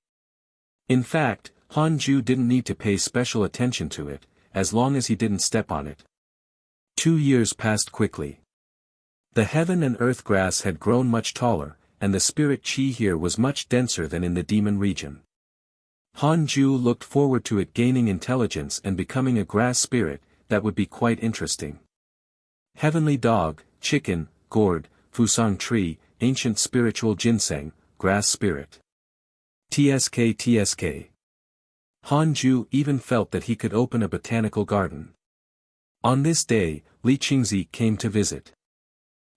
In fact, Han Ju didn't need to pay special attention to it, as long as he didn't step on it. 2 years passed quickly. The heaven and earth grass had grown much taller, and the spirit qi here was much denser than in the demon region. Han Ju looked forward to it gaining intelligence and becoming a grass spirit. That would be quite interesting. Heavenly dog, chicken, gourd, fusang tree, ancient spiritual ginseng, grass spirit. TSK. Han Ju even felt that he could open a botanical garden. On this day, Li Qingzi came to visit.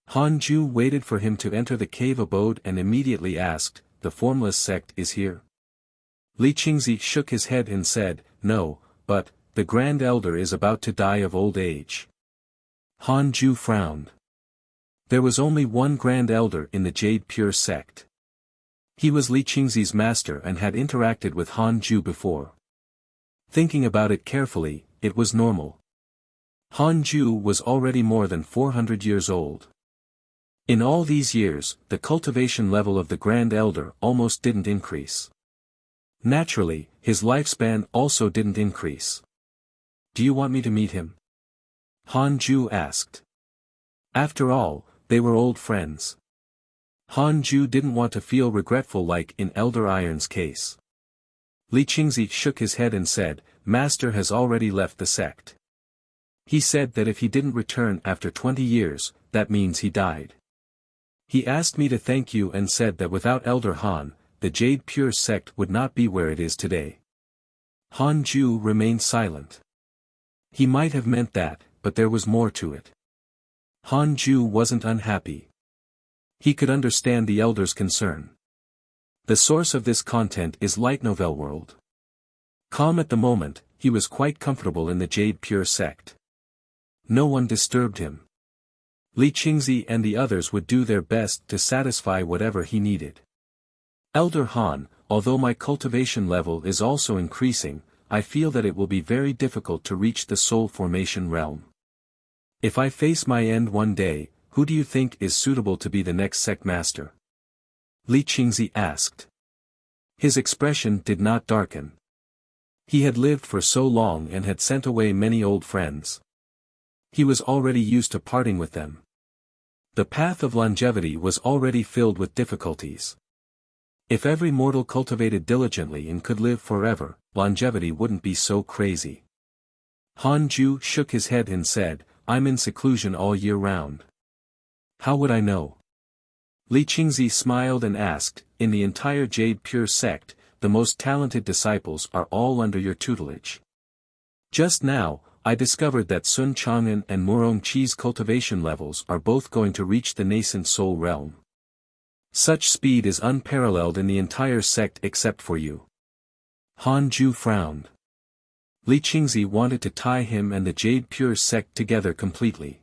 Han Ju waited for him to enter the cave abode and immediately asked, "The formless sect is here?" Li Qingzi shook his head and said, "No, but the Grand Elder is about to die of old age." Han Ju frowned. There was only one Grand Elder in the Jade Pure sect. He was Li Qingzi's master and had interacted with Han Ju before. Thinking about it carefully, it was normal. Han Ju was already more than 400 years old. In all these years, the cultivation level of the Grand Elder almost didn't increase. Naturally, his lifespan also didn't increase. "Do you want me to meet him?" Han Ju asked. After all, they were old friends. Han Ju didn't want to feel regretful like in Elder Iron's case. Li Qingzi shook his head and said, "Master has already left the sect. He said that if he didn't return after 20 years, that means he died. He asked me to thank you and said that without Elder Han, the Jade Pure sect would not be where it is today." Han Ju remained silent. He might have meant that, but there was more to it. Han Ju wasn't unhappy. He could understand the elder's concern. The source of this content is Light Novel World. Calm at the moment, he was quite comfortable in the Jade Pure sect. No one disturbed him. Li Qingzi and the others would do their best to satisfy whatever he needed. "Elder Han, although my cultivation level is also increasing, I feel that it will be very difficult to reach the soul formation realm. If I face my end one day, who do you think is suitable to be the next sect master?" Li Qingzi asked. His expression did not darken. He had lived for so long and had sent away many old friends. He was already used to parting with them. The path of longevity was already filled with difficulties. If every mortal cultivated diligently and could live forever, longevity wouldn't be so crazy. Han Ju shook his head and said, I'm in seclusion all year round. How would I know? Li Qingzi smiled and asked, in the entire Jade Pure sect, the most talented disciples are all under your tutelage. Just now, I discovered that Sun Chang'an and Murong Qi's cultivation levels are both going to reach the nascent soul realm. Such speed is unparalleled in the entire sect except for you. Han Ju frowned. Li Qingzi wanted to tie him and the Jade Pure sect together completely.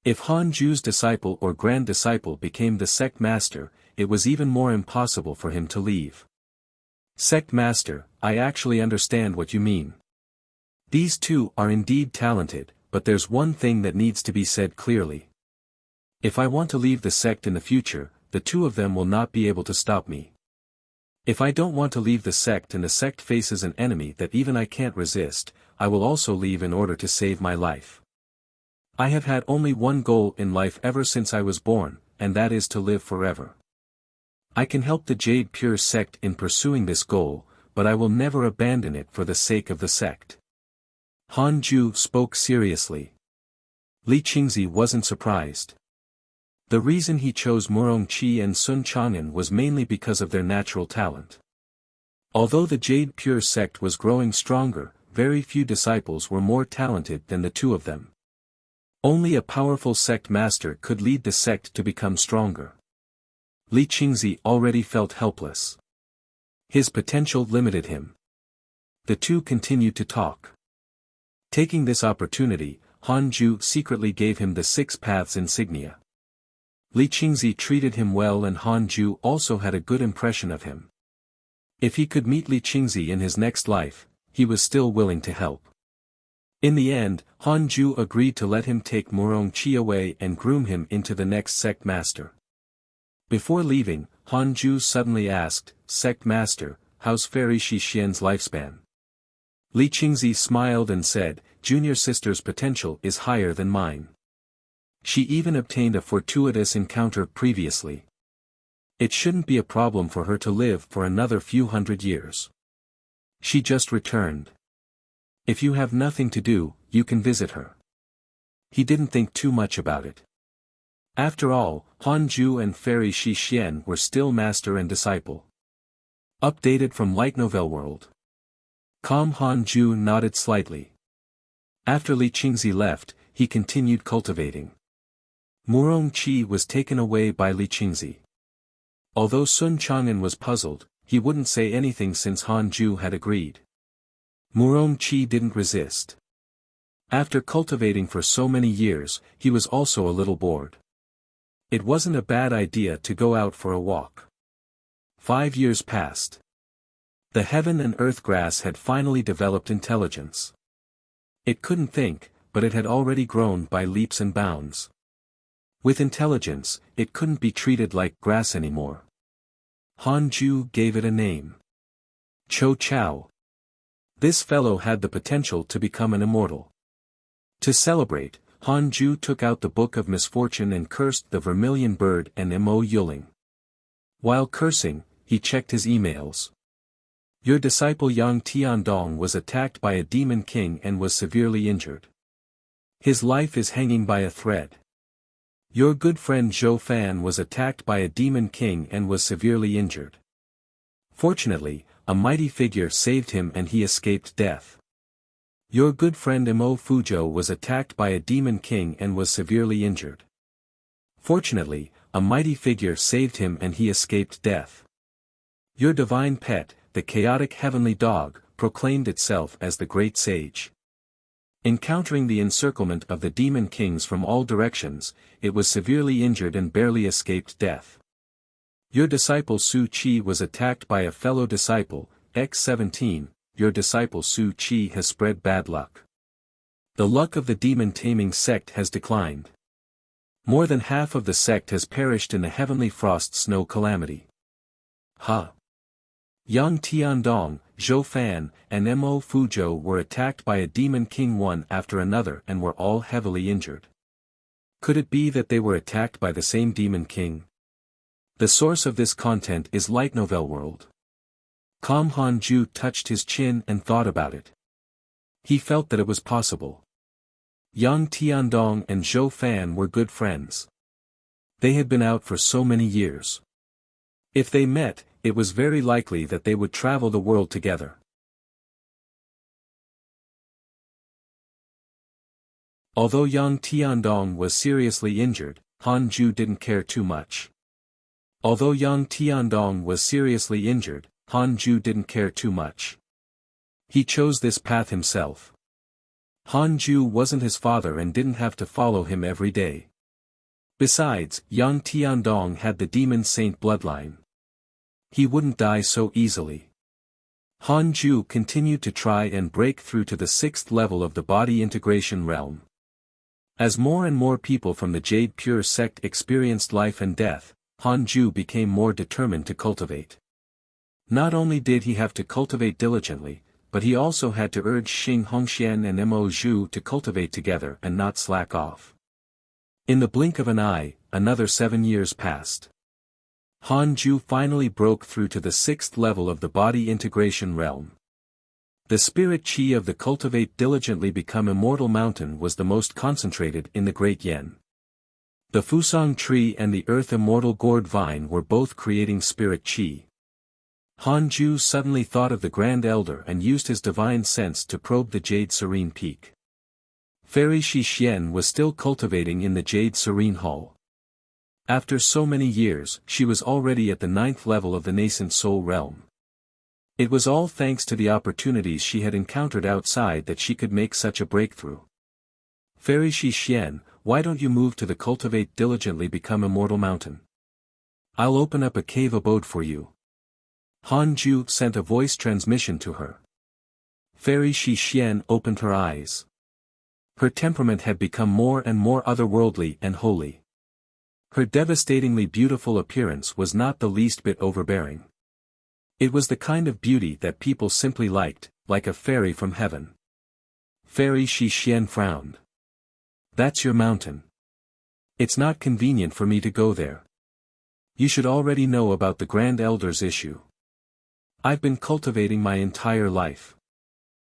If Han Ju's disciple or grand disciple became the sect master, it was even more impossible for him to leave. Sect master, I actually understand what you mean. These two are indeed talented, but there's one thing that needs to be said clearly. If I want to leave the sect in the future, the two of them will not be able to stop me. If I don't want to leave the sect and the sect faces an enemy that even I can't resist, I will also leave in order to save my life. I have had only one goal in life ever since I was born, and that is to live forever. I can help the Jade Pure sect in pursuing this goal, but I will never abandon it for the sake of the sect. Han Ju spoke seriously. Li Qingzi wasn't surprised. The reason he chose Murong Qi and Sun Chang'an was mainly because of their natural talent. Although the Jade Pure sect was growing stronger, very few disciples were more talented than the two of them. Only a powerful sect master could lead the sect to become stronger. Li Qingzi already felt helpless. His potential limited him. The two continued to talk. Taking this opportunity, Han Ju secretly gave him the 6 paths insignia. Li Qingzi treated him well and Han Ju also had a good impression of him. If he could meet Li Qingzi in his next life, he was still willing to help. In the end, Han Ju agreed to let him take Murong Qi away and groom him into the next sect master. Before leaving, Han Ju suddenly asked, Sect master, how's Fairy Shi Xian's lifespan? Li Qingzi smiled and said, Junior sister's potential is higher than mine. She even obtained a fortuitous encounter previously. It shouldn't be a problem for her to live for another few hundred years. She just returned. If you have nothing to do, you can visit her. He didn't think too much about it. After all, Han Ju and Fairy Shi Xian were still master and disciple. Updated from Light Novel World. Calm Han Ju nodded slightly. After Li Qingzi left, he continued cultivating. Murong Qi was taken away by Li Qingzi. Although Sun Chang'an was puzzled, he wouldn't say anything since Han Ju had agreed. Murong Qi didn't resist. After cultivating for so many years, he was also a little bored. It wasn't a bad idea to go out for a walk. 5 years passed. The heaven and earth grass had finally developed intelligence. It couldn't think, but it had already grown by leaps and bounds. With intelligence, it couldn't be treated like grass anymore. Han Ju gave it a name. Cho Chao. This fellow had the potential to become an immortal. To celebrate, Han Ju took out the Book of Misfortune and cursed the Vermilion Bird and Mo Yuling. While cursing, he checked his emails. Your disciple Yang Tiandong was attacked by a demon king and was severely injured. His life is hanging by a thread. Your good friend Zhou Fan was attacked by a demon king and was severely injured. Fortunately, a mighty figure saved him and he escaped death. Your good friend Mo Fuzhou was attacked by a demon king and was severely injured. Fortunately, a mighty figure saved him and he escaped death. Your divine pet, the chaotic heavenly dog, proclaimed itself as the great sage. Encountering the encirclement of the demon kings from all directions, it was severely injured and barely escaped death. Your disciple Su Qi was attacked by a fellow disciple, X17, your disciple Su Qi has spread bad luck. The luck of the demon-taming sect has declined. More than half of the sect has perished in the heavenly frost snow calamity. Ha! Yang Tiandong, Zhou Fan, and Mo Fuzhou were attacked by a demon king one after another and were all heavily injured. Could it be that they were attacked by the same demon king? The source of this content is Light Novel World. Calm Hanju touched his chin and thought about it. He felt that it was possible. Yang Tiandong and Zhou Fan were good friends. They had been out for so many years. If they met, it was very likely that they would travel the world together. Although Yang Tiandong was seriously injured, Hanju didn't care too much. Hanju didn't care too much. He chose this path himself. Hanju wasn't his father and didn't have to follow him every day. Besides, Yang Tiandong had the demon saint bloodline. He wouldn't die so easily. Hanju continued to try and break through to the 6th level of the body integration realm. As more and more people from the Jade Pure sect experienced life and death, Hanju became more determined to cultivate. Not only did he have to cultivate diligently, but he also had to urge Xing Hongxian and Mo Zhu to cultivate together and not slack off. In the blink of an eye, another 7 years passed. Hanju finally broke through to the 6th level of the body integration realm. The spirit chi of the Cultivate Diligently Become Immortal Mountain was the most concentrated in the Great Yen. The Fusang tree and the Earth Immortal Gourd Vine were both creating spirit chi. Hanju suddenly thought of the Grand Elder and used his divine sense to probe the Jade Serene Peak. Fairy Shixian was still cultivating in the Jade Serene Hall. After so many years, she was already at the 9th level of the nascent soul realm. It was all thanks to the opportunities she had encountered outside that she could make such a breakthrough. Fairy Shixian, why don't you move to the Cultivate Diligently Become Immortal Mountain? I'll open up a cave abode for you. Hanju sent a voice transmission to her. Fairy Shixian opened her eyes. Her temperament had become more and more otherworldly and holy. Her devastatingly beautiful appearance was not the least bit overbearing. It was the kind of beauty that people simply liked, like a fairy from heaven. Fairy Shixian frowned. That's your mountain. It's not convenient for me to go there. You should already know about the Grand Elder's issue. I've been cultivating my entire life.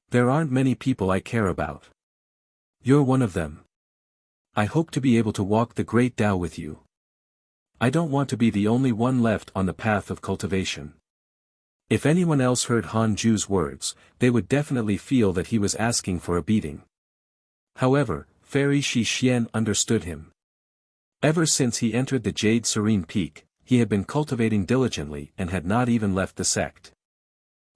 There aren't many people I care about. You're one of them. I hope to be able to walk the Great Tao with you. I don't want to be the only one left on the path of cultivation. If anyone else heard Hanju's words, they would definitely feel that he was asking for a beating. However, Fairy Shixian understood him. Ever since he entered the Jade Serene Peak, he had been cultivating diligently and had not even left the sect.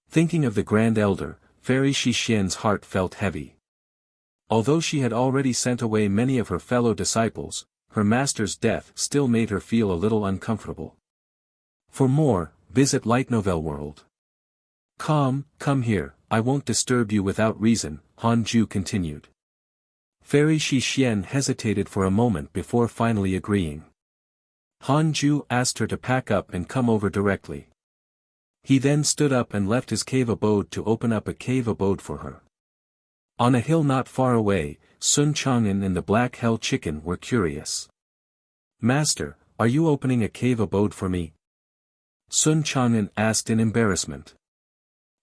Thinking of the Grand Elder, Fairy Shixian's heart felt heavy. Although she had already sent away many of her fellow disciples, her master's death still made her feel a little uncomfortable. For more, visit Light Novel World. Come here, I won't disturb you without reason, Hanju continued. Fairy Shixian hesitated for a moment before finally agreeing. Hanju asked her to pack up and come over directly. He then stood up and left his cave abode to open up a cave abode for her. On a hill not far away, Sun Chang'an and the Black Hell Chicken were curious. Master, are you opening a cave abode for me? Sun Chang'an asked in embarrassment.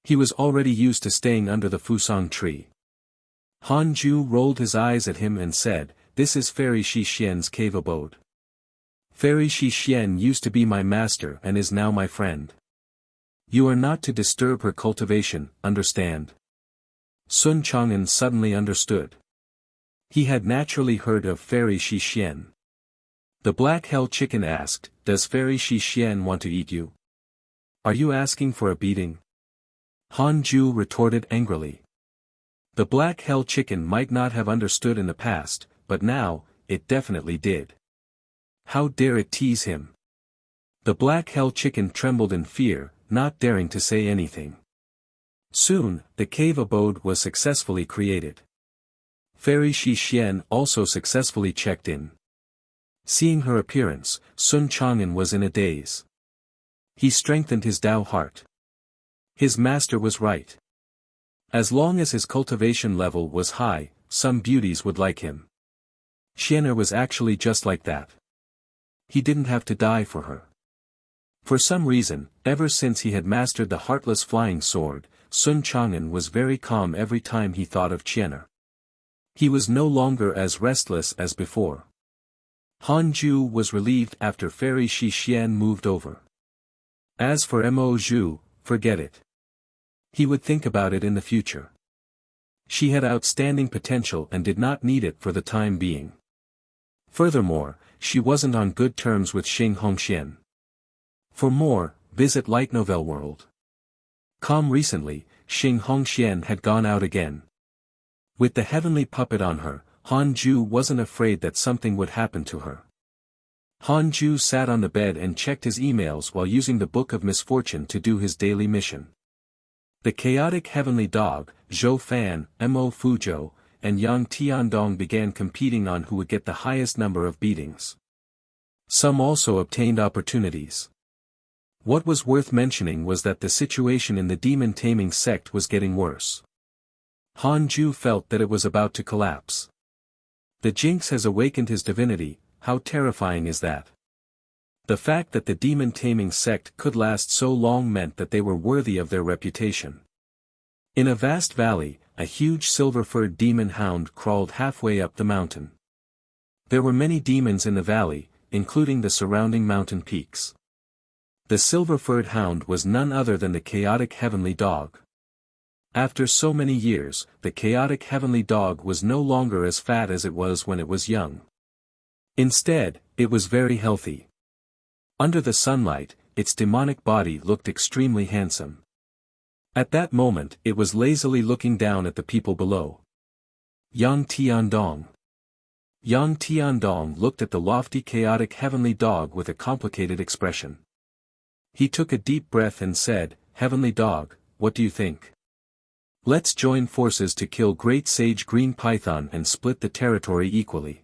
He was already used to staying under the Fusang tree. Hanju rolled his eyes at him and said, "This is Fairy Shixian's cave abode. Fairy Shixian used to be my master and is now my friend. You are not to disturb her cultivation, understand?" Sun Chang'an suddenly understood. He had naturally heard of Fairy Shixian. The Black Hell Chicken asked, "Does Fairy Shixian want to eat you? Are you asking for a beating?" Hanju retorted angrily. The Black Hell Chicken might not have understood in the past, but now, it definitely did. How dare it tease him? The Black Hell Chicken trembled in fear, not daring to say anything. Soon, the cave abode was successfully created. Fairy Shixian also successfully checked in. Seeing her appearance, Sun Chang'an was in a daze. He strengthened his Tao heart. His master was right. As long as his cultivation level was high, some beauties would like him. Xian'er was actually just like that. He didn't have to die for her. For some reason, ever since he had mastered the heartless flying sword, Sun Chang'an was very calm every time he thought of Qian'er. He was no longer as restless as before. Han Ju was relieved after Fairy Shi Xian moved over. As for Mo Zhu, forget it. He would think about it in the future. She had outstanding potential and did not need it for the time being. Furthermore, she wasn't on good terms with Xing Hongxian. For more, visit Light Novel World. Recently, Xing Hongxian had gone out again. With the heavenly puppet on her, Han Ju wasn't afraid that something would happen to her. Han Ju sat on the bed and checked his emails while using the Book of Misfortune to do his daily mission. The chaotic heavenly dog, Zhou Fan, Mo Fuzhou, and Yang Tiandong began competing on who would get the highest number of beatings. Some also obtained opportunities. What was worth mentioning was that the situation in the demon-taming sect was getting worse. Han Ju felt that it was about to collapse. The jinx has awakened his divinity, how terrifying is that? The fact that the demon-taming sect could last so long meant that they were worthy of their reputation. In a vast valley, a huge silver-furred demon hound crawled halfway up the mountain. There were many demons in the valley, including the surrounding mountain peaks. The silver-furred hound was none other than the chaotic heavenly dog. After so many years, the chaotic heavenly dog was no longer as fat as it was when it was young. Instead, it was very healthy. Under the sunlight, its demonic body looked extremely handsome. At that moment, it was lazily looking down at the people below. Yang Tiandong. Yang Tiandong looked at the lofty chaotic heavenly dog with a complicated expression. He took a deep breath and said, "Heavenly dog, what do you think? Let's join forces to kill Great Sage Green Python and split the territory equally."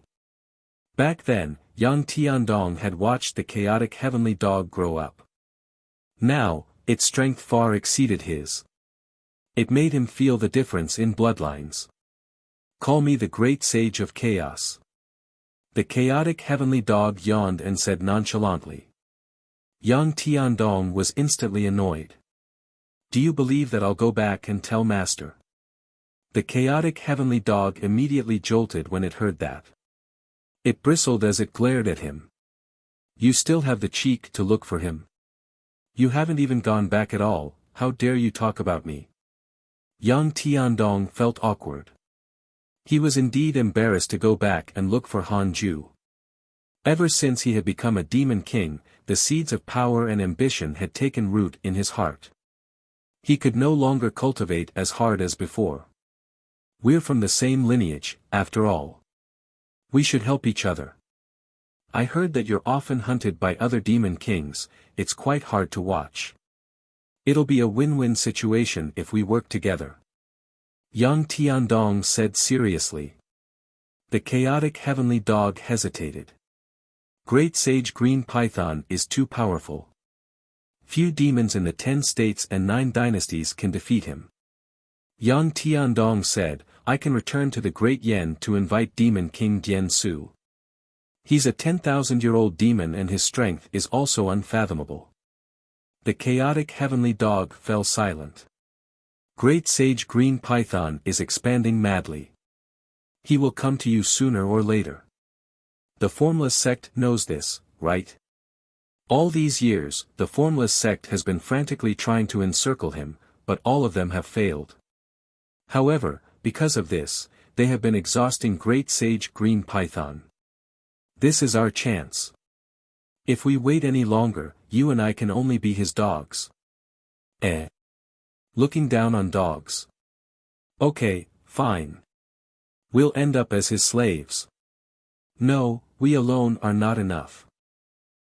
Back then, Yang Tiandong had watched the chaotic heavenly dog grow up. Now, its strength far exceeded his. It made him feel the difference in bloodlines. "Call me the Great Sage of Chaos." The chaotic heavenly dog yawned and said nonchalantly. Yang Tiandong was instantly annoyed. "Do you believe that I'll go back and tell Master?" The chaotic heavenly dog immediately jolted when it heard that. It bristled as it glared at him. "You still have the cheek to look for him? You haven't even gone back at all, how dare you talk about me?" Yang Tiandong felt awkward. He was indeed embarrassed to go back and look for Han Ju. Ever since he had become a demon king, the seeds of power and ambition had taken root in his heart. He could no longer cultivate as hard as before. "We're from the same lineage, after all. We should help each other. I heard that you're often hunted by other demon kings, it's quite hard to watch. It'll be a win-win situation if we work together." Yang Tiandong said seriously. The chaotic heavenly dog hesitated. Great Sage Green Python is too powerful. Few demons in the 10 states and 9 dynasties can defeat him. Yang Tiandong said, "I can return to the Great Yen to invite Demon King Dian Su. He's a 10,000-year-old demon and his strength is also unfathomable." The chaotic heavenly dog fell silent. Great Sage Green Python is expanding madly. He will come to you sooner or later. The Formless sect knows this, right? All these years, the Formless sect has been frantically trying to encircle him, but all of them have failed. However, because of this, they have been exhausting Great Sage Green Python. This is our chance. If we wait any longer, you and I can only be his dogs. Looking down on dogs. Okay, fine. We'll end up as his slaves. No, we alone are not enough.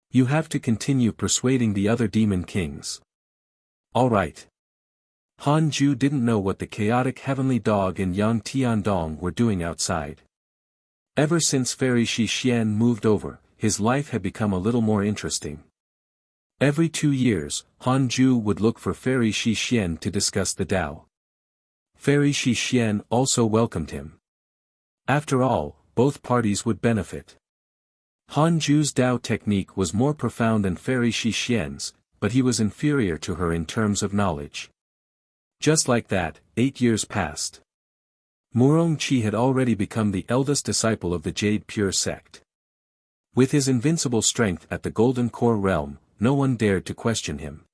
You have to continue persuading the other demon kings. All right. Han Ju didn't know what the chaotic heavenly dog and Yang Tiandong were doing outside. Ever since Fairy Shi Xian moved over, his life had become a little more interesting. Every 2 years, Han Ju would look for Fairy Shi Xian to discuss the Tao. Fairy Shi Xian also welcomed him. After all, both parties would benefit. Han Ju's Tao technique was more profound than Fairy Shi Xian's, but he was inferior to her in terms of knowledge. Just like that, 8 years passed. Murong Qi had already become the eldest disciple of the Jade Pure sect. With his invincible strength at the Golden Core realm, no one dared to question him.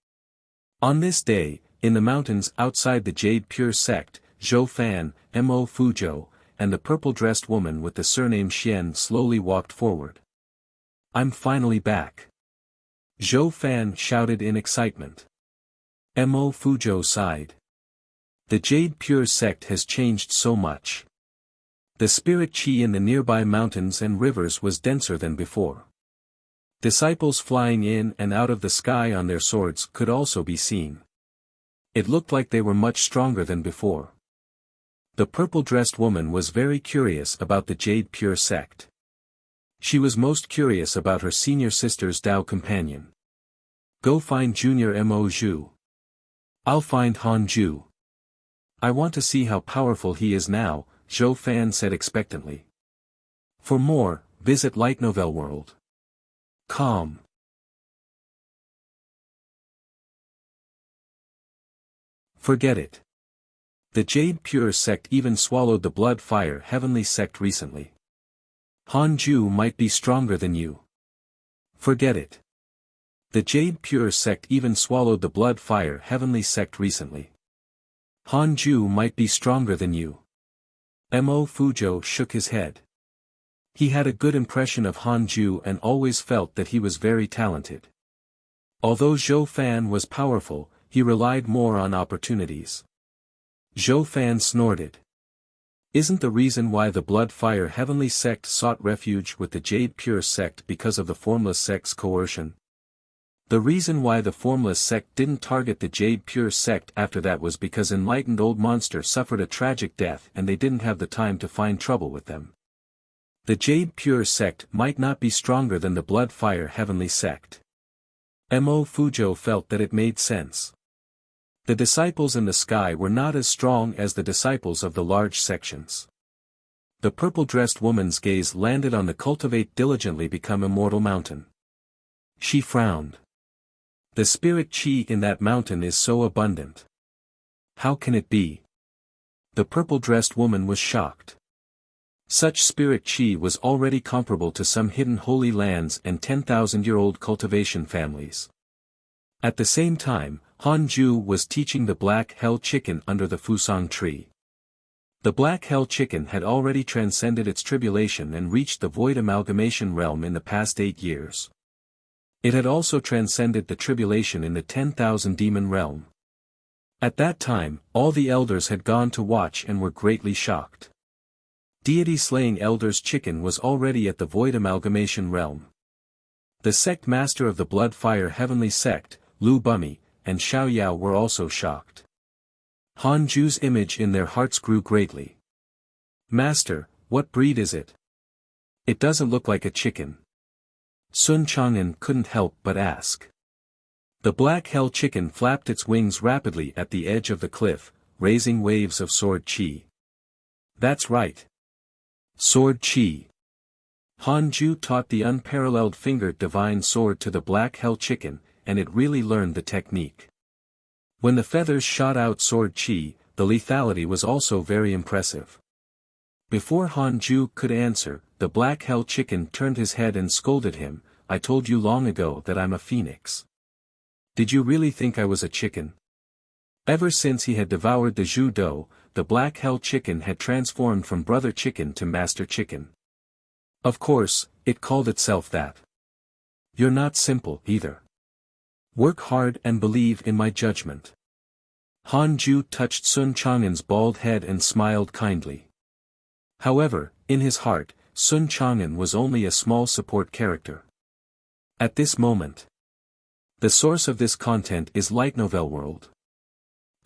On this day, in the mountains outside the Jade Pure sect, Zhou Fan, Mo Fuzhou, and the purple-dressed woman with the surname Xian slowly walked forward. "I'm finally back," Zhou Fan shouted in excitement. Mo Fuzhou sighed. The Jade Pure sect has changed so much. The spirit qi in the nearby mountains and rivers was denser than before. Disciples flying in and out of the sky on their swords could also be seen. It looked like they were much stronger than before. The purple-dressed woman was very curious about the Jade Pure sect. She was most curious about her senior sister's Tao companion. "Go find Junior Mo Zhu. I'll find Han Ju. I want to see how powerful he is now," Zhou Fan said expectantly. For more, visit Light Novel World. Com. Forget it. The Jade Pure sect even swallowed the Blood Fire Heavenly sect recently. Han Ju might be stronger than you. Forget it. The Jade Pure sect even swallowed the Blood Fire Heavenly sect recently. Han Ju might be stronger than you. Mo Fuzhou shook his head. He had a good impression of Han Ju and always felt that he was very talented. Although Zhou Fan was powerful, he relied more on opportunities. Zhou Fan snorted. Isn't the reason why the Blood Fire Heavenly sect sought refuge with the Jade Pure sect because of the Formless sect's coercion? The reason why the Formless sect didn't target the Jade Pure sect after that was because Enlightened Old Monster suffered a tragic death and they didn't have the time to find trouble with them. The Jade Pure sect might not be stronger than the Blood Fire Heavenly sect. Mo Fuzhou felt that it made sense. The disciples in the sky were not as strong as the disciples of the large sections. The purple-dressed woman's gaze landed on the Cultivate Diligently Become Immortal mountain. She frowned. The spirit qi in that mountain is so abundant. How can it be? The purple-dressed woman was shocked. Such spirit qi was already comparable to some hidden holy lands and 10,000-year-old cultivation families. At the same time, Han Ju was teaching the Black Hell Chicken under the Fusang tree. The Black Hell Chicken had already transcended its tribulation and reached the Void Amalgamation realm in the past 8 years. It had also transcended the tribulation in the 10,000 demon realm. At that time, all the elders had gone to watch and were greatly shocked. Deity-slaying Elders Chicken was already at the Void Amalgamation realm. The sect master of the Blood Fire Heavenly sect, Lu Bumi, and Xiao Yao were also shocked. Han Ju's image in their hearts grew greatly. "Master, what breed is it? It doesn't look like a chicken." Sun Chang'an couldn't help but ask. The Black Hell Chicken flapped its wings rapidly at the edge of the cliff, raising waves of sword qi. "That's right. Sword qi." Han Ju taught the unparalleled fingered divine sword to the Black Hell Chicken, and it really learned the technique. When the feathers shot out sword qi, the lethality was also very impressive. Before Han Ju could answer, the Black Hell Chicken turned his head and scolded him, "I told you long ago that I'm a phoenix. Did you really think I was a chicken?" Ever since he had devoured the Zhu Do, the Black Hell Chicken had transformed from Brother Chicken to Master Chicken. Of course, it called itself that. "You're not simple, either. Work hard and believe in my judgment." Han Ju touched Sun Chang'an's bald head and smiled kindly. However, in his heart, Sun Chang'an was only a small support character. At this moment, the source of this content is Light Novel World.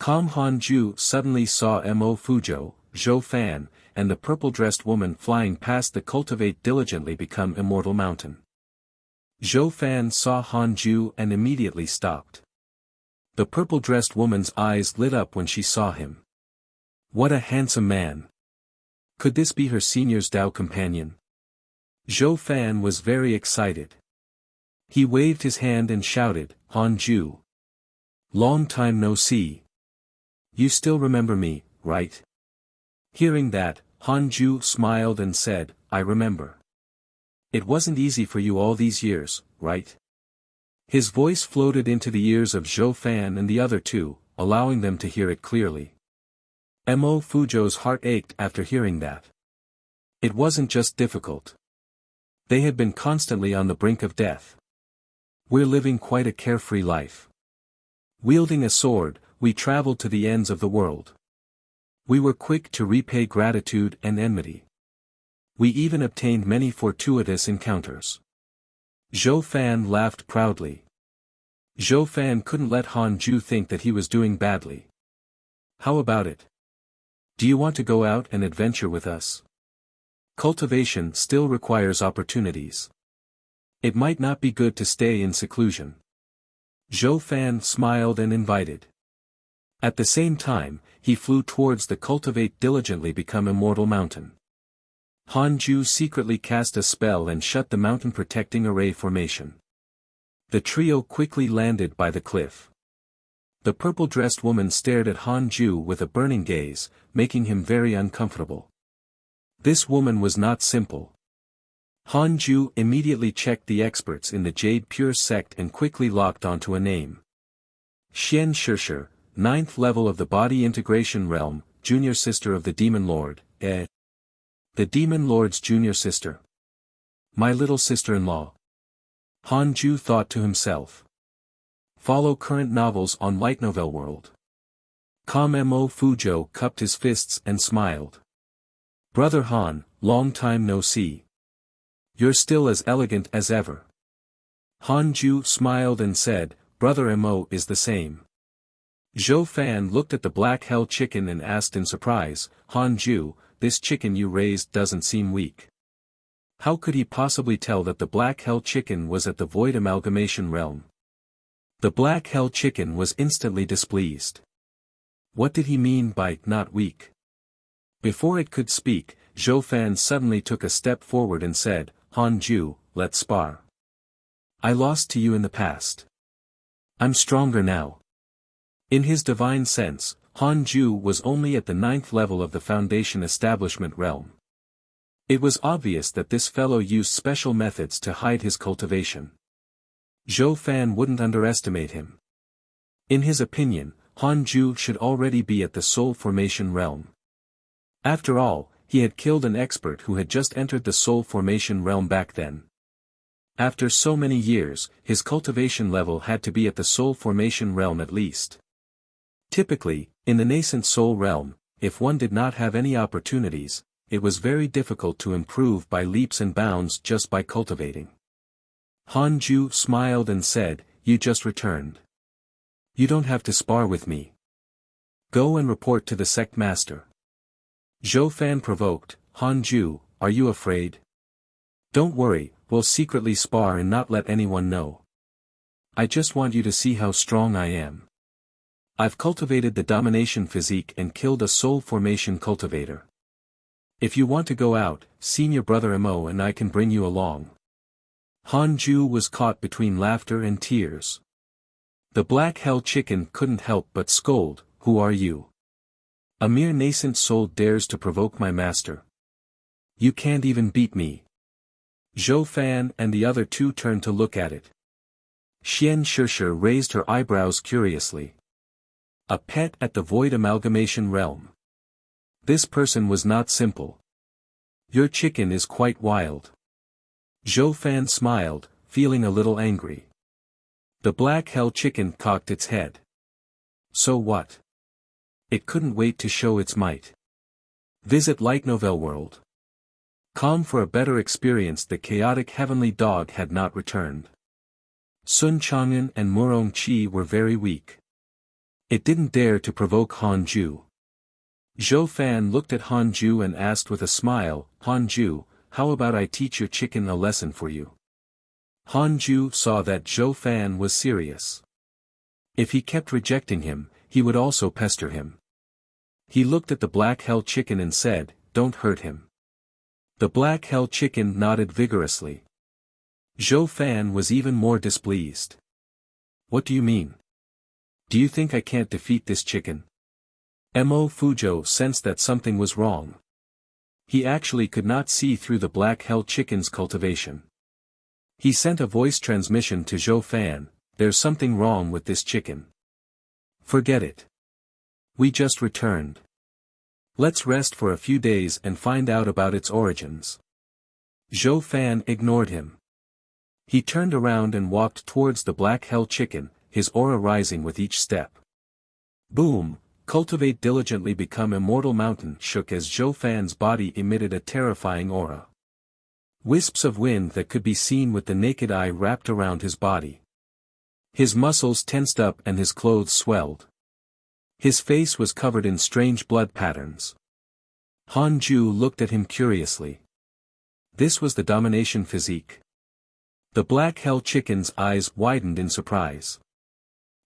Han Ju suddenly saw Mo Fuzhou, Zhou Fan, and the purple-dressed woman flying past the Cultivate Diligently Become Immortal mountain. Zhou Fan saw Han Ju and immediately stopped. The purple-dressed woman's eyes lit up when she saw him. What a handsome man! Could this be her senior's Dao companion? Zhou Fan was very excited. He waved his hand and shouted, Han Ju. Long time no see. You still remember me, right? Hearing that, Han Ju smiled and said, I remember. It wasn't easy for you all these years, right? His voice floated into the ears of Zhou Fan and the other two, allowing them to hear it clearly. Mo Fuzhou's heart ached after hearing that. It wasn't just difficult. They had been constantly on the brink of death. We're living quite a carefree life. Wielding a sword, we traveled to the ends of the world. We were quick to repay gratitude and enmity. We even obtained many fortuitous encounters. Zhou Fan laughed proudly. Zhou Fan couldn't let Han Ju think that he was doing badly. How about it? Do you want to go out and adventure with us? Cultivation still requires opportunities. It might not be good to stay in seclusion. Zhou Fan smiled and invited. At the same time, he flew towards the Cultivate Diligently Become Immortal mountain. Han Ju secretly cast a spell and shut the mountain protecting array formation. The trio quickly landed by the cliff. The purple-dressed woman stared at Han Ju with a burning gaze, making him very uncomfortable. This woman was not simple. Han Ju immediately checked the experts in the Jade Pure sect and quickly locked onto a name. Xian Shishir, 9th level of the Body Integration Realm, junior sister of the Demon Lord, The Demon Lord's junior sister. My little sister-in-law. Han Ju thought to himself. Follow current novels on Light Novel World. Mo Fuzhou cupped his fists and smiled. Brother Han, long time no see. You're still as elegant as ever. Han Ju smiled and said, Brother Mo is the same. Zhou Fan looked at the black hell chicken and asked in surprise, Han Ju, this chicken you raised doesn't seem weak. How could he possibly tell that the black hell chicken was at the Void Amalgamation Realm? The black hell chicken was instantly displeased. What did he mean by not weak? Before it could speak, Zhou Fan suddenly took a step forward and said, Han Ju, let's spar. I lost to you in the past. I'm stronger now. In his divine sense, Han Ju was only at the 9th level of the Foundation Establishment realm. It was obvious that this fellow used special methods to hide his cultivation. Zhou Fan wouldn't underestimate him. In his opinion, Han Ju should already be at the Soul Formation realm. After all, he had killed an expert who had just entered the Soul Formation realm back then. After so many years, his cultivation level had to be at the Soul Formation realm at least. Typically, in the nascent Soul realm, if one did not have any opportunities, it was very difficult to improve by leaps and bounds just by cultivating. Han Ju smiled and said, You just returned. You don't have to spar with me. Go and report to the sect master. Zhou Fan provoked, Han Ju, are you afraid? Don't worry, we'll secretly spar and not let anyone know. I just want you to see how strong I am. I've cultivated the domination physique and killed a soul formation cultivator. If you want to go out, senior brother Mo and I can bring you along. Han Ju was caught between laughter and tears. The black hell chicken couldn't help but scold, Who are you? A mere nascent soul dares to provoke my master. You can't even beat me. Zhou Fan and the other two turned to look at it. Xian Shishir raised her eyebrows curiously. A pet at the Void Amalgamation realm. This person was not simple. Your chicken is quite wild. Zhou Fan smiled, feeling a little angry. The black hell chicken cocked its head. So what? It couldn't wait to show its might. Visit Light Novel World. For a better experience. The chaotic heavenly dog had not returned. Sun Chang'an and Murong Qi were very weak. It didn't dare to provoke Han Ju. Zhou Fan looked at Han Ju and asked with a smile, Han Ju, how about I teach your chicken a lesson for you? Han Ju saw that Zhou Fan was serious. If he kept rejecting him, he would also pester him. He looked at the Black Hell Chicken and said, "Don't hurt him." The Black Hell Chicken nodded vigorously. Zhou Fan was even more displeased. "What do you mean? Do you think I can't defeat this chicken?" Mo Fuzhou sensed that something was wrong. He actually could not see through the Black Hell Chicken's cultivation. He sent a voice transmission to Zhou Fan, "There's something wrong with this chicken. Forget it. We just returned. Let's rest for a few days and find out about its origins." Zhou Fan ignored him. He turned around and walked towards the Black Hell Chicken, his aura rising with each step. Boom! Cultivate diligently become immortal mountain shook as Zhou Fan's body emitted a terrifying aura. Wisps of wind that could be seen with the naked eye wrapped around his body. His muscles tensed up and his clothes swelled. His face was covered in strange blood patterns. Han Ju looked at him curiously. This was the domination physique. The Black Hell Chicken's eyes widened in surprise.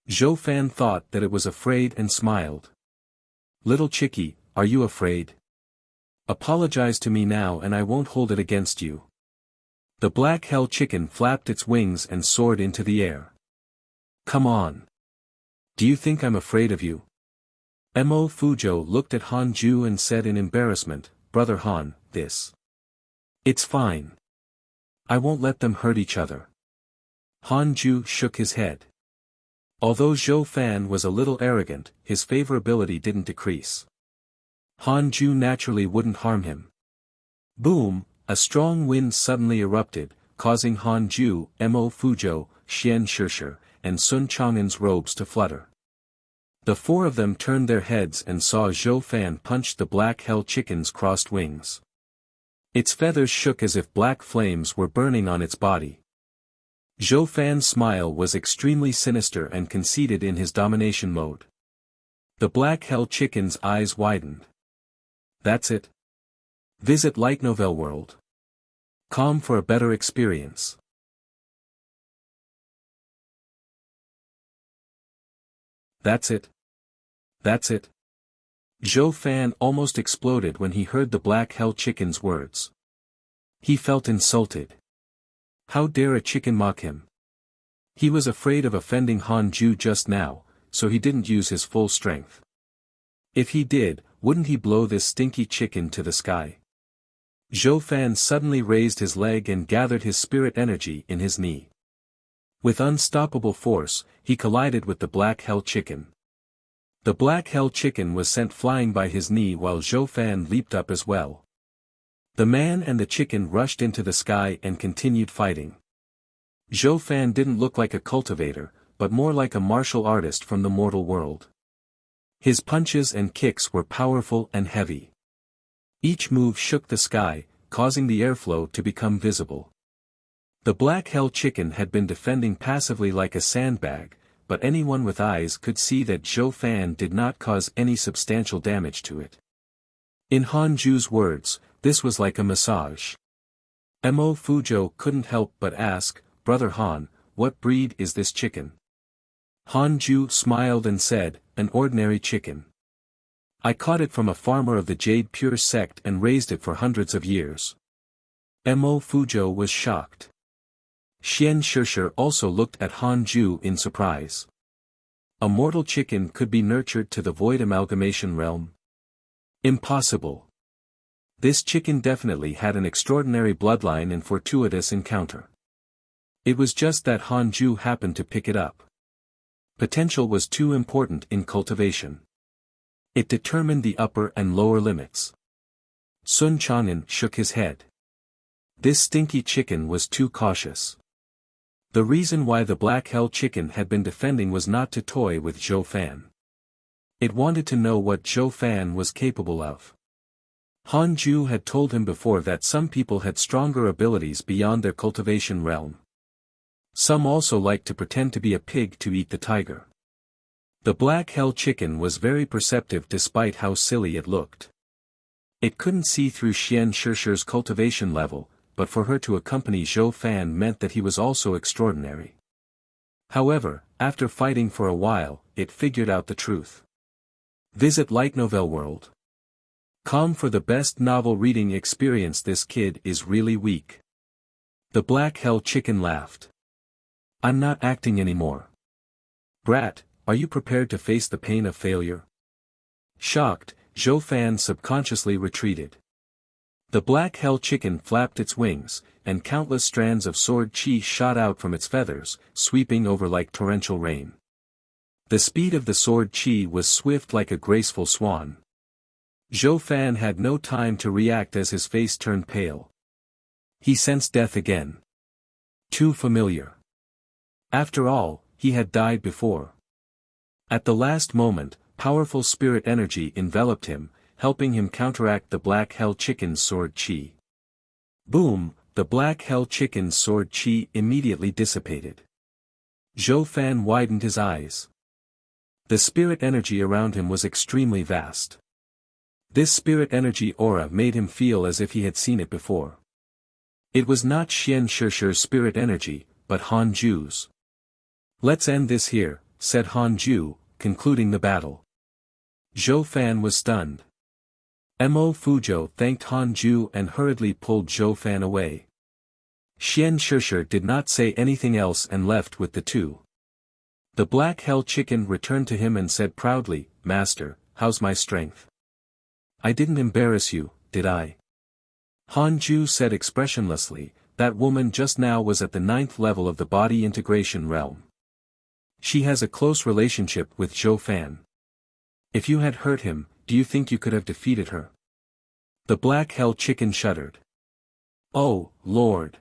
Zhou Fan thought that it was afraid and smiled. "Little chickie, are you afraid? Apologize to me now and I won't hold it against you." The Black Hell Chicken flapped its wings and soared into the air. "Come on. Do you think I'm afraid of you?" Mo Fuzhou looked at Han Ju and said in embarrassment, "Brother Han, this. It's fine. I won't let them hurt each other." Han Ju shook his head. Although Zhou Fan was a little arrogant, his favorability didn't decrease. Han Ju naturally wouldn't harm him. Boom! A strong wind suddenly erupted, causing Han Ju, Mo Fuzhou, Xian Shishir, and Sun Chang'an's robes to flutter. The four of them turned their heads and saw Zhou Fan punch the Black Hell Chicken's crossed wings. Its feathers shook as if black flames were burning on its body. Zhou Fan's smile was extremely sinister and conceited in his domination mode. The Black Hell Chicken's eyes widened. "That's it? Visit Light Novel World. Calm for a better experience." "That's it? That's it?" Zhou Fan almost exploded when he heard the Black Hell Chicken's words. He felt insulted. How dare a chicken mock him? He was afraid of offending Han Ju just now, so he didn't use his full strength. If he did, wouldn't he blow this stinky chicken to the sky? Zhou Fan suddenly raised his leg and gathered his spirit energy in his knee. With unstoppable force, he collided with the Black Hell Chicken. The Black Hell Chicken was sent flying by his knee while Zhou Fan leaped up as well. The man and the chicken rushed into the sky and continued fighting. Zhou Fan didn't look like a cultivator, but more like a martial artist from the mortal world. His punches and kicks were powerful and heavy. Each move shook the sky, causing the airflow to become visible. The Black Hell Chicken had been defending passively like a sandbag, but anyone with eyes could see that Zhou Fan did not cause any substantial damage to it. In Han Ju's words, this was like a massage. Mo Fuzhou couldn't help but ask, "Brother Han, what breed is this chicken?" Han Ju smiled and said, "An ordinary chicken. I caught it from a farmer of the Jade Pure sect and raised it for hundreds of years." Mo Fuzhou was shocked. Xian Shishir also looked at Han Ju in surprise. A mortal chicken could be nurtured to the void amalgamation realm? Impossible. This chicken definitely had an extraordinary bloodline and fortuitous encounter. It was just that Han Ju happened to pick it up. Potential was too important in cultivation. It determined the upper and lower limits. Sun Chang'an shook his head. This stinky chicken was too cautious. The reason why the Black Hell Chicken had been defending was not to toy with Zhou Fan. It wanted to know what Zhou Fan was capable of. Han Ju had told him before that some people had stronger abilities beyond their cultivation realm. Some also liked to pretend to be a pig to eat the tiger. The Black Hell Chicken was very perceptive despite how silly it looked. It couldn't see through Xian Shishir's cultivation level, but for her to accompany Zhou Fan meant that he was also extraordinary. However, after fighting for a while, it figured out the truth. Visit Light Novel World. Com for the best novel reading experience. This kid is really weak. The Black Hell Chicken laughed. I'm not acting anymore. Brat, are you prepared to face the pain of failure? Shocked, Zhou Fan subconsciously retreated. The Black Hell Chicken flapped its wings, and countless strands of sword chi shot out from its feathers, sweeping over like torrential rain. The speed of the sword chi was swift like a graceful swan. Zhou Fan had no time to react as his face turned pale. He sensed death again. Too familiar. After all, he had died before. At the last moment, powerful spirit energy enveloped him, helping him counteract the Black Hell Chicken's sword chi. Boom, the Black Hell Chicken's sword chi immediately dissipated. Zhou Fan widened his eyes. The spirit energy around him was extremely vast. This spirit energy aura made him feel as if he had seen it before. It was not Xian Shishir's spirit energy, but Han Ju's. Let's end this here, said Han Ju, concluding the battle. Zhou Fan was stunned. Mo Fuzhou thanked Han Ju and hurriedly pulled Zhou Fan away. Xian Shishir did not say anything else and left with the two. The Black Hell Chicken returned to him and said proudly, Master, how's my strength? I didn't embarrass you, did I? Han Ju said expressionlessly, that woman just now was at the 9th level of the body integration realm. She has a close relationship with Zhou Fan. If you had hurt him, do you think you could have defeated her? The Black Hell Chicken shuddered. Oh, Lord.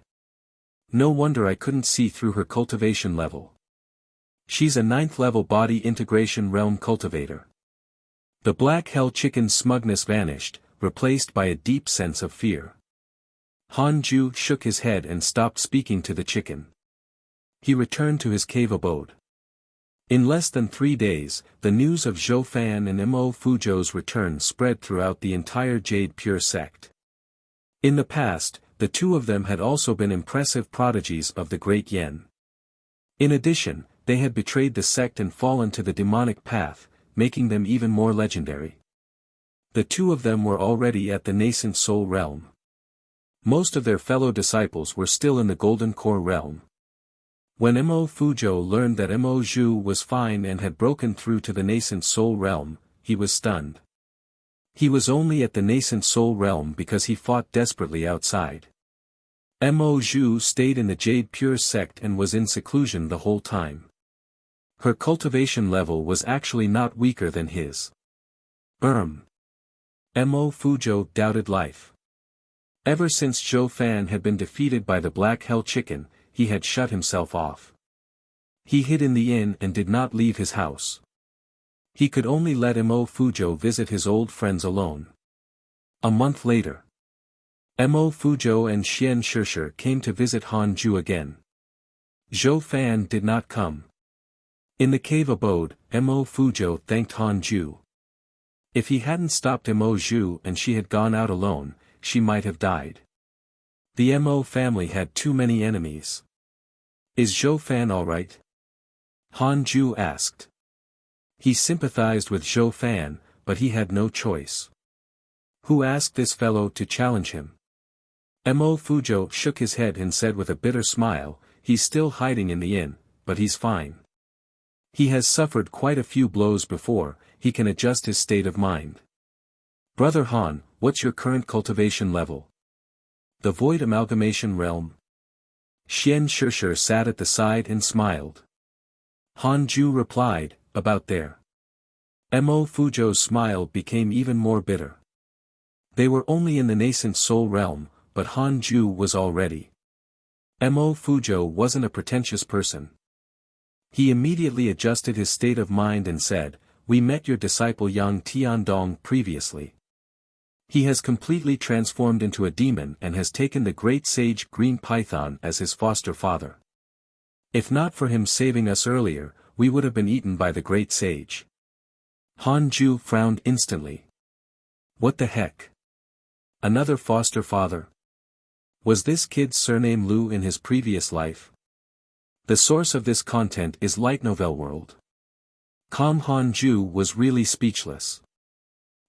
No wonder I couldn't see through her cultivation level. She's a 9th level body integration realm cultivator. The Black Hell Chicken's smugness vanished, replaced by a deep sense of fear. Han Ju shook his head and stopped speaking to the chicken. He returned to his cave abode. In less than 3 days, the news of Zhou Fan and Mo Fuzhou's return spread throughout the entire Jade Pure sect. In the past, the two of them had also been impressive prodigies of the Great Yen. In addition, they had betrayed the sect and fallen to the demonic path, making them even more legendary. The two of them were already at the nascent soul realm. Most of their fellow disciples were still in the Golden Core realm. When Mo Fuzhou learned that Mo Zhu was fine and had broken through to the nascent soul realm, he was stunned. He was only at the nascent soul realm because he fought desperately outside. Mo Zhu stayed in the Jade Pure sect and was in seclusion the whole time. Her cultivation level was actually not weaker than his. Mo Fuzhou doubted life. Ever since Zhou Fan had been defeated by the Black Hell Chicken, he had shut himself off. He hid in the inn and did not leave his house. He could only let Mo Fuzhou visit his old friends alone. A month later, Mo Fuzhou and Xian Shishir came to visit Han Ju again. Zhou Fan did not come. In the cave abode, Mo Fuzhou thanked Han Ju. If he hadn't stopped Mo Zhu and she had gone out alone, she might have died. The Mo family had too many enemies. Is Zhou Fan alright? Han Ju asked. He sympathized with Zhou Fan, but he had no choice. Who asked this fellow to challenge him? Mo Fuzhou shook his head and said with a bitter smile, he's still hiding in the inn, but he's fine. He has suffered quite a few blows before, he can adjust his state of mind. Brother Han, what's your current cultivation level? The Void Amalgamation Realm. Xian Shishir sat at the side and smiled. Han Ju replied, about there. Mo Fuzhou's smile became even more bitter. They were only in the nascent soul realm, but Han Ju was already. Mo Fuzhou wasn't a pretentious person. He immediately adjusted his state of mind and said, we met your disciple Yang Tiandong previously. He has completely transformed into a demon and has taken the great sage Green Python as his foster father. If not for him saving us earlier, we would have been eaten by the great sage. Han Ju frowned instantly. What the heck? Another foster father? Was this kid's surname Lu in his previous life? The source of this content is Light Novel World. Hanju was really speechless.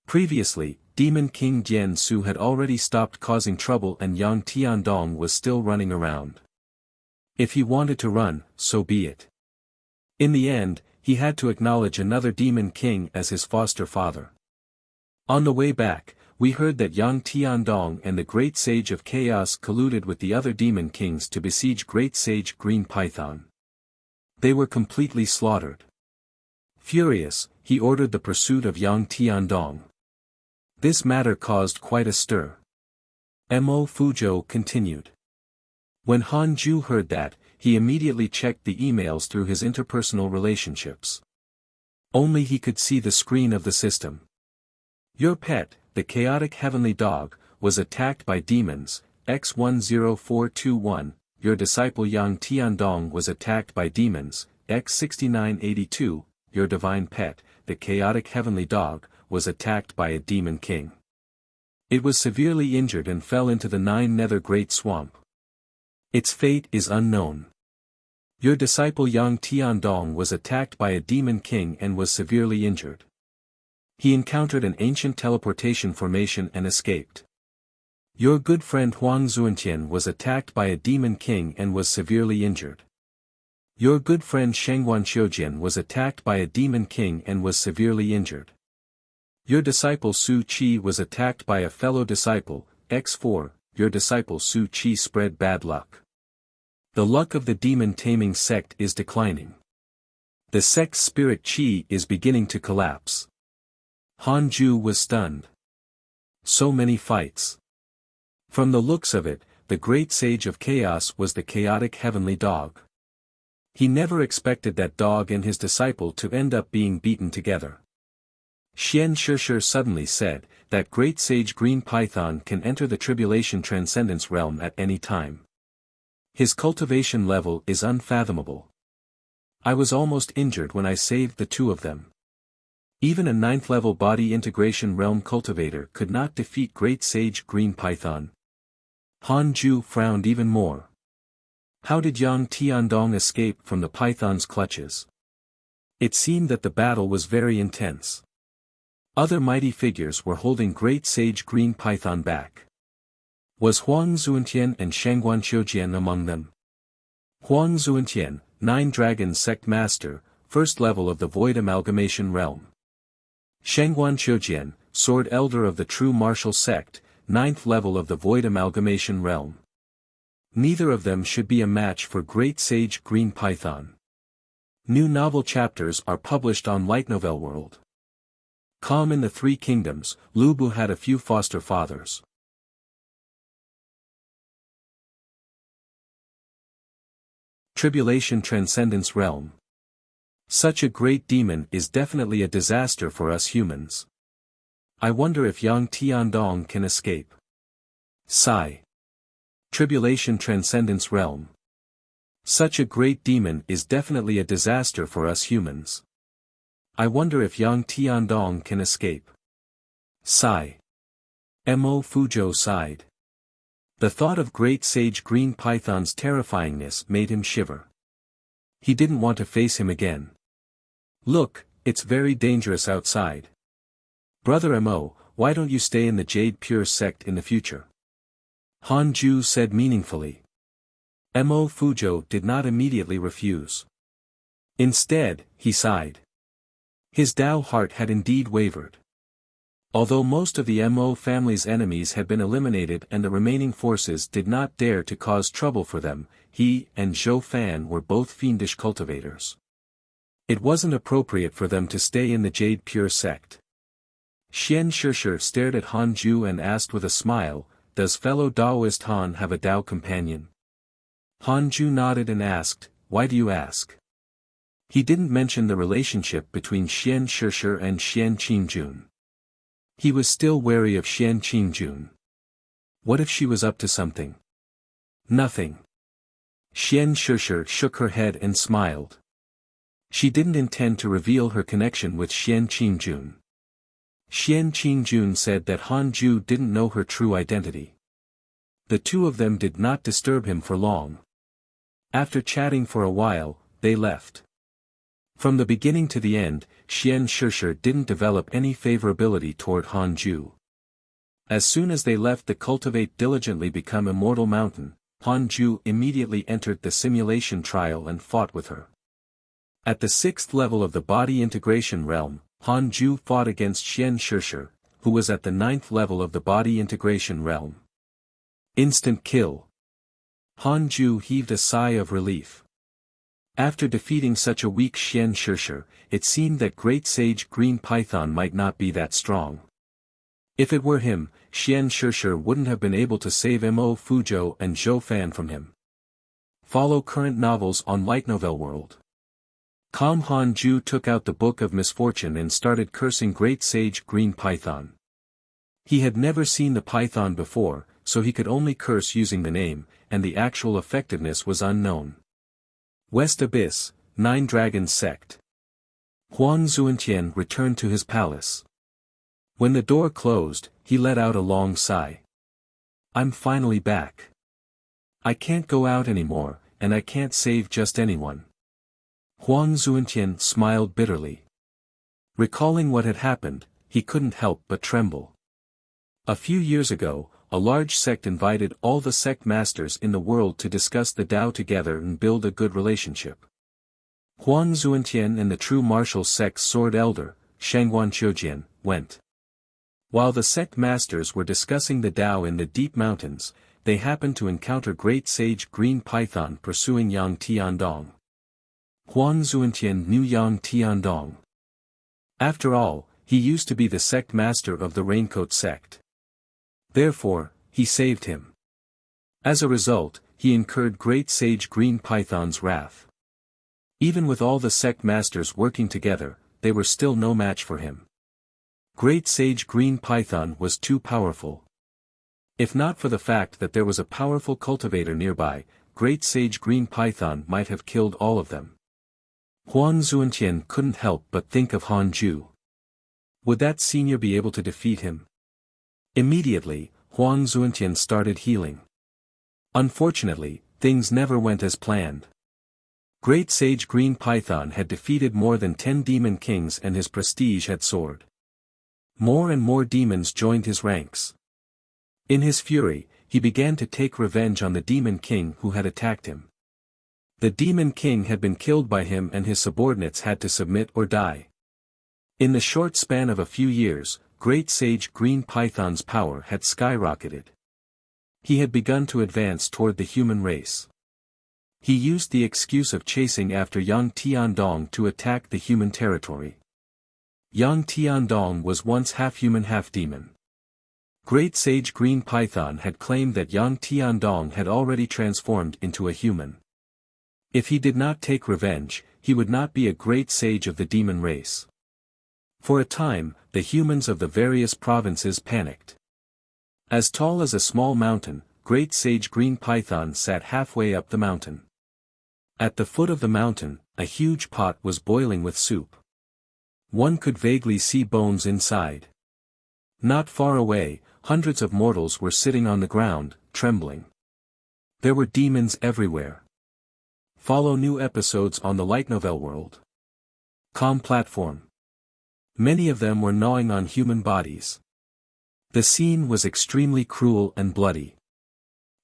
Previously, Demon King Dian Su had already stopped causing trouble and Yang Tiandong was still running around. If he wanted to run, so be it. In the end, he had to acknowledge another Demon King as his foster father. On the way back, we heard that Yang Tiandong and the Great Sage of Chaos colluded with the other Demon Kings to besiege Great Sage Green Python. They were completely slaughtered. Furious, he ordered the pursuit of Yang Tiandong. This matter caused quite a stir. Mo Fuzhou continued. When Hanju heard that, he immediately checked the emails through his interpersonal relationships. Only he could see the screen of the system. Your pet, the chaotic heavenly dog, was attacked by demons, X10421, your disciple Yang Tiandong was attacked by demons, X6982, your divine pet, the chaotic heavenly dog, was attacked by a demon king. It was severely injured and fell into the 9 Nether Great Swamp. Its fate is unknown. Your disciple Yang Tiandong was attacked by a demon king and was severely injured. He encountered an ancient teleportation formation and escaped. Your good friend Huang Zuantian was attacked by a demon king and was severely injured. Your good friend Shengguan Xiujian was attacked by a demon king and was severely injured. Your disciple Su Qi was attacked by a fellow disciple, X4, your disciple Su Qi spread bad luck. The luck of the demon-taming sect is declining. The sect's spirit Qi is beginning to collapse. Hanju was stunned. So many fights. From the looks of it, the great sage of chaos was the chaotic heavenly dog. He never expected that dog and his disciple to end up being beaten together. Xian Shishir suddenly said, that great sage Green Python can enter the Tribulation Transcendence realm at any time. His cultivation level is unfathomable. I was almost injured when I saved the 2 of them. Even a 9th level body integration realm cultivator could not defeat great sage Green Python. Hanju frowned even more. How did Yang Tiandong escape from the python's clutches? It seemed that the battle was very intense. Other mighty figures were holding great sage Green Python back. Was Huang Zuantian and Shengguan Xiujian among them? Huang Zuantian, 9 Dragons Sect Master, 1st level of the Void Amalgamation Realm. Shengguan Xiujian, Sword Elder of the True Martial Sect, 9th level of the Void Amalgamation Realm. Neither of them should be a match for Great Sage Green Python. New novel chapters are published on Light Novel World. Calm in the 3 Kingdoms, Lu Bu had a few foster fathers. Tribulation Transcendence Realm. Such a great demon is definitely a disaster for us humans. I wonder if Yang Tiandong can escape. Sigh. Tribulation Transcendence Realm. Such a great demon is definitely a disaster for us humans. I wonder if Yang Tiandong can escape. Sigh. Mo Fuzhou sighed. The thought of great sage Green Python's terrifyingness made him shiver. He didn't want to face him again. Look, it's very dangerous outside. Brother Mo, why don't you stay in the Jade Pure sect in the future? Hanju said meaningfully. Mo Fuzhou did not immediately refuse. Instead, he sighed. His Dao heart had indeed wavered. Although most of the Mo family's enemies had been eliminated and the remaining forces did not dare to cause trouble for them, he and Zhou Fan were both fiendish cultivators. It wasn't appropriate for them to stay in the Jade Pure sect. Xian Shishir stared at Hanju and asked with a smile, does fellow Daoist Han have a Dao companion? Hanju nodded and asked, why do you ask? He didn't mention the relationship between Xian Shishir and Xian Qingjun. He was still wary of Xian Qingjun. What if she was up to something? Nothing. Xian Shishir shook her head and smiled. She didn't intend to reveal her connection with Xian Qingjun. Xian Qingjun said that Hanju didn't know her true identity. The two of them did not disturb him for long. After chatting for a while, they left. From the beginning to the end, Xian Shishir didn't develop any favorability toward Han Ju. As soon as they left the Cultivate Diligently Become Immortal mountain, Han Ju immediately entered the simulation trial and fought with her. At the 6th level of the body integration realm, Han Ju fought against Xian Shishir, who was at the 9th level of the body integration realm. Instant kill. Han Ju heaved a sigh of relief. After defeating such a weak Xian Shishir, it seemed that Great Sage Green Python might not be that strong. If it were him, Xian Shishir wouldn't have been able to save Mo Fuzhou and Zhou Fan from him. Follow current novels on Light Novel World. Han Ju took out the Book of Misfortune and started cursing Great Sage Green Python. He had never seen the python before, so he could only curse using the name, and the actual effectiveness was unknown. West Abyss, 9 Dragons Sect. Huang Zuantian returned to his palace. When the door closed, he let out a long sigh. I'm finally back. I can't go out anymore, and I can't save just anyone. Huang Zuantian smiled bitterly. Recalling what had happened, he couldn't help but tremble. A few years ago, a large sect invited all the sect masters in the world to discuss the Tao together and build a good relationship. Huang Zuantian and the true martial sect's sword elder, Shangguan Qiujian, went. While the sect masters were discussing the Tao in the deep mountains, they happened to encounter Great Sage Green Python pursuing Yang Tiandong. Huang Zuantian knew Yang Tiandong. After all, he used to be the sect master of the Raincoat sect. Therefore, he saved him. As a result, he incurred Great Sage Green Python's wrath. Even with all the sect masters working together, they were still no match for him. Great Sage Green Python was too powerful. If not for the fact that there was a powerful cultivator nearby, Great Sage Green Python might have killed all of them. Huang Zuantian couldn't help but think of Han Ju. Would that senior be able to defeat him? Immediately, Huang Zuantian started healing. Unfortunately, things never went as planned. Great Sage Green Python had defeated more than 10 demon kings and his prestige had soared. More and more demons joined his ranks. In his fury, he began to take revenge on the demon king who had attacked him. The demon king had been killed by him and his subordinates had to submit or die. In the short span of a few years, Great Sage Green Python's power had skyrocketed. He had begun to advance toward the human race. He used the excuse of chasing after Yang Tiandong to attack the human territory. Yang Tiandong was once half-human half-demon. Great Sage Green Python had claimed that Yang Tiandong had already transformed into a human. If he did not take revenge, he would not be a great sage of the demon race. For a time, the humans of the various provinces panicked. As tall as a small mountain, Great Sage Green Python sat halfway up the mountain. At the foot of the mountain, a huge pot was boiling with soup. One could vaguely see bones inside. Not far away, hundreds of mortals were sitting on the ground, trembling. There were demons everywhere. Follow new episodes on the Light Novel World. Com platform. Many of them were gnawing on human bodies. The scene was extremely cruel and bloody.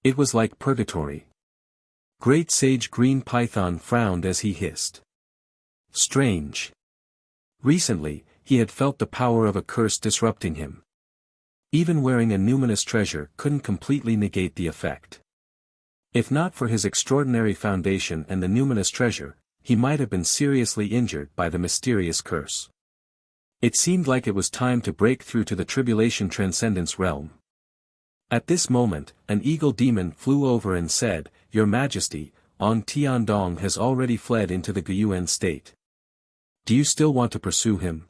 It was like purgatory. Great Sage Green Python frowned as he hissed. Strange. Recently, he had felt the power of a curse disrupting him. Even wearing a numinous treasure couldn't completely negate the effect. If not for his extraordinary foundation and the numinous treasure, he might have been seriously injured by the mysterious curse. It seemed like it was time to break through to the Tribulation Transcendence realm. At this moment, an eagle demon flew over and said, "Your Majesty, Yang Tiandong has already fled into the Guyuan state. Do you still want to pursue him?"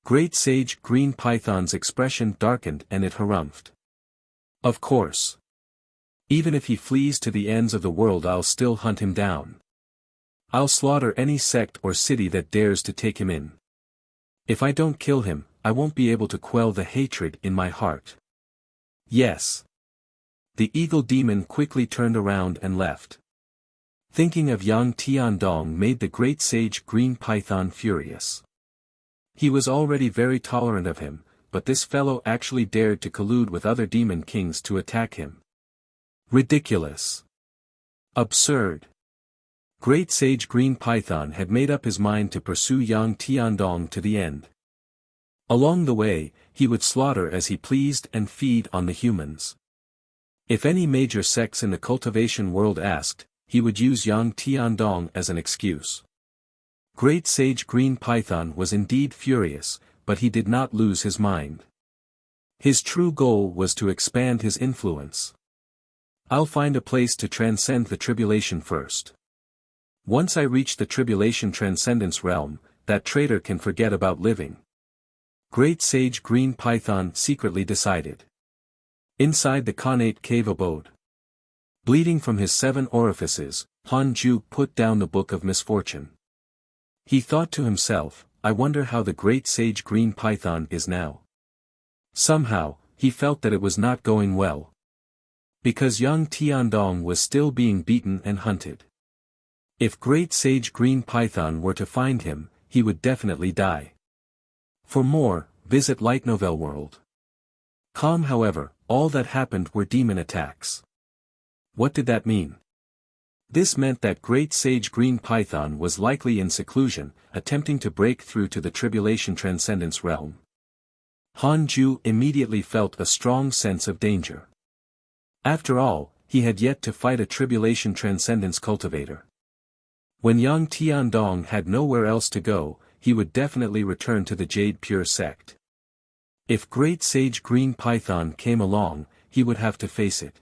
Great Sage Green Python's expression darkened and it harumphed. Of course. Even if he flees to the ends of the world, I'll still hunt him down. I'll slaughter any sect or city that dares to take him in. If I don't kill him, I won't be able to quell the hatred in my heart. Yes. The eagle demon quickly turned around and left. Thinking of Yang Tiandong made the great sage green python furious. He was already very tolerant of him, but this fellow actually dared to collude with other demon kings to attack him. Ridiculous. Absurd. Great sage green python had made up his mind to pursue Yang Tiandong to the end. Along the way, he would slaughter as he pleased and feed on the humans. If any major sects in the cultivation world asked, he would use Yang Tiandong as an excuse. Great sage green python was indeed furious, but he did not lose his mind. His true goal was to expand his influence. I'll find a place to transcend the tribulation first. Once I reach the tribulation transcendence realm, that traitor can forget about living. Great sage green python secretly decided. Inside the connate cave abode. Bleeding from his 7 orifices, Han Ju put down the book of misfortune. He thought to himself, I wonder how the great sage green python is now. Somehow, he felt that it was not going well. Because Yang Tiandong was still being beaten and hunted. If great sage green python were to find him, he would definitely die. For more, visit Light Novel World. However, all that happened were demon attacks. What did that mean? This meant that great sage green python was likely in seclusion, attempting to break through to the tribulation transcendence realm. Han Ju immediately felt a strong sense of danger. After all, he had yet to fight a tribulation transcendence cultivator. When Yang Tiandong had nowhere else to go, he would definitely return to the Jade Pure sect. If great sage green python came along, he would have to face it.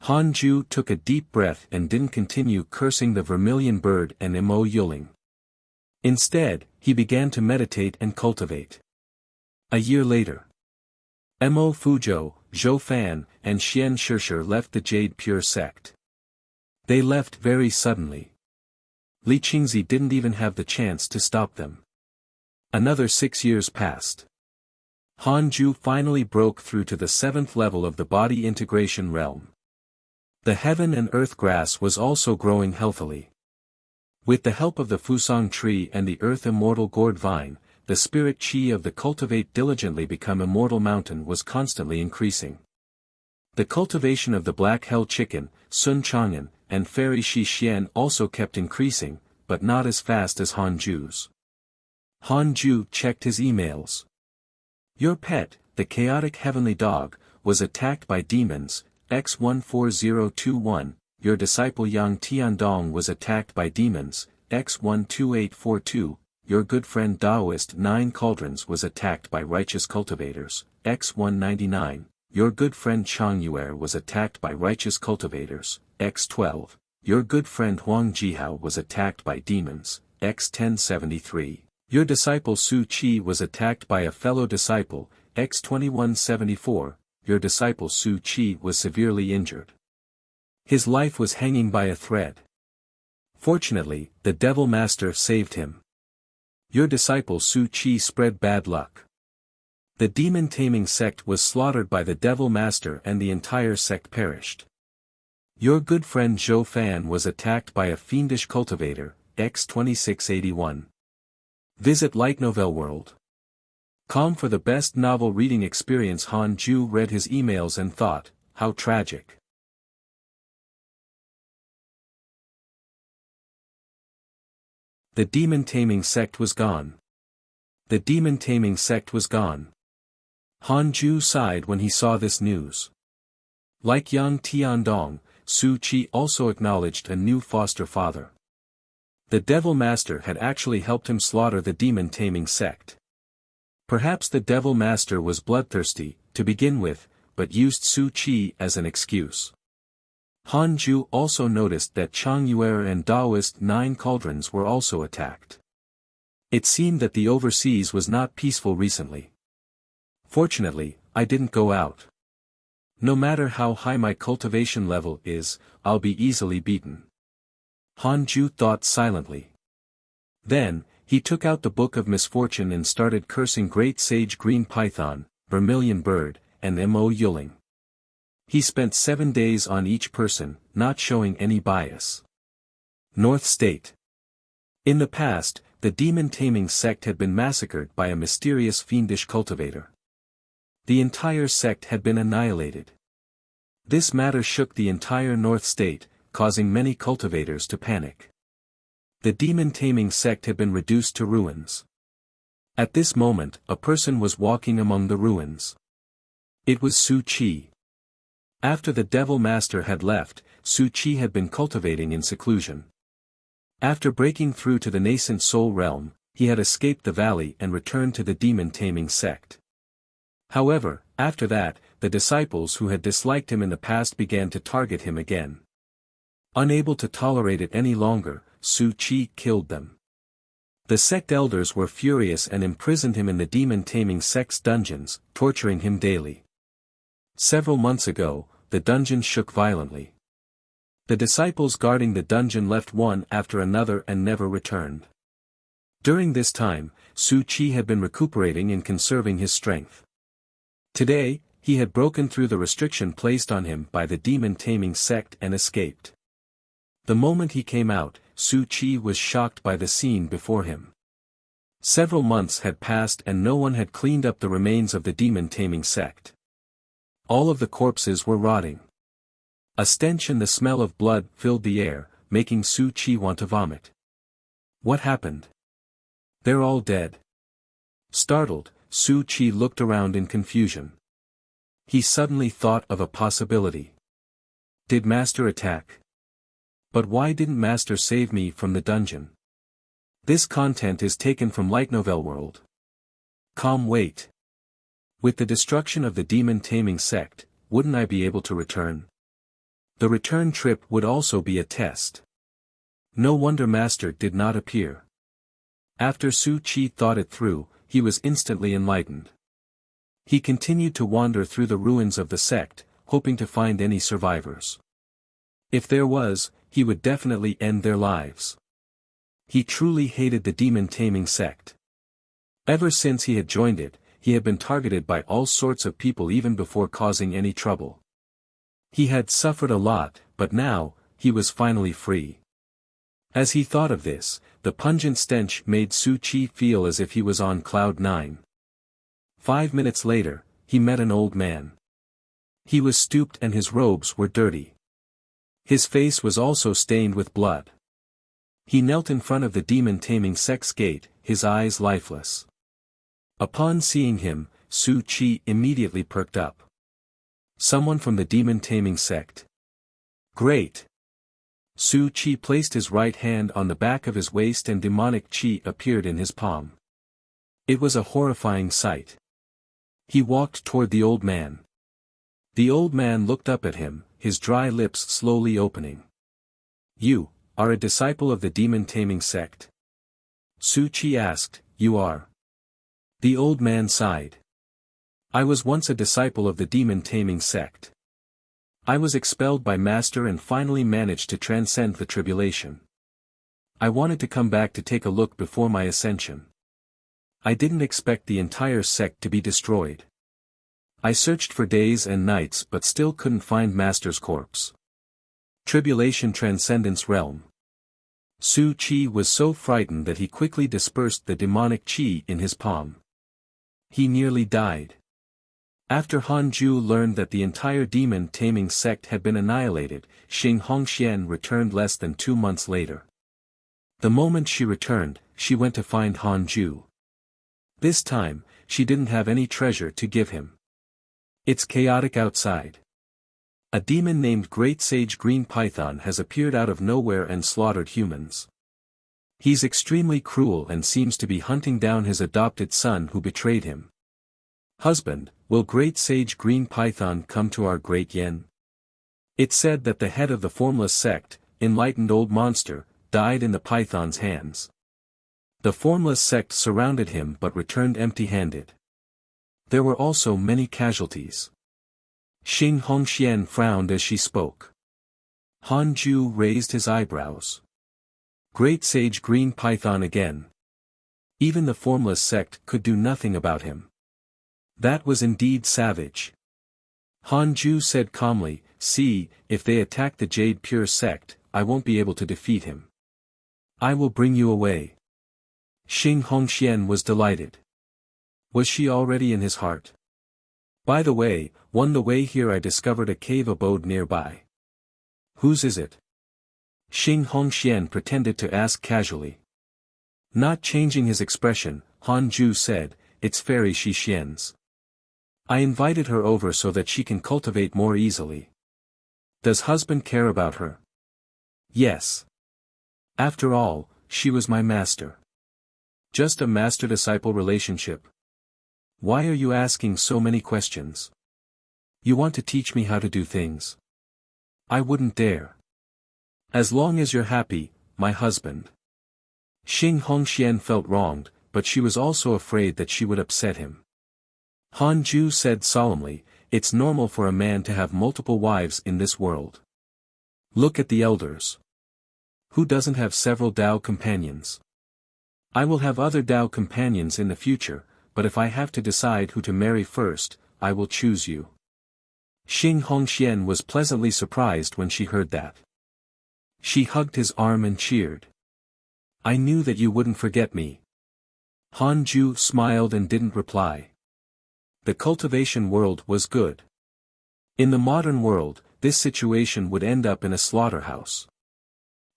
Han Ju took a deep breath and didn't continue cursing the vermilion bird and Mo Yuling. Instead, he began to meditate and cultivate. A year later, Mo Fuzhou, Zhou Fan, and Xian Shishir left the Jade Pure sect. They left very suddenly. Li Qingzi didn't even have the chance to stop them. Another 6 years passed. Han Ju finally broke through to the 7th level of the body integration realm. The heaven and earth grass was also growing healthily. With the help of the Fusang tree and the earth immortal gourd vine, the spirit qi of the cultivate diligently become immortal mountain was constantly increasing. The cultivation of the black hell chicken, Sun Chang'an, and fairy Shi Xian also kept increasing, but not as fast as Han Ju's. Han Ju checked his emails. Your pet, the chaotic heavenly dog, was attacked by demons, X14021, your disciple Yang Tiandong was attacked by demons, X12842, your good friend Taoist 9 Cauldrons was attacked by righteous cultivators, X199, your good friend Chang Yuer was attacked by righteous cultivators, X12, your good friend Huang Jihao was attacked by demons, X1073, your disciple Su Qi was attacked by a fellow disciple, X2174, your disciple Su Qi was severely injured. His life was hanging by a thread. Fortunately, the Devil Master saved him. Your disciple Su Qi spread bad luck. The demon-taming sect was slaughtered by the Devil Master and the entire sect perished. Your good friend Zhou Fan was attacked by a fiendish cultivator, X2681. Visit Light Novel World. For the best novel reading experience. Han Ju read his emails and thought, how tragic. The demon-taming sect was gone. The demon-taming sect was gone. Han Ju sighed when he saw this news. Like Yang Tiandong, Su Qi also acknowledged a new foster father. The Devil Master had actually helped him slaughter the demon-taming sect. Perhaps the Devil Master was bloodthirsty, to begin with, but used Su Qi as an excuse. Han Ju also noticed that Chang Yuer and Taoist 9 Cauldrons were also attacked. It seemed that the overseas was not peaceful recently. Fortunately, I didn't go out. No matter how high my cultivation level is, I'll be easily beaten. Han Ju thought silently. Then, he took out the Book of Misfortune and started cursing Great Sage Green Python, Vermilion Bird, and Mo Yuling. He spent 7 days on each person, not showing any bias. North State. In the past, the demon-taming sect had been massacred by a mysterious fiendish cultivator. The entire sect had been annihilated. This matter shook the entire North State, causing many cultivators to panic. The demon-taming sect had been reduced to ruins. At this moment, a person was walking among the ruins. It was Su Qi. After the Devil Master had left, Su Qi had been cultivating in seclusion. After breaking through to the nascent soul realm, he had escaped the valley and returned to the demon-taming sect. However, after that, the disciples who had disliked him in the past began to target him again. Unable to tolerate it any longer, Su Qi killed them. The sect elders were furious and imprisoned him in the demon-taming sect's dungeons, torturing him daily. Several months ago, the dungeon shook violently. The disciples guarding the dungeon left one after another and never returned. During this time, Su Qi had been recuperating and conserving his strength. Today, he had broken through the restriction placed on him by the demon-taming sect and escaped. The moment he came out, Su Qi was shocked by the scene before him. Several months had passed and no one had cleaned up the remains of the demon-taming sect. All of the corpses were rotting. A stench and the smell of blood filled the air, making Su Qi want to vomit. What happened? They're all dead. Startled, Su Qi looked around in confusion. He suddenly thought of a possibility. Did Master attack? But why didn't Master save me from the dungeon? This content is taken from Light Novel World. Wait. With the destruction of the demon-taming sect, wouldn't I be able to return? The return trip would also be a test. No wonder Master did not appear. After Su Qi thought it through, he was instantly enlightened. He continued to wander through the ruins of the sect, hoping to find any survivors. If there was, he would definitely end their lives. He truly hated the demon-taming sect. Ever since he had joined it, he had been targeted by all sorts of people even before causing any trouble. He had suffered a lot, but now, he was finally free. As he thought of this, the pungent stench made Su Qi feel as if he was on cloud 9. 5 minutes later, he met an old man. He was stooped and his robes were dirty. His face was also stained with blood. He knelt in front of the demon-taming sect's gate, his eyes lifeless. Upon seeing him, Su Qi immediately perked up. Someone from the demon-taming sect. Great! Su Qi placed his right hand on the back of his waist and demonic qi appeared in his palm. It was a horrifying sight. He walked toward the old man. The old man looked up at him, his dry lips slowly opening. You are a disciple of the demon-taming sect? Su Qi asked. You are. The old man sighed. I was once a disciple of the demon-taming sect. I was expelled by Master and finally managed to transcend the tribulation. I wanted to come back to take a look before my ascension. I didn't expect the entire sect to be destroyed. I searched for days and nights but still couldn't find Master's corpse. Tribulation Transcendence Realm. Su Qi was so frightened that he quickly dispersed the demonic qi in his palm. He nearly died. After Han Ju learned that the entire demon-taming sect had been annihilated, Xing Hongxian returned less than 2 months later. The moment she returned, she went to find Han Ju. This time, she didn't have any treasure to give him. It's chaotic outside. A demon named Great Sage Green Python has appeared out of nowhere and slaughtered humans. He's extremely cruel and seems to be hunting down his adopted son who betrayed him. Husband, will Great Sage Green Python come to our Great Yen? It's said that the head of the formless sect, enlightened old monster, died in the python's hands. The formless sect surrounded him but returned empty-handed. There were also many casualties. Xing Hongxian frowned as she spoke. Han Ju raised his eyebrows. Great Sage Green Python again. Even the formless sect could do nothing about him. That was indeed savage. Han Ju said calmly, see, if they attack the Jade Pure sect, I won't be able to defeat him. I will bring you away. Xing Hongxian was delighted. Was she already in his heart? By the way, on the way here I discovered a cave abode nearby. Whose is it? Xing Hongxian pretended to ask casually. Not changing his expression, Han Ju said, it's Fairy Xixian's. I invited her over so that she can cultivate more easily. Does husband care about her? Yes. After all, she was my master. Just a master-disciple relationship. Why are you asking so many questions? You want to teach me how to do things? I wouldn't dare. As long as you're happy, my husband. Xing Hongxian felt wronged, but she was also afraid that she would upset him. Han Ju said solemnly, it's normal for a man to have multiple wives in this world. Look at the elders. Who doesn't have several Dao companions? I will have other Dao companions in the future, but if I have to decide who to marry first, I will choose you. Xing Hongxian was pleasantly surprised when she heard that. She hugged his arm and cheered. I knew that you wouldn't forget me. Han Ju smiled and didn't reply. The cultivation world was good. In the modern world, this situation would end up in a slaughterhouse.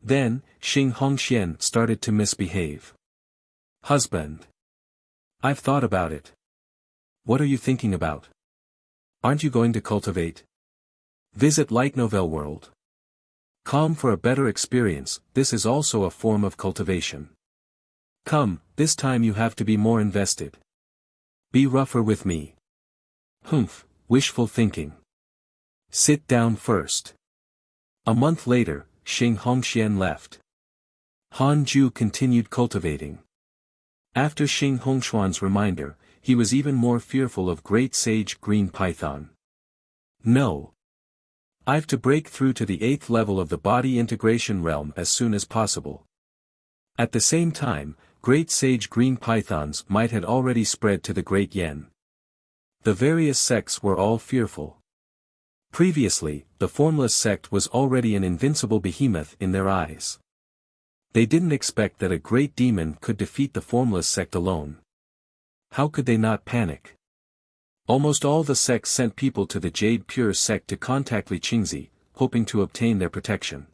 Then, Xing Hongxian started to misbehave. Husband. I've thought about it. What are you thinking about? Aren't you going to cultivate? Visit Light Novel World. Come for a better experience, this is also a form of cultivation. Come, this time you have to be more invested. Be rougher with me. Humph, wishful thinking. Sit down first. A month later, Xing Hongxian left. Han Ju continued cultivating. After Xing Hongxuan's reminder, he was even more fearful of Great Sage Green Python. No. I've to break through to the 8th level of the body integration realm as soon as possible. At the same time, Great Sage Green Pythons might had already spread to the Great Yen. The various sects were all fearful. Previously, the Formless sect was already an invincible behemoth in their eyes. They didn't expect that a great demon could defeat the Formless sect alone. How could they not panic? Almost all the sects sent people to the Jade Pure sect to contact Li Qingzi, hoping to obtain their protection.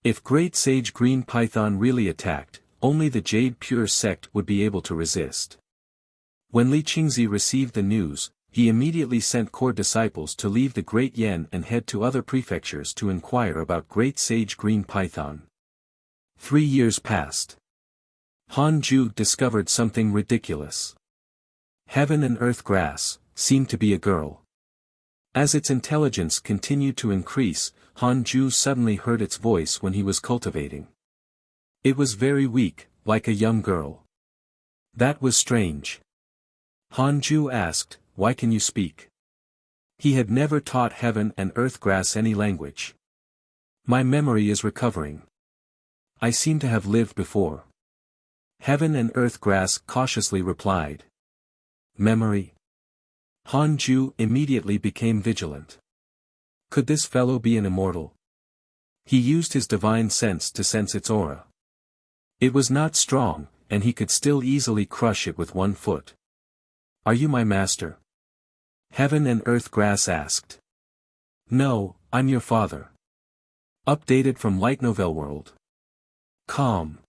If Great Sage Green Python really attacked, only the Jade Pure sect would be able to resist. When Li Qingzi received the news, he immediately sent core disciples to leave the Great Yen and head to other prefectures to inquire about Great Sage Green Python. 3 years passed. Han Ju discovered something ridiculous. Heaven and Earth Grass seemed to be a girl. As its intelligence continued to increase, Han Ju suddenly heard its voice when he was cultivating. It was very weak, like a young girl. That was strange. Han Ju asked, why can you speak? He had never taught Heaven and Earth Grass any language. My memory is recovering. I seem to have lived before. Heaven and Earth Grass cautiously replied. Memory? Han Ju immediately became vigilant. Could this fellow be an immortal? He used his divine sense to sense its aura. It was not strong, and he could still easily crush it with one foot. Are you my master? Heaven and Earth Grass asked. No, I'm your father. Updated from Light Novel World. Calm.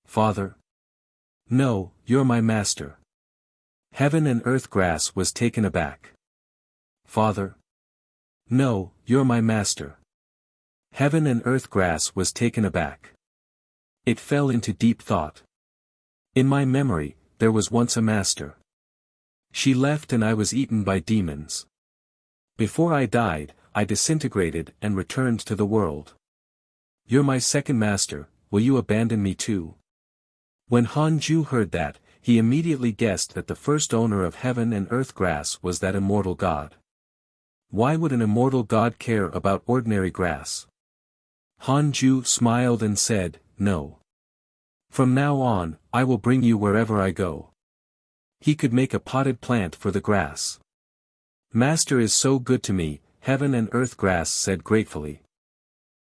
Father? No, you're my master. Heaven and Earth Grass was taken aback. Father? No, you're my master. Heaven and Earth Grass was taken aback. It fell into deep thought. In my memory, there was once a master. She left and I was eaten by demons. Before I died, I disintegrated and returned to the world. You're my second master, will you abandon me too? When Han Ju heard that, he immediately guessed that the first owner of Heaven and Earth Grass was that immortal god. Why would an immortal god care about ordinary grass? Han Ju smiled and said, no. From now on, I will bring you wherever I go. He could make a potted plant for the grass. Master is so good to me, Heaven and Earth Grass said gratefully.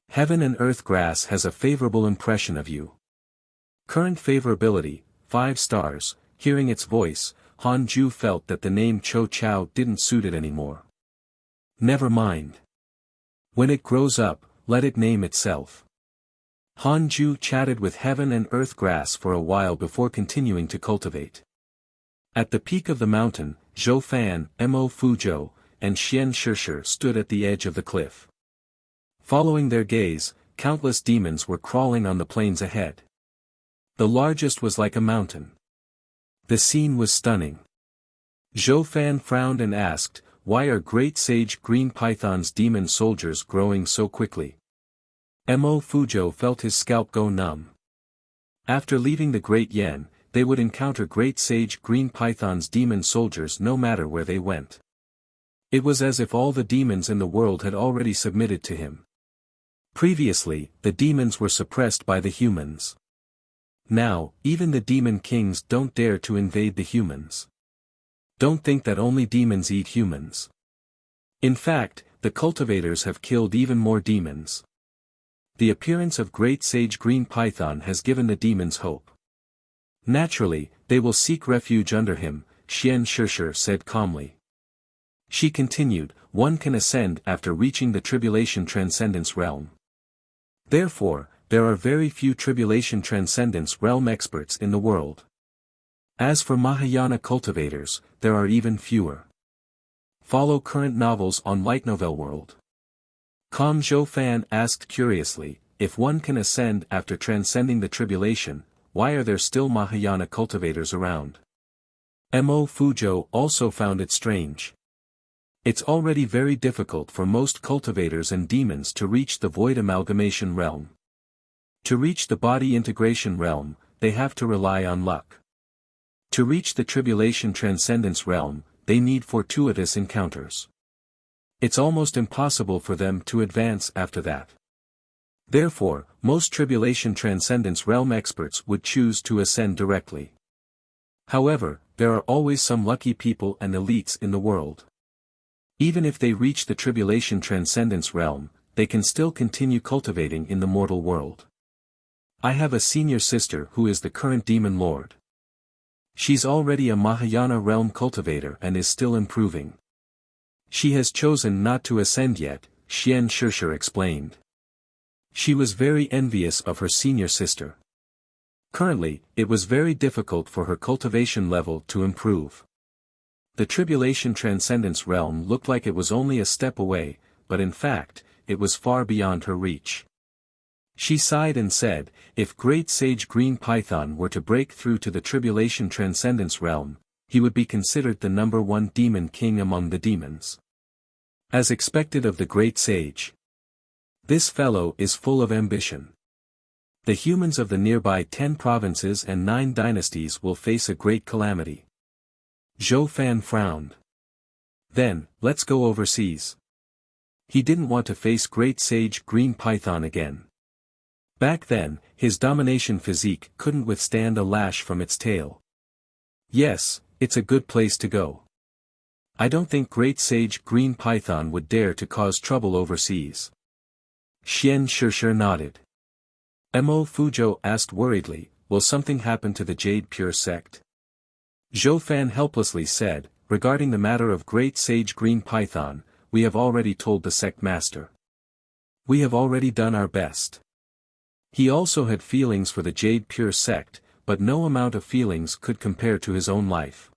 Heaven and Earth Grass has a favorable impression of you. Current favorability, 5 stars. Hearing its voice, Han Ju felt that the name Cho Chao didn't suit it anymore. Never mind. When it grows up, let it name itself. Han Ju chatted with Heaven and Earth Grass for a while before continuing to cultivate. At the peak of the mountain, Zhou Fan, Mo Fuzhou, and Xian Shishir stood at the edge of the cliff. Following their gaze, countless demons were crawling on the plains ahead. The largest was like a mountain. The scene was stunning. Zhou Fan frowned and asked, "Why are great sage green pythons demon soldiers growing so quickly?" Mo Fuzhou felt his scalp go numb. After leaving the Great Yen, they would encounter great sage green pythons demon soldiers no matter where they went. It was as if all the demons in the world had already submitted to him. Previously, the demons were suppressed by the humans. Now, even the demon kings don't dare to invade the humans. Don't think that only demons eat humans. In fact, the cultivators have killed even more demons. The appearance of great sage green python has given the demons hope. Naturally, they will seek refuge under him, Xian Shishir said calmly. She continued, "One can ascend after reaching the Tribulation Transcendence Realm. Therefore, there are very few Tribulation Transcendence Realm experts in the world. As for Mahayana cultivators, there are even fewer. Follow current novels on Light Novel World." Kam Zhou Fan asked curiously, "If one can ascend after transcending the tribulation, why are there still Mahayana cultivators around?" Mo Fuzhou also found it strange. It's already very difficult for most cultivators and demons to reach the void amalgamation realm. To reach the body integration realm, they have to rely on luck. To reach the tribulation transcendence realm, they need fortuitous encounters. It's almost impossible for them to advance after that. Therefore, most tribulation transcendence realm experts would choose to ascend directly. However, there are always some lucky people and elites in the world. Even if they reach the tribulation transcendence realm, they can still continue cultivating in the mortal world. I have a senior sister who is the current demon lord. She's already a Mahayana realm cultivator and is still improving. She has chosen not to ascend yet, Xian Shishir explained. She was very envious of her senior sister. Currently, it was very difficult for her cultivation level to improve. The Tribulation Transcendence Realm looked like it was only a step away, but in fact, it was far beyond her reach. She sighed and said, "If Great Sage Green Python were to break through to the Tribulation Transcendence Realm, he would be considered the #1 demon king among the demons. As expected of the Great Sage. This fellow is full of ambition. The humans of the nearby 10 provinces and 9 dynasties will face a great calamity." Zhou Fan frowned. "Then, let's go overseas." He didn't want to face Great Sage Green Python again. Back then, his domination physique couldn't withstand a lash from its tail. "Yes, it's a good place to go. I don't think Great Sage Green Python would dare to cause trouble overseas." Xian Shishir nodded. Mo Fuzhou asked worriedly, "Will something happen to the Jade Pure sect?" Zhou Fan helplessly said, "Regarding the matter of Great Sage Green Python, we have already told the sect master. We have already done our best." He also had feelings for the Jade Pure sect, but no amount of feelings could compare to his own life.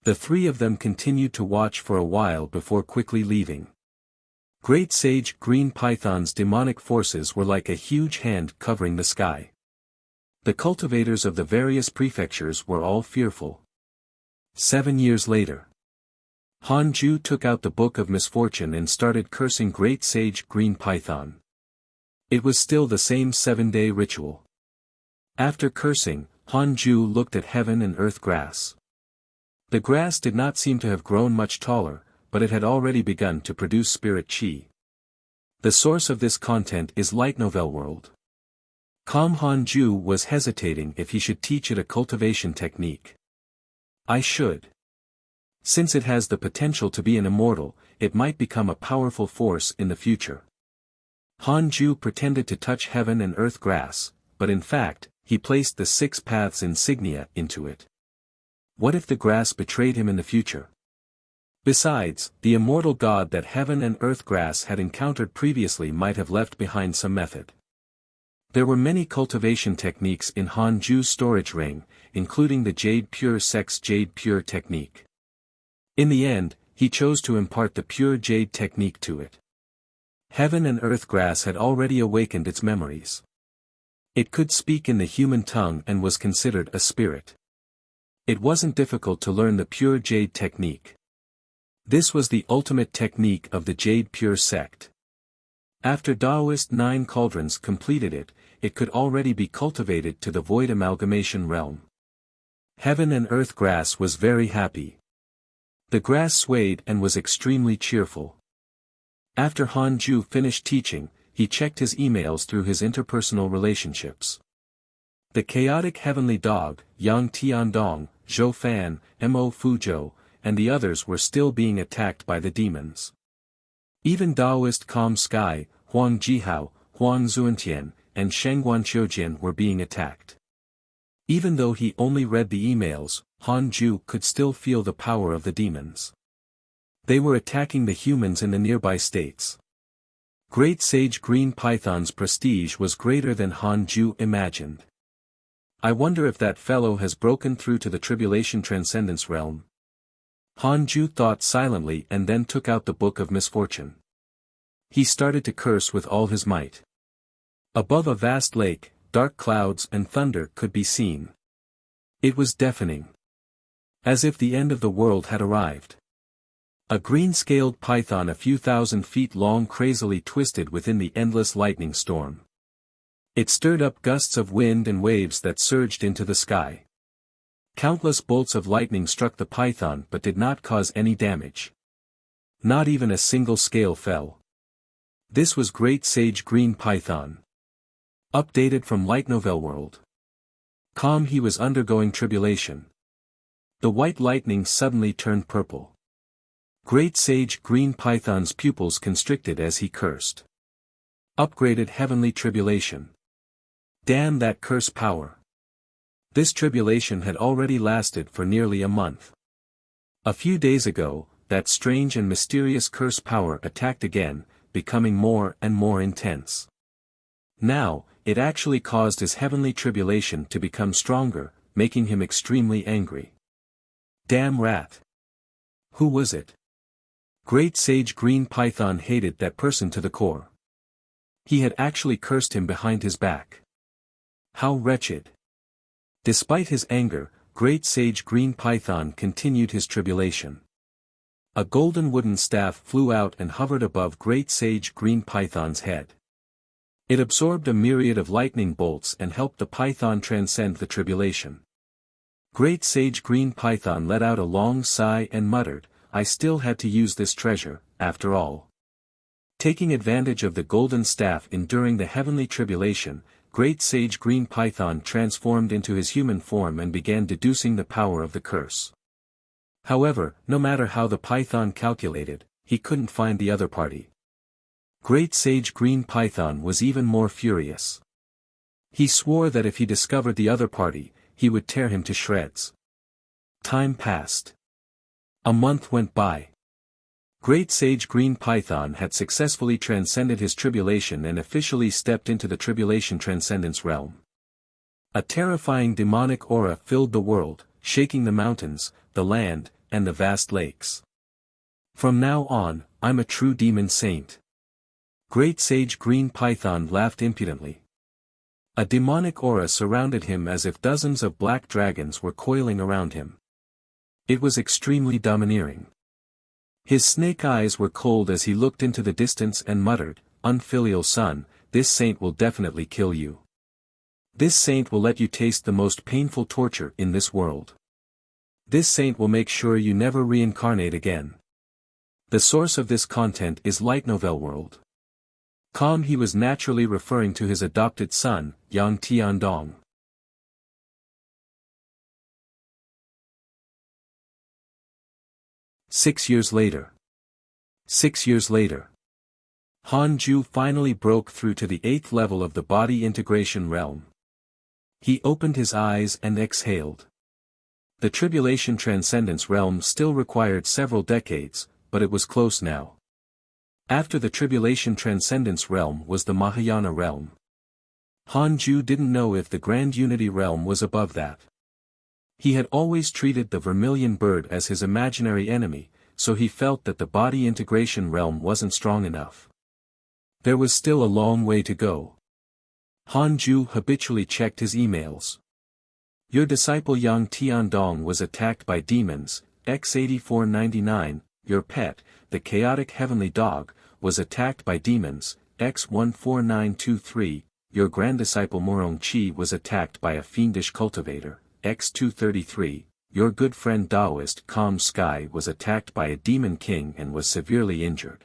The three of them continued to watch for a while before quickly leaving. Great Sage Green Python's demonic forces were like a huge hand covering the sky. The cultivators of the various prefectures were all fearful. 7 years later, Han Ju took out the Book of Misfortune and started cursing Great Sage Green Python. It was still the same 7-day ritual. After cursing, Han Ju looked at Heaven and Earth Grass. The grass did not seem to have grown much taller, but it had already begun to produce spirit chi. The source of this content is Light Novel World. Han Ju was hesitating if he should teach it a cultivation technique. I should. Since it has the potential to be an immortal, it might become a powerful force in the future. Han Ju pretended to touch heaven and earth grass, but in fact, he placed the 6 paths insignia into it. What if the grass betrayed him in the future? Besides, the immortal god that heaven and earth grass had encountered previously might have left behind some method. There were many cultivation techniques in Han Ju's storage ring, including the Jade Pure Sex Jade Pure technique. In the end, he chose to impart the Pure Jade technique to it. Heaven and earth grass had already awakened its memories. It could speak in the human tongue and was considered a spirit. It wasn't difficult to learn the Pure Jade technique. This was the ultimate technique of the Jade Pure sect. After Taoist 9 cauldrons completed it, it could already be cultivated to the void amalgamation realm. Heaven and earth grass was very happy. The grass swayed and was extremely cheerful. After Han Ju finished teaching, he checked his emails through his interpersonal relationships. The chaotic heavenly dog, Yang Tiandong, Zhou Fan, Mo Fuzhou, and the others were still being attacked by the demons. Even Taoist Calm Sky, Huang Jihao, Huang Zuantian, and Shengguan Qiujian were being attacked. Even though he only read the emails, Han Ju could still feel the power of the demons. They were attacking the humans in the nearby states. Great Sage Green Python's prestige was greater than Han Ju imagined. I wonder if that fellow has broken through to the Tribulation Transcendence realm. Han Ju thought silently and then took out the Book of Misfortune. He started to curse with all his might. Above a vast lake, dark clouds and thunder could be seen. It was deafening. As if the end of the world had arrived. A green-scaled python a few thousand feet long crazily twisted within the endless lightning storm. It stirred up gusts of wind and waves that surged into the sky. Countless bolts of lightning struck the python but did not cause any damage. Not even a single scale fell. This was Great Sage Green Python. Updated from Light Novel World. Calm, he was undergoing tribulation. The white lightning suddenly turned purple. Great Sage Green Python's pupils constricted as he cursed. Upgraded heavenly tribulation. Damn that curse power. This tribulation had already lasted for nearly a month. A few days ago, that strange and mysterious curse power attacked again, becoming more and more intense. Now, it actually caused his heavenly tribulation to become stronger, making him extremely angry. Damn rat. Who was it? Great Sage Green Python hated that person to the core. He had actually cursed him behind his back. How wretched. Despite his anger, Great Sage Green Python continued his tribulation. A golden wooden staff flew out and hovered above Great Sage Green Python's head. It absorbed a myriad of lightning bolts and helped the python transcend the tribulation. Great Sage Green Python let out a long sigh and muttered, "I still had to use this treasure, after all." Taking advantage of the golden staff enduring the heavenly tribulation, Great Sage Green Python transformed into his human form and began deducing the power of the curse. However, no matter how the python calculated, he couldn't find the other party. Great Sage Green Python was even more furious. He swore that if he discovered the other party, he would tear him to shreds. Time passed. A month went by. Great Sage Green Python had successfully transcended his tribulation and officially stepped into the Tribulation Transcendence realm. A terrifying demonic aura filled the world, shaking the mountains, the land, and the vast lakes. "From now on, I'm a true demon saint." Great Sage Green Python laughed impudently. A demonic aura surrounded him as if dozens of black dragons were coiling around him. It was extremely domineering. His snake eyes were cold as he looked into the distance and muttered, "Unfilial son, this saint will definitely kill you. This saint will let you taste the most painful torture in this world. This saint will make sure you never reincarnate again." The source of this content is Light Novel World. Calm, he was naturally referring to his adopted son, Yang Tiandong. 6 years later. 6 years later. Han Ju finally broke through to the 8th level of the body integration realm. He opened his eyes and exhaled. The Tribulation Transcendence realm still required several decades, but it was close now. After the Tribulation Transcendence realm was the Mahayana realm. Han Ju didn't know if the Grand Unity realm was above that. He had always treated the Vermilion Bird as his imaginary enemy, so he felt that the body integration realm wasn't strong enough. There was still a long way to go. Han Ju habitually checked his emails. Your disciple Yang Tiandong was attacked by demons, X8499, your pet, the chaotic heavenly dog, was attacked by demons, X14923, your granddisciple Morong Chi was attacked by a fiendish cultivator, X233, your good friend Taoist Calm Sky was attacked by a demon king and was severely injured.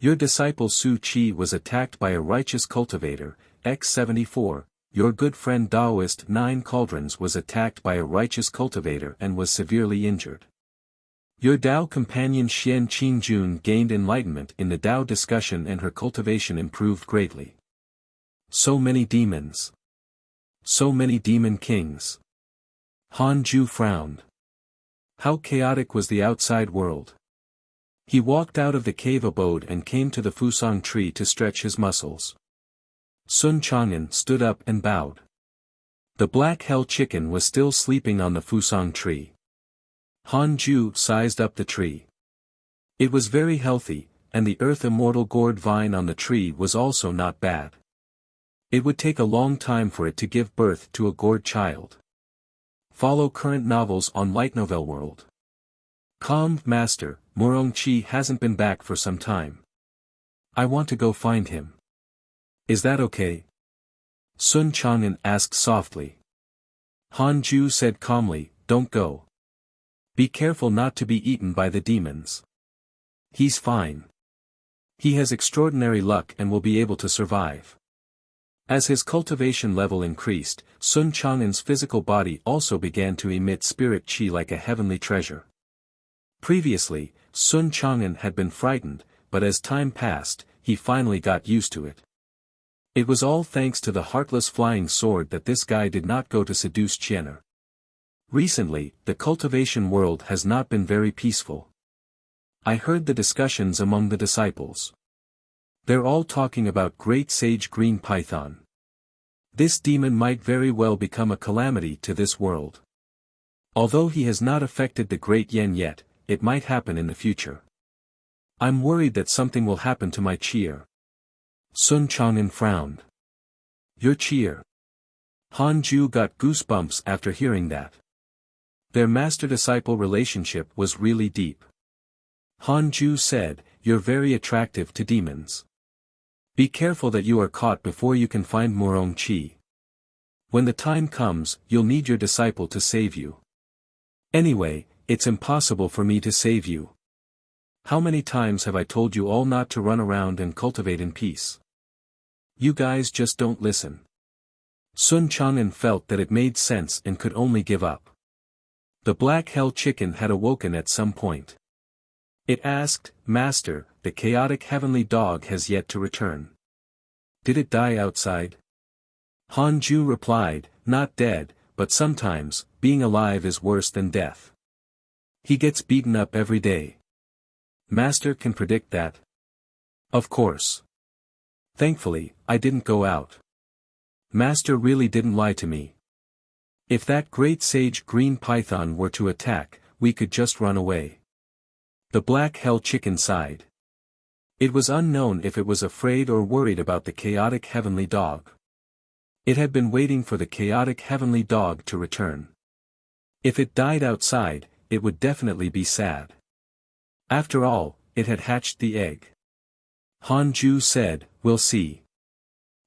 Your disciple Su Chi was attacked by a righteous cultivator, X74, your good friend Taoist 9 Cauldrons was attacked by a righteous cultivator and was severely injured. Your Tao companion Xian Qingjun gained enlightenment in the Tao discussion and her cultivation improved greatly. So many demons. So many demon kings. Han Ju frowned. How chaotic was the outside world. He walked out of the cave abode and came to the Fusang tree to stretch his muscles. Sun Chang'an stood up and bowed. The black hell chicken was still sleeping on the Fusang tree. Han Ju sized up the tree. It was very healthy, and the earth immortal gourd vine on the tree was also not bad. It would take a long time for it to give birth to a gourd child. Follow current novels on Light Novel World. Calm Master, Morong Chi hasn't been back for some time. I want to go find him. Is that okay? Sun Chang'an asked softly. Han Ju said calmly, don't go. Be careful not to be eaten by the demons. He's fine. He has extraordinary luck and will be able to survive. As his cultivation level increased, Sun Chang'an's physical body also began to emit spirit chi like a heavenly treasure. Previously, Sun Chang'an had been frightened, but as time passed, he finally got used to it. It was all thanks to the heartless flying sword that this guy did not go to seduce Chiener. Recently, the cultivation world has not been very peaceful. I heard the discussions among the disciples. They're all talking about Great Sage Green Python. This demon might very well become a calamity to this world. Although he has not affected the Great Yen yet, it might happen in the future. I'm worried that something will happen to my Chier. Sun Chang'an frowned. Your Chier. Han Ju got goosebumps after hearing that. Their master-disciple relationship was really deep. Han Ju said, you're very attractive to demons. Be careful that you are caught before you can find Morong Chi. When the time comes, you'll need your disciple to save you. Anyway, it's impossible for me to save you. How many times have I told you all not to run around and cultivate in peace? You guys just don't listen. Sun Chang'an felt that it made sense and could only give up. The black hell chicken had awoken at some point. It asked, Master, the chaotic heavenly dog has yet to return. Did it die outside? Han Ju replied, not dead, but sometimes, being alive is worse than death. He gets beaten up every day. Master can predict that? Of course. Thankfully, I didn't go out. Master really didn't lie to me. If that great sage green python were to attack, we could just run away. The black hell chicken sighed. It was unknown if it was afraid or worried about the chaotic heavenly dog. It had been waiting for the chaotic heavenly dog to return. If it died outside, it would definitely be sad. After all, it had hatched the egg. Han Ju said, we'll see.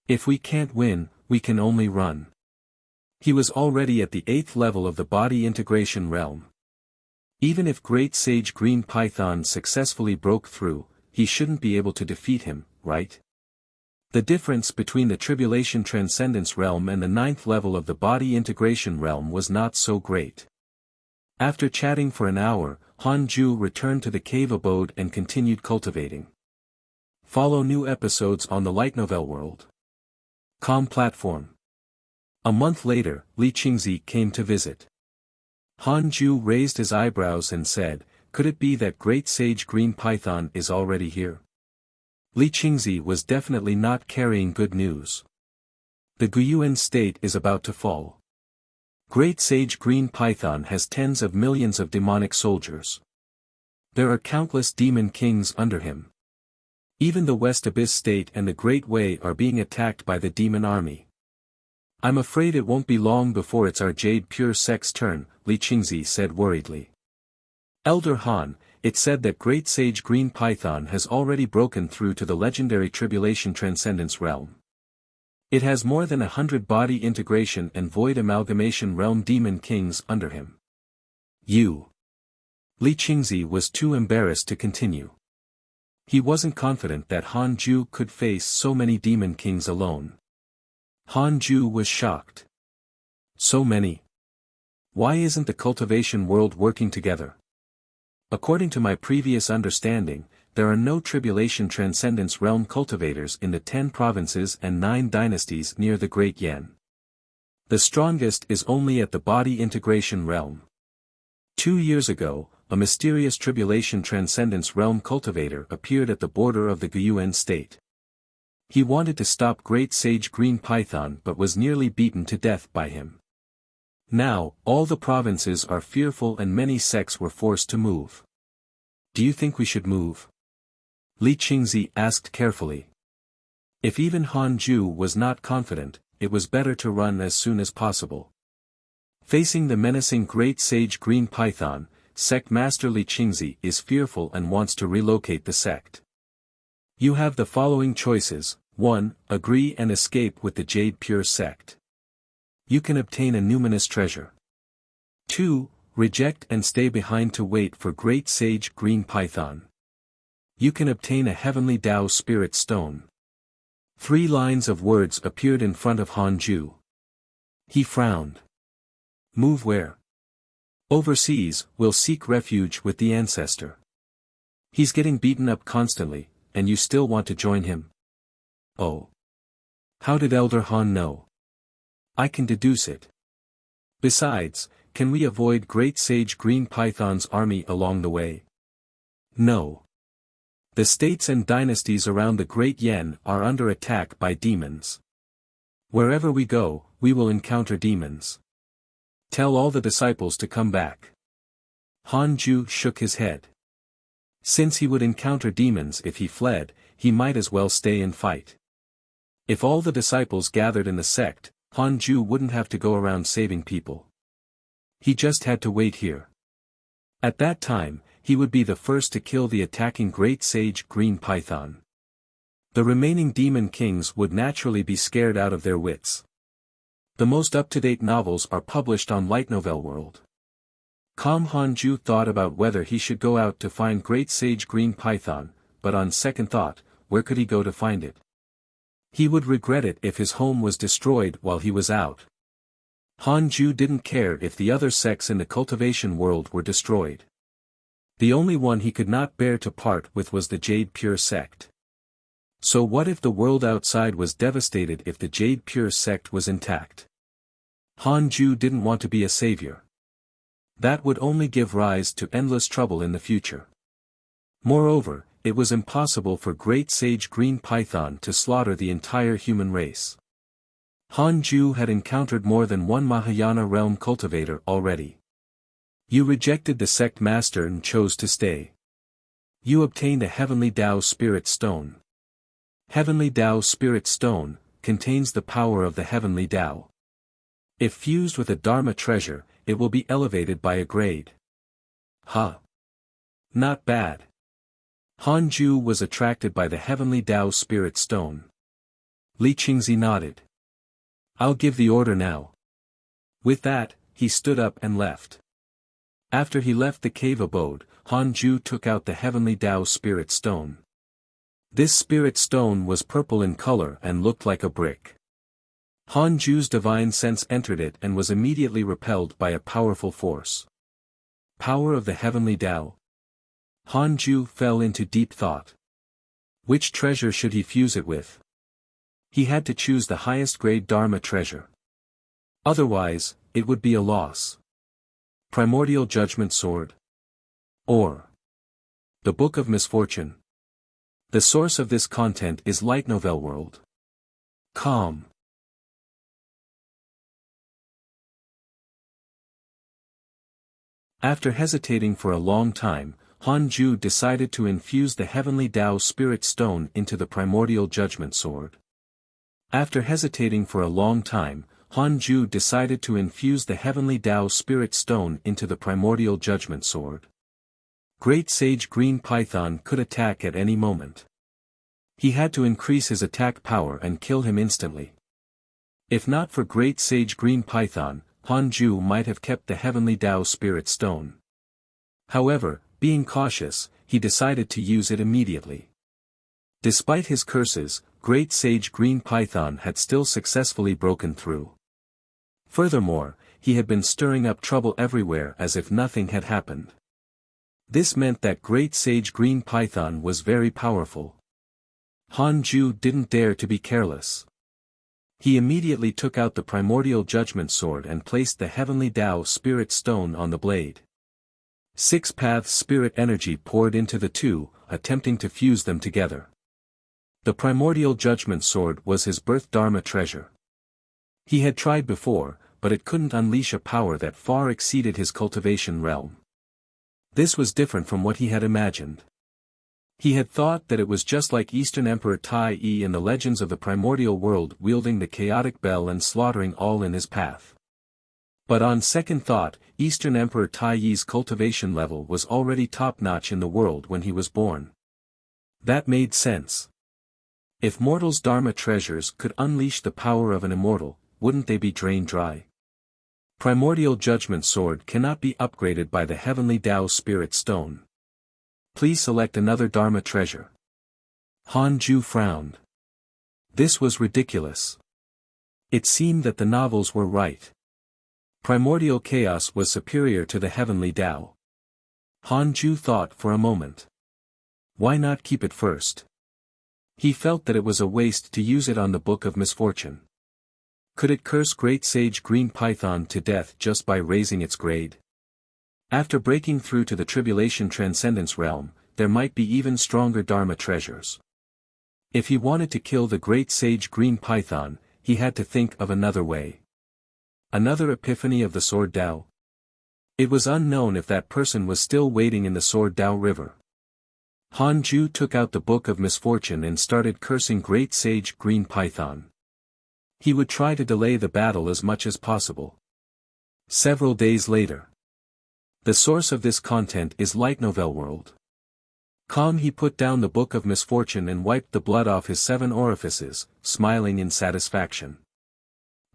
If we can't win, we can only run. He was already at the 8th level of the body integration realm. Even if Great Sage Green Python successfully broke through, he shouldn't be able to defeat him, right? The difference between the Tribulation Transcendence realm and the 9th level of the body integration realm was not so great. After chatting for an hour, Han Ju returned to the cave abode and continued cultivating. Follow new episodes on the light novel world. Com platform. A month later, Li Qingzi came to visit. Han Ju raised his eyebrows and said, "Could it be that great sage green python is already here?" Li Qingzi was definitely not carrying good news. The Guyuan state is about to fall. Great sage green python has tens of millions of demonic soldiers. There are countless demon kings under him. Even the West Abyss state and the Great Way are being attacked by the demon army. I'm afraid it won't be long before it's our Jade Pure Sect's turn, Li Qingzi said worriedly. Elder Han, it said that Great Sage Green Python has already broken through to the legendary Tribulation Transcendence realm. It has more than 100 body integration and void amalgamation realm demon kings under him. Li Qingzi was too embarrassed to continue. He wasn't confident that Han Ju could face so many demon kings alone. Han Ju was shocked. So many? Why isn't the cultivation world working together? According to my previous understanding, there are no Tribulation Transcendence realm cultivators in the 10 provinces and 9 dynasties near the Great Yen. The strongest is only at the body integration realm. 2 years ago, a mysterious Tribulation Transcendence realm cultivator appeared at the border of the Guyuan state. He wanted to stop Great Sage Green Python but was nearly beaten to death by him. Now, all the provinces are fearful and many sects were forced to move. Do you think we should move? Li Qingzi asked carefully. If even Han Ju was not confident, it was better to run as soon as possible. Facing the menacing Great Sage Green Python, Sect Master Li Qingzi is fearful and wants to relocate the sect. You have the following choices: 1. Agree and escape with the Jade Pure sect. You can obtain a numinous treasure. 2. Reject and stay behind to wait for Great Sage Green Python. You can obtain a Heavenly Tao Spirit Stone. 3 lines of words appeared in front of Han Ju. He frowned. Move where? Overseas, we'll seek refuge with the ancestor. He's getting beaten up constantly, and you still want to join him? Oh. How did Elder Han know? I can deduce it. Besides, can we avoid Great Sage Green Python's army along the way? No. The states and dynasties around the Great Yen are under attack by demons. Wherever we go, we will encounter demons. Tell all the disciples to come back. Han Ju shook his head. Since he would encounter demons if he fled, he might as well stay and fight. If all the disciples gathered in the sect, Han Ju wouldn't have to go around saving people. He just had to wait here. At that time, he would be the first to kill the attacking Great Sage Green Python. The remaining demon kings would naturally be scared out of their wits. The most up-to-date novels are published on Light Novel World. Han Ju thought about whether he should go out to find Great Sage Green Python, but on second thought, where could he go to find it? He would regret it if his home was destroyed while he was out. Han Ju didn't care if the other sects in the cultivation world were destroyed. The only one he could not bear to part with was the Jade Pure sect. So what if the world outside was devastated if the Jade Pure sect was intact? Han Ju didn't want to be a savior. That would only give rise to endless trouble in the future. Moreover, it was impossible for Great Sage Green Python to slaughter the entire human race. Han Ju had encountered more than one Mahayana realm cultivator already. You rejected the sect master and chose to stay. You obtained a Heavenly Tao Spirit Stone. Heavenly Tao Spirit Stone contains the power of the Heavenly Tao. If fused with a Dharma treasure, it will be elevated by a grade. Not bad. Han Ju was attracted by the Heavenly Tao Spirit Stone. Li Qingzi nodded. I'll give the order now. With that, he stood up and left. After he left the cave abode, Han Ju took out the Heavenly Tao Spirit Stone. This spirit stone was purple in color and looked like a brick. Han Ju's divine sense entered it and was immediately repelled by a powerful force. Power of the heavenly Tao. Han Ju fell into deep thought. Which treasure should he fuse it with? He had to choose the highest grade Dharma treasure. Otherwise, it would be a loss. Primordial Judgment Sword. Or the Book of Misfortune. The source of this content is Light Novel World. Com. After hesitating for a long time, Han Ju decided to infuse the Heavenly Tao Spirit Stone into the Primordial Judgment Sword. After hesitating for a long time, Han Ju decided to infuse the Heavenly Tao Spirit Stone into the Primordial Judgment Sword. Great Sage Green Python could attack at any moment. He had to increase his attack power and kill him instantly. If not for Great Sage Green Python, Han Ju might have kept the Heavenly Tao Spirit Stone. However, being cautious, he decided to use it immediately. Despite his curses, Great Sage Green Python had still successfully broken through. Furthermore, he had been stirring up trouble everywhere as if nothing had happened. This meant that Great Sage Green Python was very powerful. Han Ju didn't dare to be careless. He immediately took out the Primordial Judgment Sword and placed the Heavenly Tao Spirit Stone on the blade. 6 paths spirit energy poured into the two, attempting to fuse them together. The Primordial Judgment Sword was his birth Dharma treasure. He had tried before, but it couldn't unleash a power that far exceeded his cultivation realm. This was different from what he had imagined. He had thought that it was just like Eastern Emperor Tai Yi in the legends of the primordial world wielding the chaotic bell and slaughtering all in his path. But on second thought, Eastern Emperor Tai Yi's cultivation level was already top-notch in the world when he was born. That made sense. If mortals' Dharma treasures could unleash the power of an immortal, wouldn't they be drained dry? Primordial Judgment Sword cannot be upgraded by the Heavenly Tao Spirit Stone. Please select another Dharma treasure. Han Ju frowned. This was ridiculous. It seemed that the novels were right. Primordial Chaos was superior to the Heavenly Tao. Han Ju thought for a moment. Why not keep it first? He felt that it was a waste to use it on the Book of Misfortune. Could it curse Great Sage Green Python to death just by raising its grade? After breaking through to the Tribulation Transcendence realm, there might be even stronger Dharma treasures. If he wanted to kill the Great Sage Green Python, he had to think of another way. Another epiphany of the Sword Tao? It was unknown if that person was still waiting in the Sword Tao River. Han Ju took out the Book of Misfortune and started cursing Great Sage Green Python. He would try to delay the battle as much as possible. Several days later. The source of this content is Light Novel World. Calm, he put down the Book of Misfortune and wiped the blood off his 7 orifices, smiling in satisfaction.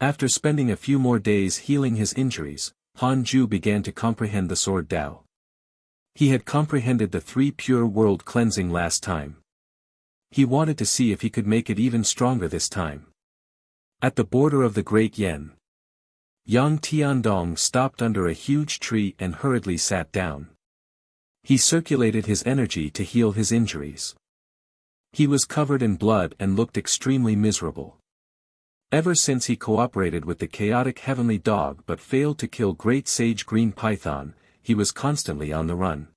After spending a few more days healing his injuries, Han Ju began to comprehend the Sword Tao. He had comprehended the 3 pure world cleansing last time. He wanted to see if he could make it even stronger this time. At the border of the Great Yen, Yang Tiandong stopped under a huge tree and hurriedly sat down. He circulated his energy to heal his injuries. He was covered in blood and looked extremely miserable. Ever since he cooperated with the chaotic heavenly dog but failed to kill Great Sage Green Python, he was constantly on the run.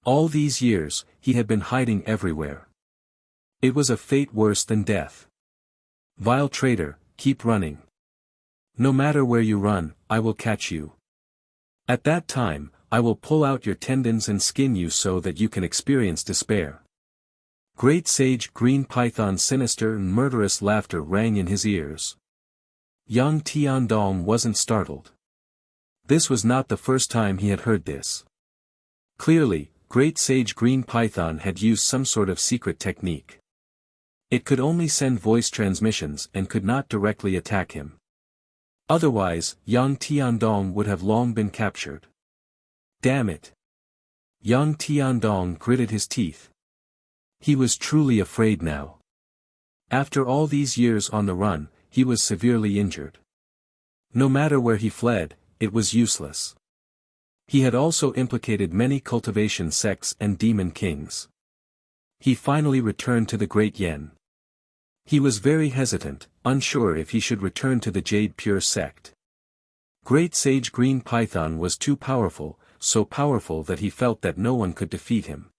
All these years, he had been hiding everywhere. It was a fate worse than death. Vile traitor, keep running. No matter where you run, I will catch you. At that time, I will pull out your tendons and skin you so that you can experience despair. Great Sage Green Python's sinister and murderous laughter rang in his ears. Yang Tiandong wasn't startled. This was not the first time he had heard this. Clearly, Great Sage Green Python had used some sort of secret technique. It could only send voice transmissions and could not directly attack him. Otherwise, Yang Tiandong would have long been captured. Damn it! Yang Tiandong gritted his teeth. He was truly afraid now. After all these years on the run, he was severely injured. No matter where he fled, it was useless. He had also implicated many cultivation sects and demon kings. He finally returned to the Great Yen. He was very hesitant, unsure if he should return to the Jade Pure sect. Great Sage Green Python was too powerful, so powerful that he felt that no one could defeat him.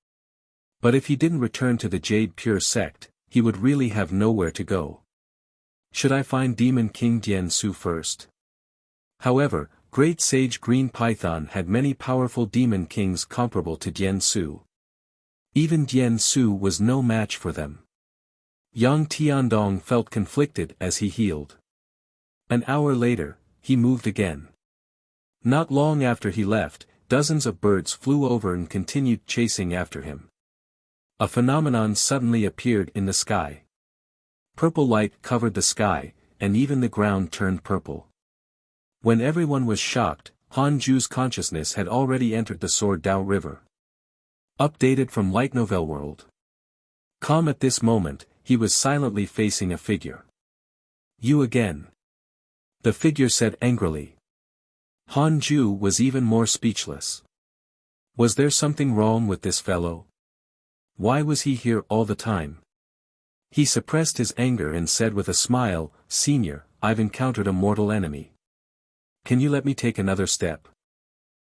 But if he didn't return to the Jade Pure sect, he would really have nowhere to go. Should I find Demon King Dian Su first? However, Great Sage Green Python had many powerful demon kings comparable to Dian Su. Even Dian Su was no match for them. Yang Tiandong felt conflicted as he healed. An hour later, he moved again. Not long after he left, dozens of birds flew over and continued chasing after him. A phenomenon suddenly appeared in the sky. Purple light covered the sky, and even the ground turned purple. When everyone was shocked, Han Ju's consciousness had already entered the Sword Dao River. Updated from Light Novel World. Calm at this moment, he was silently facing a figure. You again. The figure said angrily. Han Ju was even more speechless. Was there something wrong with this fellow? Why was he here all the time? He suppressed his anger and said with a smile, Senior, I've encountered a mortal enemy. Can you let me take another step?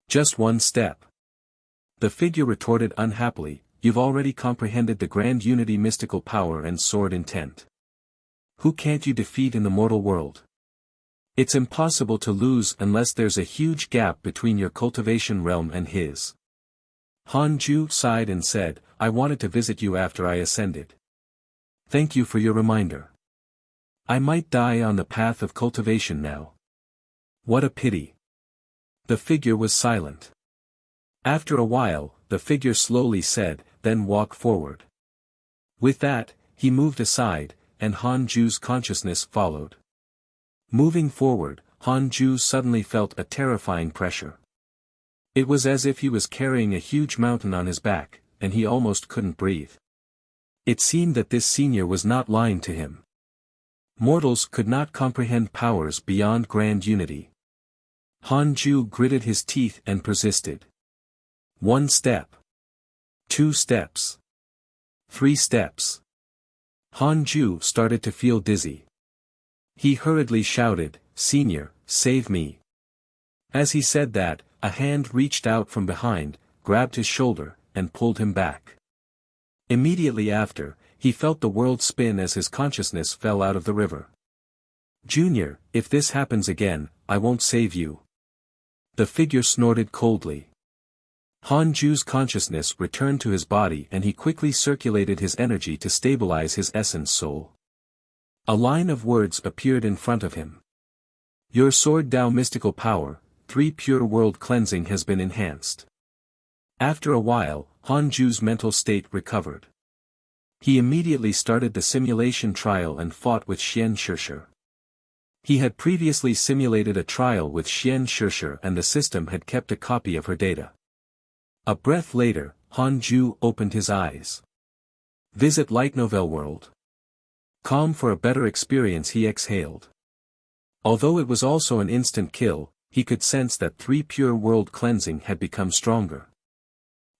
Just one step. The figure retorted unhappily, You've already comprehended the grand unity mystical power and sword intent. Who can't you defeat in the mortal world? It's impossible to lose unless there's a huge gap between your cultivation realm and his. Han Ju sighed and said, I wanted to visit you after I ascended. Thank you for your reminder. I might die on the path of cultivation now. What a pity. The figure was silent. After a while, the figure slowly said, Then walk forward. With that, he moved aside, and Han Ju's consciousness followed. Moving forward, Han Ju suddenly felt a terrifying pressure. It was as if he was carrying a huge mountain on his back, and he almost couldn't breathe. It seemed that this senior was not lying to him. Mortals could not comprehend powers beyond grand unity. Han Ju gritted his teeth and persisted. 1 step. 2 steps. 3 steps. Han Ju started to feel dizzy. He hurriedly shouted, Senior, save me. As he said that, a hand reached out from behind, grabbed his shoulder, and pulled him back. Immediately after, he felt the world spin as his consciousness fell out of the river. Junior, if this happens again, I won't save you. The figure snorted coldly. Han Ju's consciousness returned to his body and he quickly circulated his energy to stabilize his essence soul. A line of words appeared in front of him. Your Sword Dao mystical power, 3 pure world cleansing has been enhanced. After a while, Han Ju's mental state recovered. He immediately started the simulation trial and fought with Xian Shishir. He had previously simulated a trial with Xian Shishir and the system had kept a copy of her data. A breath later, Han Ju opened his eyes. Visit Light Novel World. Calm for a better experience, he exhaled. Although it was also an instant kill, he could sense that 3 pure world cleansing had become stronger.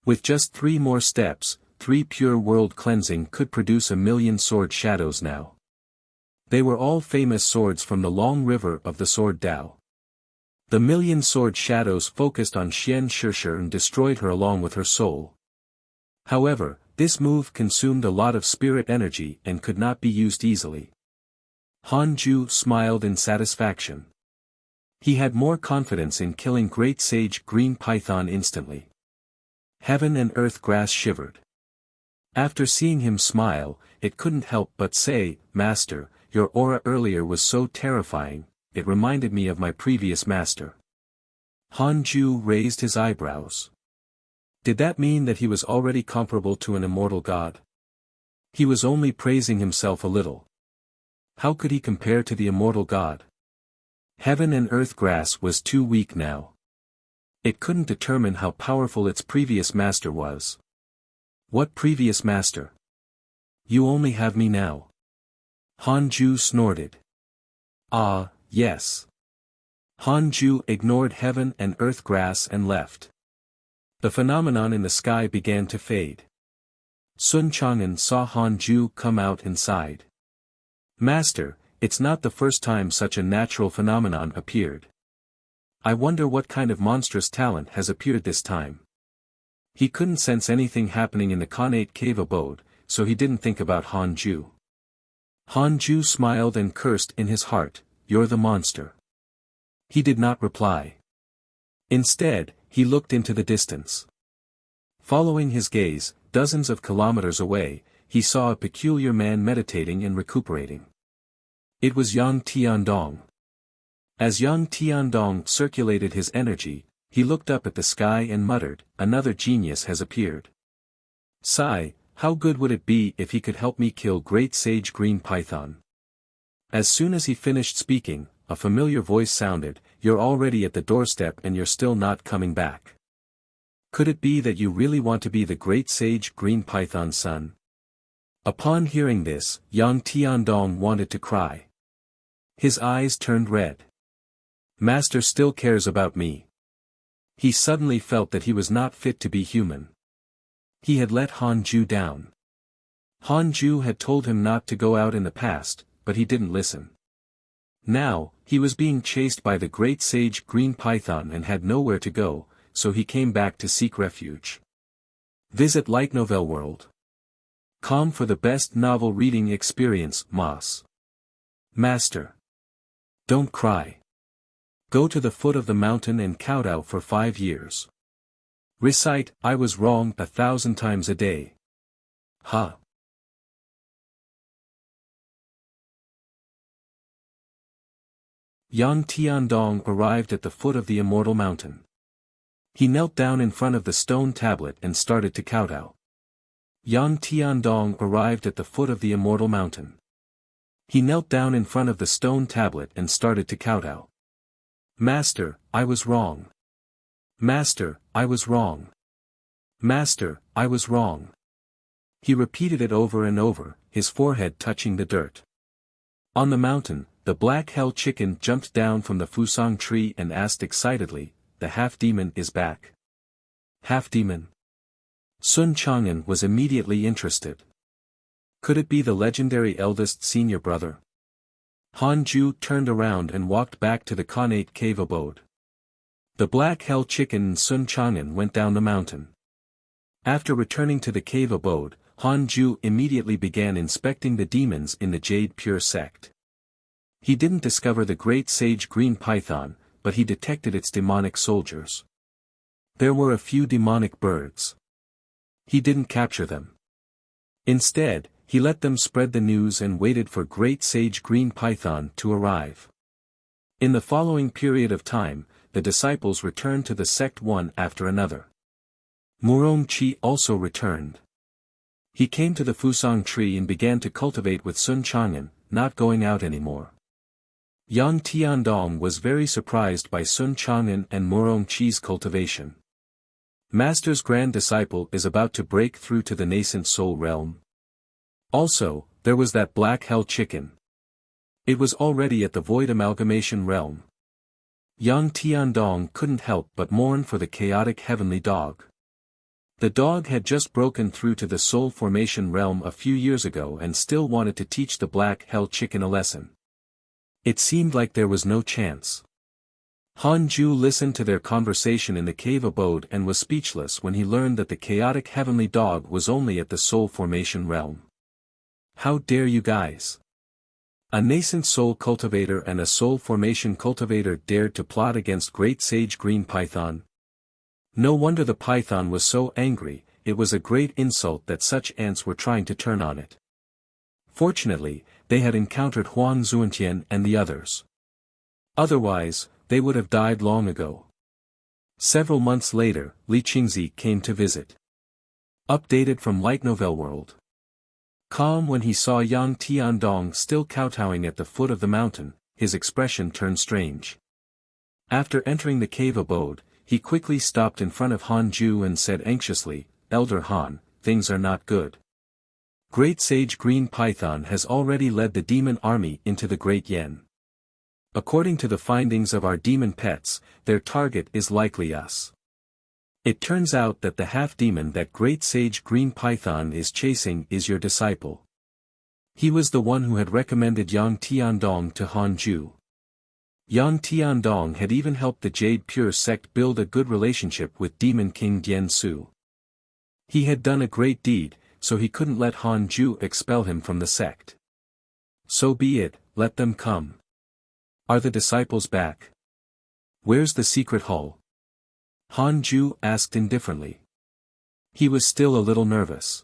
With just 3 more steps, 3 pure world cleansing could produce 1,000,000 sword shadows now. They were all famous swords from the long river of the Sword Dao. The 1,000,000 sword shadows focused on Xian Shishir and destroyed her along with her soul. However, this move consumed a lot of spirit energy and could not be used easily. Han Ju smiled in satisfaction. He had more confidence in killing Great Sage Green Python instantly. Heaven and earth grass shivered. After seeing him smile, it couldn't help but say, Master, your aura earlier was so terrifying, it reminded me of my previous master. Han Ju raised his eyebrows. Did that mean that he was already comparable to an immortal god? He was only praising himself a little. How could he compare to the immortal god? Heaven and earth grass was too weak now. It couldn't determine how powerful its previous master was. What previous master? You only have me now. Han Ju snorted. Ah, yes. Han Ju ignored heaven and earth grass and left. The phenomenon in the sky began to fade. Sun Chang'an saw Han Ju come out and sighed. Master, it's not the first time such a natural phenomenon appeared. I wonder what kind of monstrous talent has appeared this time. He couldn't sense anything happening in the Khanate cave abode, so he didn't think about Han Ju. Han Ju smiled and cursed in his heart, "You're the monster." He did not reply. Instead, he looked into the distance. Following his gaze, dozens of kilometers away, he saw a peculiar man meditating and recuperating. It was Yang Tiandong. As Yang Tiandong circulated his energy, he looked up at the sky and muttered, "Another genius has appeared. Sigh, how good would it be if he could help me kill Great Sage Green Python?" As soon as he finished speaking, a familiar voice sounded, "You're already at the doorstep and you're still not coming back. Could it be that you really want to be the Great Sage Green Python's son?" Upon hearing this, Yang Tiandong wanted to cry. His eyes turned red. Master still cares about me. He suddenly felt that he was not fit to be human. He had let Han Ju down. Han Ju had told him not to go out in the past, but he didn't listen. Now, he was being chased by the Great Sage Green Python and had nowhere to go, so he came back to seek refuge. Visit Light Novel World. Com for the best novel reading experience, Moss. Master. Don't cry. Go to the foot of the mountain and kowtow for 5 years. Recite, "I was wrong" 1,000 times a day. Ha. Yang Tiandong arrived at the foot of the immortal mountain. He knelt down in front of the stone tablet and started to kowtow. Yang Tiandong arrived at the foot of the immortal mountain. He knelt down in front of the stone tablet and started to kowtow. Master, I was wrong. Master, I was wrong. Master, I was wrong. He repeated it over and over, his forehead touching the dirt. On the mountain, the black hell chicken jumped down from the fusang tree and asked excitedly, "The half-demon is back." Half-demon? Sun Chang'an was immediately interested. Could it be the legendary eldest senior brother? Han Ju turned around and walked back to the Khanate cave abode. The black hell chicken and Sun Chang'an went down the mountain. After returning to the cave abode, Han Ju immediately began inspecting the demons in the Jade Pure sect. He didn't discover the Great Sage Green Python, but he detected its demonic soldiers. There were a few demonic birds. He didn't capture them. Instead, he let them spread the news and waited for Great Sage Green Python to arrive. In the following period of time, the disciples returned to the sect one after another. Murong Chi also returned. He came to the Fusang tree and began to cultivate with Sun Chang'an, not going out anymore. Yang Tiandong was very surprised by Sun Chang'an and Murong Chi's cultivation. Master's grand disciple is about to break through to the nascent soul realm. Also, there was that black hell chicken. It was already at the void amalgamation realm. Yang Tiandong couldn't help but mourn for the chaotic heavenly dog. The dog had just broken through to the soul formation realm a few years ago and still wanted to teach the black hell chicken a lesson. It seemed like there was no chance. Han Ju listened to their conversation in the cave abode and was speechless when he learned that the chaotic heavenly dog was only at the soul formation realm. How dare you guys? A nascent soul cultivator and a soul formation cultivator dared to plot against Great Sage Green Python. No wonder the python was so angry, it was a great insult that such ants were trying to turn on it. Fortunately, they had encountered Huang Zuantian and the others. Otherwise, they would have died long ago. Several months later, Li Qingzi came to visit. Updated from Light Novel World. Calm when he saw Yang Tiandong still kowtowing at the foot of the mountain, his expression turned strange. After entering the cave abode, he quickly stopped in front of Han Ju and said anxiously, "Elder Han, things are not good. Great Sage Green Python has already led the demon army into the Great Yen. According to the findings of our demon pets, their target is likely us. It turns out that the half-demon that Great Sage Green Python is chasing is your disciple. He was the one who had recommended Yang Tiandong to Han Ju. Yang Tiandong had even helped the Jade Pure sect build a good relationship with Demon King Dian Su. He had done a great deed, so he couldn't let Han Ju expel him from the sect. So be it, let them come. Are the disciples back? Where's the secret hall? Han Ju asked indifferently. He was still a little nervous.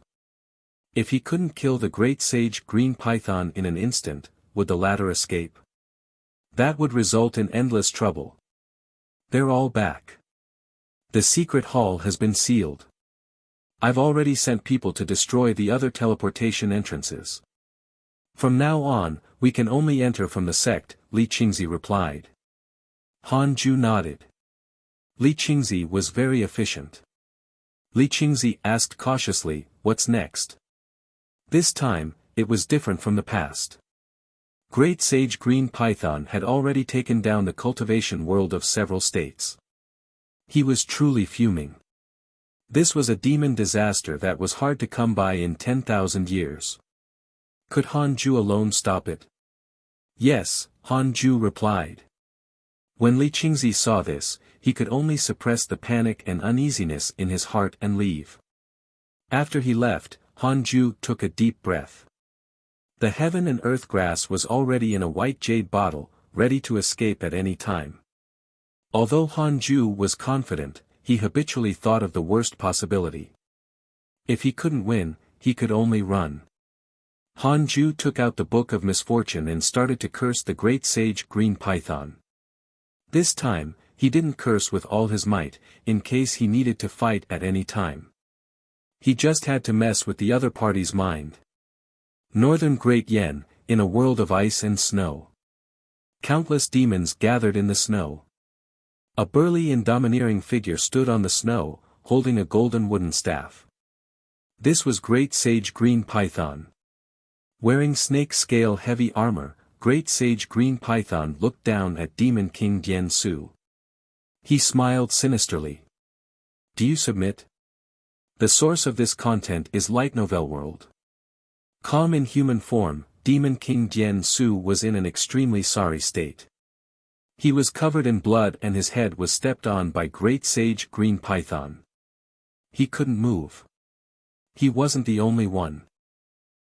If he couldn't kill the Great Sage Green Python in an instant, would the latter escape? That would result in endless trouble. They're all back. The secret hall has been sealed. I've already sent people to destroy the other teleportation entrances. From now on, we can only enter from the sect, Li Qingzi replied. Han Ju nodded. Li Qingzi was very efficient. Li Qingzi asked cautiously, what's next? This time, it was different from the past. Great Sage Green Python had already taken down the cultivation world of several states. He was truly fuming. This was a demon disaster that was hard to come by in 10,000 years. Could Han Ju alone stop it? Yes, Han Ju replied. When Li Qingzi saw this, he could only suppress the panic and uneasiness in his heart and leave. After he left, Han Ju took a deep breath. The heaven and earth grass was already in a white jade bottle, ready to escape at any time. Although Han Ju was confident, he habitually thought of the worst possibility. If he couldn't win, he could only run. Han Ju took out the Book of Misfortune and started to curse the Great Sage Green Python. This time, he didn't curse with all his might, in case he needed to fight at any time. He just had to mess with the other party's mind. Northern Great Yen, in a world of ice and snow. Countless demons gathered in the snow. A burly and domineering figure stood on the snow, holding a golden wooden staff. This was Great Sage Green Python. Wearing snake scale heavy armor, Great Sage Green Python looked down at Demon King Dian Su. He smiled sinisterly. Do you submit? The source of this content is Light Novel World. Calm in human form, Demon King Dian Su was in an extremely sorry state. He was covered in blood and his head was stepped on by Great Sage Green Python. He couldn't move. He wasn't the only one.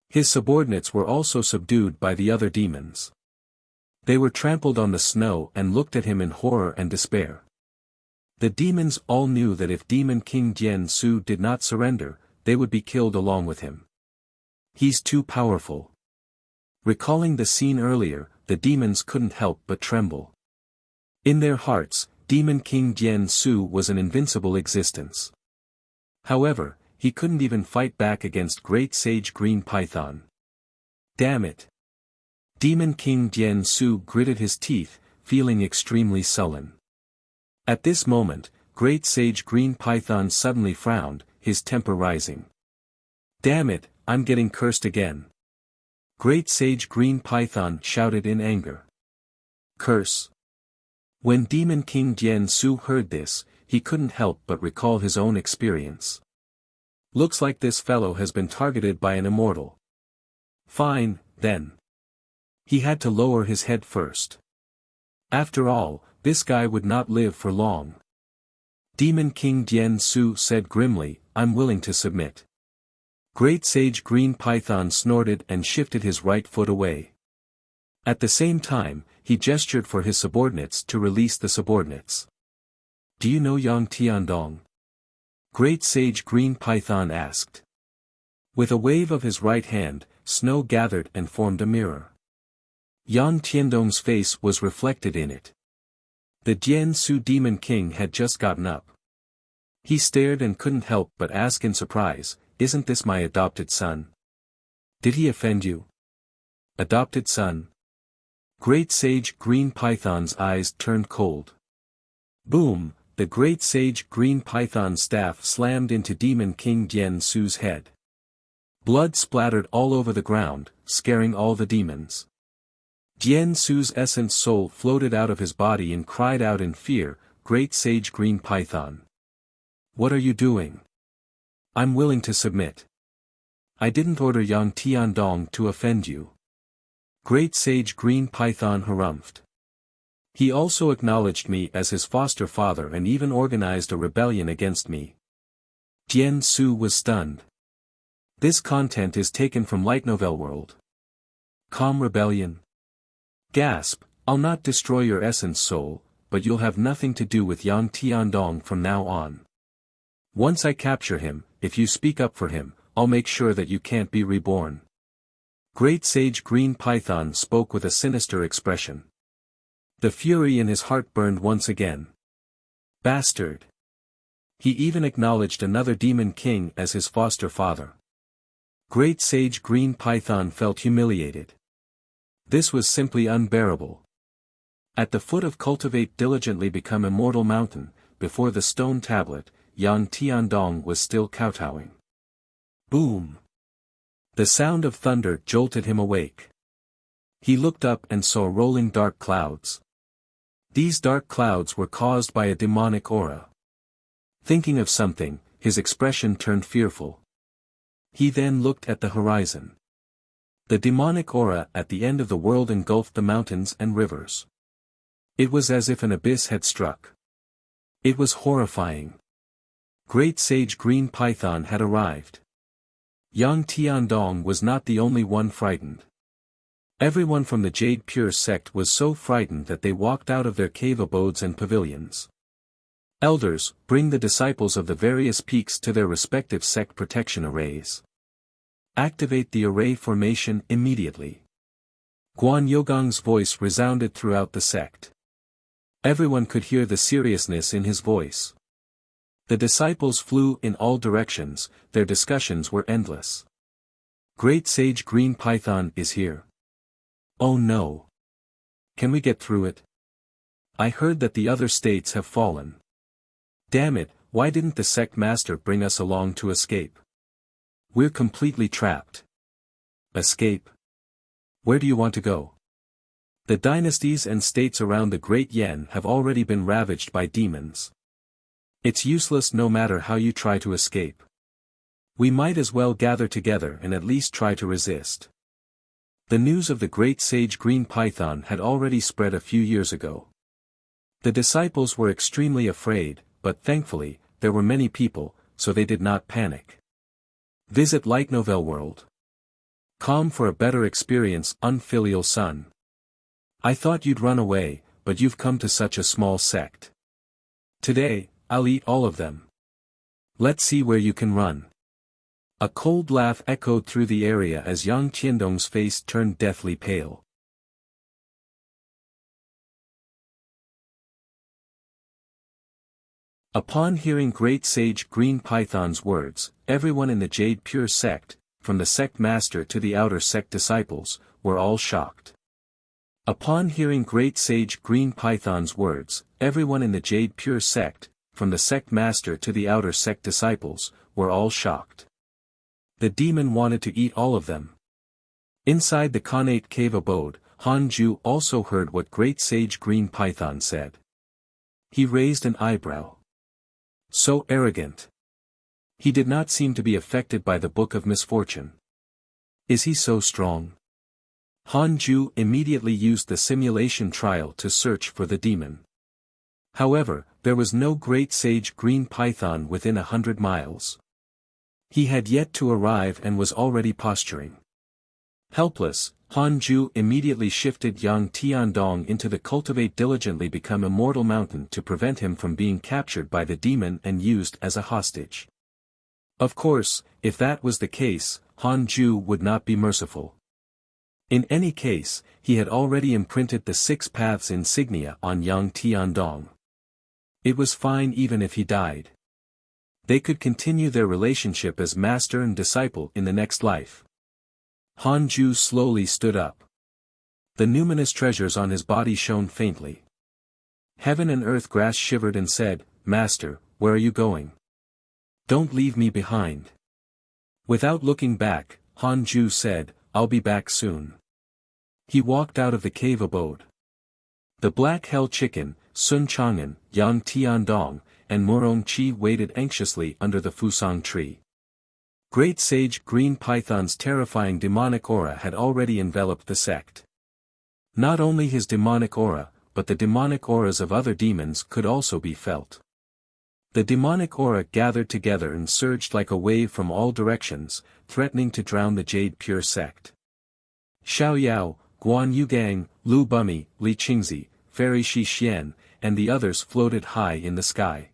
His subordinates were also subdued by the other demons. They were trampled on the snow and looked at him in horror and despair. The demons all knew that if Demon King Dian Su did not surrender, they would be killed along with him. He's too powerful. Recalling the scene earlier, the demons couldn't help but tremble. In their hearts, Demon King Dian Su was an invincible existence. However, he couldn't even fight back against Great Sage Green Python. Damn it! Demon King Dian Su gritted his teeth, feeling extremely sullen. At this moment, Great Sage Green Python suddenly frowned, his temper rising. Damn it, I'm getting cursed again. Great Sage Green Python shouted in anger. Curse. When Demon King Dian Su heard this, he couldn't help but recall his own experience. Looks like this fellow has been targeted by an immortal. Fine, then. He had to lower his head first. After all, this guy would not live for long. Demon King Dian Su said grimly, I'm willing to submit. Great Sage Green Python snorted and shifted his right foot away. At the same time, he gestured for his subordinates to release the subordinates. Do you know Yang Tiandong? Great Sage Green Python asked. With a wave of his right hand, snow gathered and formed a mirror. Yang Tiandong's face was reflected in it. The Dian Su Demon King had just gotten up. He stared and couldn't help but ask in surprise, isn't this my adopted son? Did he offend you? Adopted son? Great Sage Green Python's eyes turned cold. Boom! The Great Sage Green Python's staff slammed into Demon King Dian Su's head. Blood splattered all over the ground, scaring all the demons. Jian Su's essence soul floated out of his body and cried out in fear, "Great Sage Green Python! What are you doing? I'm willing to submit. I didn't order Yang Tiandong to offend you." Great Sage Green Python harumphed. He also acknowledged me as his foster father and even organized a rebellion against me. Jian Su was stunned. This content is taken from Light Novel World. Calm rebellion. Gasp, I'll not destroy your essence soul, but you'll have nothing to do with Yang Tiandong from now on. Once I capture him, if you speak up for him, I'll make sure that you can't be reborn. Great Sage Green Python spoke with a sinister expression. The fury in his heart burned once again. Bastard! He even acknowledged another demon king as his foster father. Great Sage Green Python felt humiliated. This was simply unbearable. At the foot of Cultivate Diligently Become Immortal Mountain, before the stone tablet, Yang Tiandong was still kowtowing. Boom! The sound of thunder jolted him awake. He looked up and saw rolling dark clouds. These dark clouds were caused by a demonic aura. Thinking of something, his expression turned fearful. He then looked at the horizon. The demonic aura at the end of the world engulfed the mountains and rivers. It was as if an abyss had struck. It was horrifying. Great Sage Green Python had arrived. Yang Tiandong was not the only one frightened. Everyone from the Jade Pure sect was so frightened that they walked out of their cave abodes and pavilions. Elders, bring the disciples of the various peaks to their respective sect protection arrays. Activate the array formation immediately. Guan Yogong's voice resounded throughout the sect. Everyone could hear the seriousness in his voice. The disciples flew in all directions, their discussions were endless. Great Sage Green Python is here. Oh no! Can we get through it? I heard that the other states have fallen. Damn it, why didn't the sect master bring us along to escape? We're completely trapped. Escape? Where do you want to go? The dynasties and states around the Great Yen have already been ravaged by demons. It's useless no matter how you try to escape. We might as well gather together and at least try to resist. The news of the Great Sage Green Python had already spread a few years ago. The disciples were extremely afraid, but thankfully, there were many people, so they did not panic. Visit Light Novel World. Calm for a better experience, unfilial son. I thought you'd run away, but you've come to such a small sect. Today, I'll eat all of them. Let's see where you can run. A cold laugh echoed through the area as Yang Tiandong's face turned deathly pale. Upon hearing Great Sage Green Python's words, everyone in the Jade Pure sect, from the sect master to the outer sect disciples, were all shocked. Upon hearing Great Sage Green Python's words, everyone in the Jade Pure sect, from the sect master to the outer sect disciples, were all shocked. The demon wanted to eat all of them. Inside the Khanate cave abode, Han Ju also heard what Great Sage Green Python said. He raised an eyebrow. So arrogant. He did not seem to be affected by the Book of Misfortune. Is he so strong? Han Ju immediately used the simulation trial to search for the demon. However, there was no Great Sage Green Python within 100 miles. He had yet to arrive and was already posturing. Helpless, Han Ju immediately shifted Yang Tiandong into the Cultivate Diligently Become Immortal Mountain to prevent him from being captured by the demon and used as a hostage. Of course, if that was the case, Han Ju would not be merciful. In any case, he had already imprinted the 6 paths insignia on Yang Tiandong. It was fine even if he died. They could continue their relationship as master and disciple in the next life. Han Ju slowly stood up. The numinous treasures on his body shone faintly. Heaven and earth grass shivered and said, "Master, where are you going? Don't leave me behind." Without looking back, Han Ju said, "I'll be back soon." He walked out of the cave abode. The black hell chicken, Sun Chang'an, Yang Tiandong, and Murong Chi waited anxiously under the Fusang tree. Great Sage Green Python's terrifying demonic aura had already enveloped the sect. Not only his demonic aura, but the demonic auras of other demons could also be felt. The demonic aura gathered together and surged like a wave from all directions, threatening to drown the Jade Pure sect. Xiao Yao, Guan Yugang, Lu Bumi, Li Qingzi, Fairy Shi Xian, and the others floated high in the sky.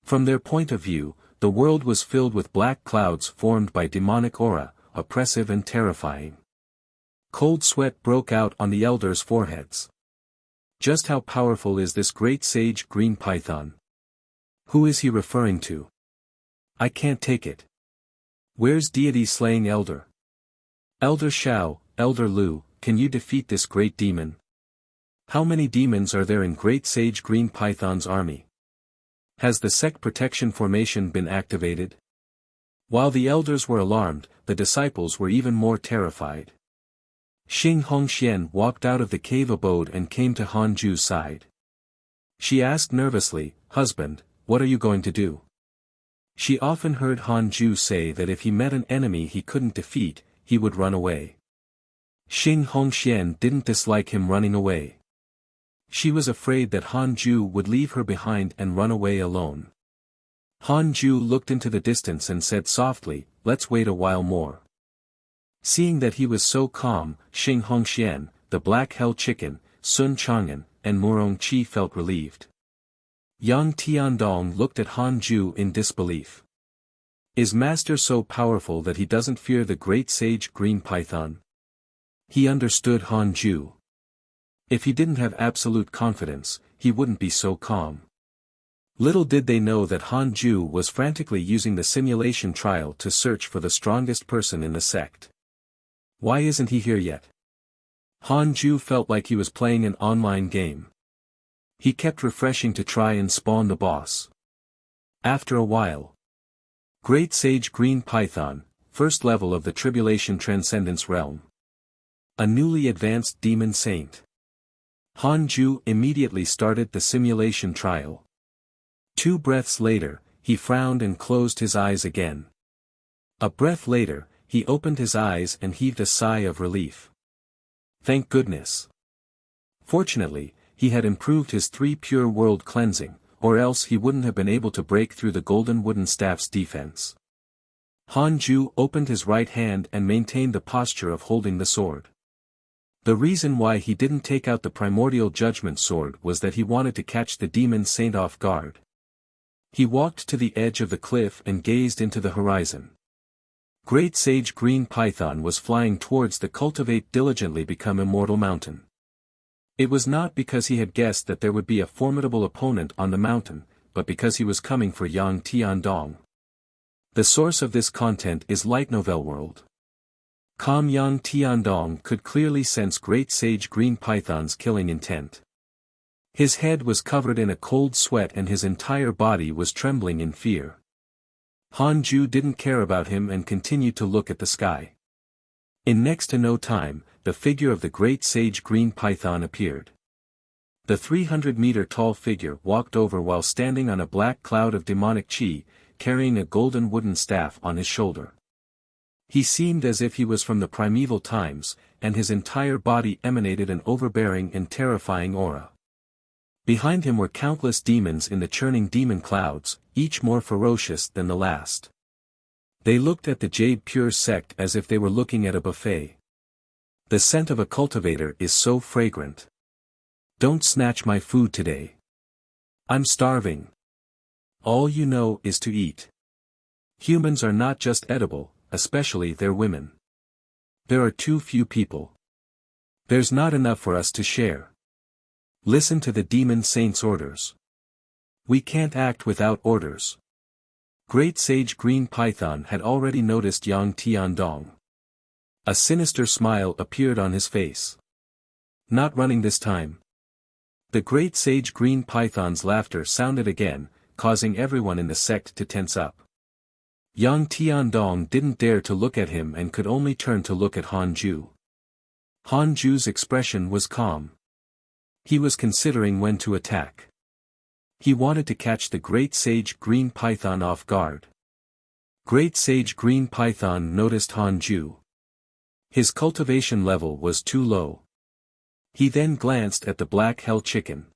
From their point of view, the world was filled with black clouds formed by demonic aura, oppressive and terrifying. Cold sweat broke out on the elders' foreheads. Just how powerful is this great sage green python? Who is he referring to? I can't take it. Where's deity slaying elder? Elder Xiao, Elder Lu, can you defeat this great demon? How many demons are there in Great Sage Green Python's army? Has the sect protection formation been activated? While the elders were alarmed, the disciples were even more terrified. Xing Hongxian walked out of the cave abode and came to Han Ju's side. She asked nervously, "Husband, what are you going to do?" She often heard Han Ju say that if he met an enemy he couldn't defeat, he would run away. Xing Hongxian didn't dislike him running away. She was afraid that Han Ju would leave her behind and run away alone. Han Ju looked into the distance and said softly, "Let's wait a while more." Seeing that he was so calm, Xing Hongxian, the black hell chicken, Sun Chang'an, and Murong Chi felt relieved. Yang Tiandong looked at Han Ju in disbelief. Is Master so powerful that he doesn't fear the great sage green python? He understood Han Ju. If he didn't have absolute confidence, he wouldn't be so calm. Little did they know that Han Ju was frantically using the simulation trial to search for the strongest person in the sect. Why isn't he here yet? Han Ju felt like he was playing an online game. He kept refreshing to try and spawn the boss. After a while. Great Sage Green Python, first level of the Tribulation Transcendence Realm. A newly advanced demon saint. Han Ju immediately started the simulation trial. 2 breaths later, he frowned and closed his eyes again. A breath later, he opened his eyes and heaved a sigh of relief. Thank goodness. Fortunately, he had improved his 3 pure world cleansing, or else he wouldn't have been able to break through the golden wooden staff's defense. Han Ju opened his right hand and maintained the posture of holding the sword. The reason why he didn't take out the primordial judgment sword was that he wanted to catch the demon saint off guard. He walked to the edge of the cliff and gazed into the horizon. Great Sage Green Python was flying towards the Cultivate Diligently Become Immortal mountain. It was not because he had guessed that there would be a formidable opponent on the mountain, but because he was coming for Yang Tiandong. The source of this content is Light Novel World. Yang Tiandong could clearly sense Great Sage Green Python's killing intent. His head was covered in a cold sweat and his entire body was trembling in fear. Han Ju didn't care about him and continued to look at the sky. In next to no time, the figure of the Great Sage Green Python appeared. The 300-meter-tall figure walked over while standing on a black cloud of demonic chi, carrying a golden wooden staff on his shoulder. He seemed as if he was from the primeval times, and his entire body emanated an overbearing and terrifying aura. Behind him were countless demons in the churning demon clouds, each more ferocious than the last. They looked at the Jade Pure sect as if they were looking at a buffet. The scent of a cultivator is so fragrant. Don't snatch my food today. I'm starving. All you know is to eat. Humans are not just edible, especially their women. There are too few people. There's not enough for us to share. Listen to the demon saint's orders. We can't act without orders. Great Sage Green Python had already noticed Yang Tiandong. A sinister smile appeared on his face. Not running this time. The Great Sage Green Python's laughter sounded again, causing everyone in the sect to tense up. Yang Tiandong didn't dare to look at him and could only turn to look at Han Ju. Han Ju's expression was calm. He was considering when to attack. He wanted to catch the Great Sage Green Python off guard. Great Sage Green Python noticed Han Ju. His cultivation level was too low. He then glanced at the Black Hell Chicken.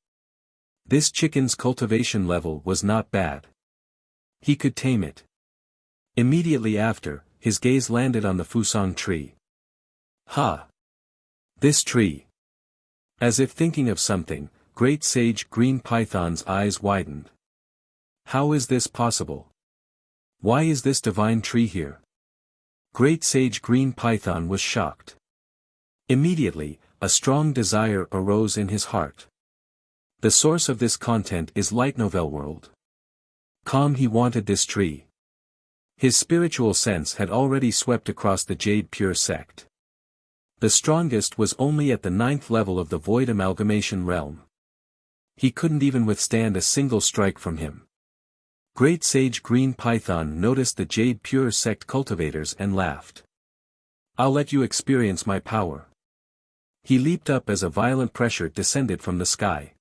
This chicken's cultivation level was not bad. He could tame it. Immediately after, his gaze landed on the Fusang tree. Ha! This tree. As if thinking of something, Great Sage Green Python's eyes widened. How is this possible? Why is this divine tree here? Great Sage Green Python was shocked. Immediately, a strong desire arose in his heart. The source of this content is Light Novel World. He wanted this tree. His spiritual sense had already swept across the Jade Pure sect. The strongest was only at the 9th level of the Void Amalgamation Realm. He couldn't even withstand a single strike from him. Great Sage Green Python noticed the Jade Pure sect cultivators and laughed. I'll let you experience my power. He leaped up as a violent pressure descended from the sky.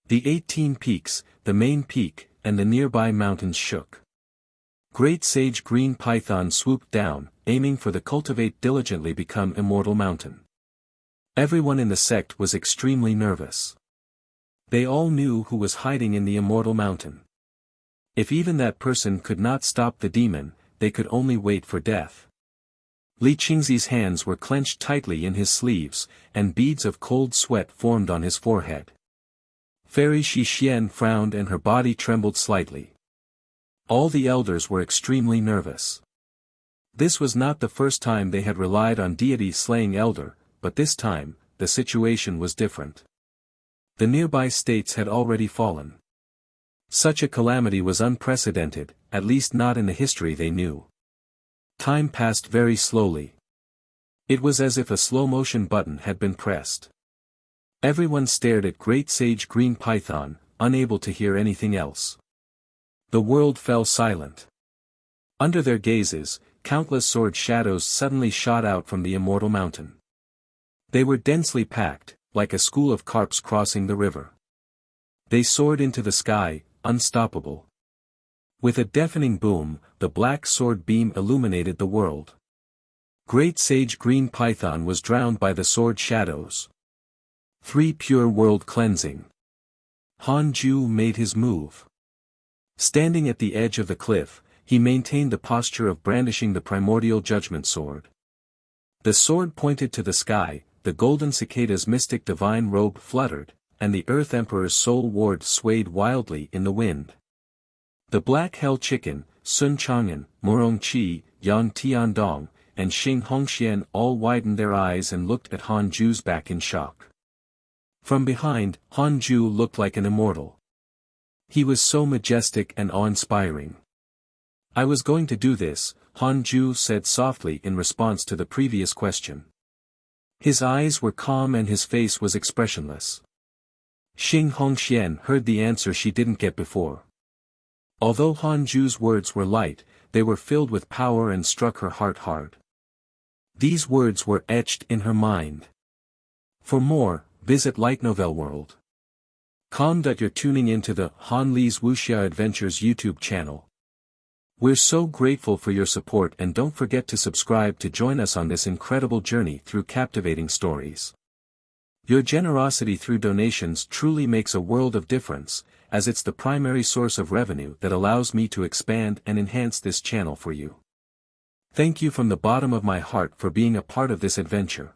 The 18 peaks, the main peak, and the nearby mountains shook. Great Sage Green Python swooped down, aiming for the Cultivate Diligently Become Immortal mountain. Everyone in the sect was extremely nervous. They all knew who was hiding in the Immortal mountain. If even that person could not stop the demon, they could only wait for death. Li Qingzi's hands were clenched tightly in his sleeves, and beads of cold sweat formed on his forehead. Fairy Shi Xian frowned and her body trembled slightly. All the elders were extremely nervous. This was not the first time they had relied on deity slaying elder, but this time, the situation was different. The nearby states had already fallen. Such a calamity was unprecedented, at least not in the history they knew. Time passed very slowly. It was as if a slow-motion button had been pressed. Everyone stared at Great Sage Green Python, unable to hear anything else. The world fell silent. Under their gazes, countless sword shadows suddenly shot out from the Immortal Mountain. They were densely packed, like a school of carps crossing the river. They soared into the sky, unstoppable. With a deafening boom, the black sword beam illuminated the world. Great Sage Green Python was drowned by the sword shadows. 3 Pure World Cleansing. Han Ju made his move. Standing at the edge of the cliff, he maintained the posture of brandishing the primordial judgment sword. The sword pointed to the sky, the golden cicada's mystic divine robe fluttered, and the Earth Emperor's soul ward swayed wildly in the wind. The Black Hell Chicken, Sun Chang'an, Murong Qi, Yang Tiandong, and Xing Hongxian all widened their eyes and looked at Han Ju's back in shock. From behind, Han Ju looked like an immortal. He was so majestic and awe-inspiring. I was going to do this, Han Ju said softly in response to the previous question. His eyes were calm and his face was expressionless. Xing Hongxian heard the answer she didn't get before. Although Han Ju's words were light, they were filled with power and struck her heart hard. These words were etched in her mind. For more, visit Light Novel World. You're tuning into the Han Li's Wuxia Adventures YouTube channel. We're so grateful for your support and don't forget to subscribe to join us on this incredible journey through captivating stories. Your generosity through donations truly makes a world of difference, as it's the primary source of revenue that allows me to expand and enhance this channel for you. Thank you from the bottom of my heart for being a part of this adventure.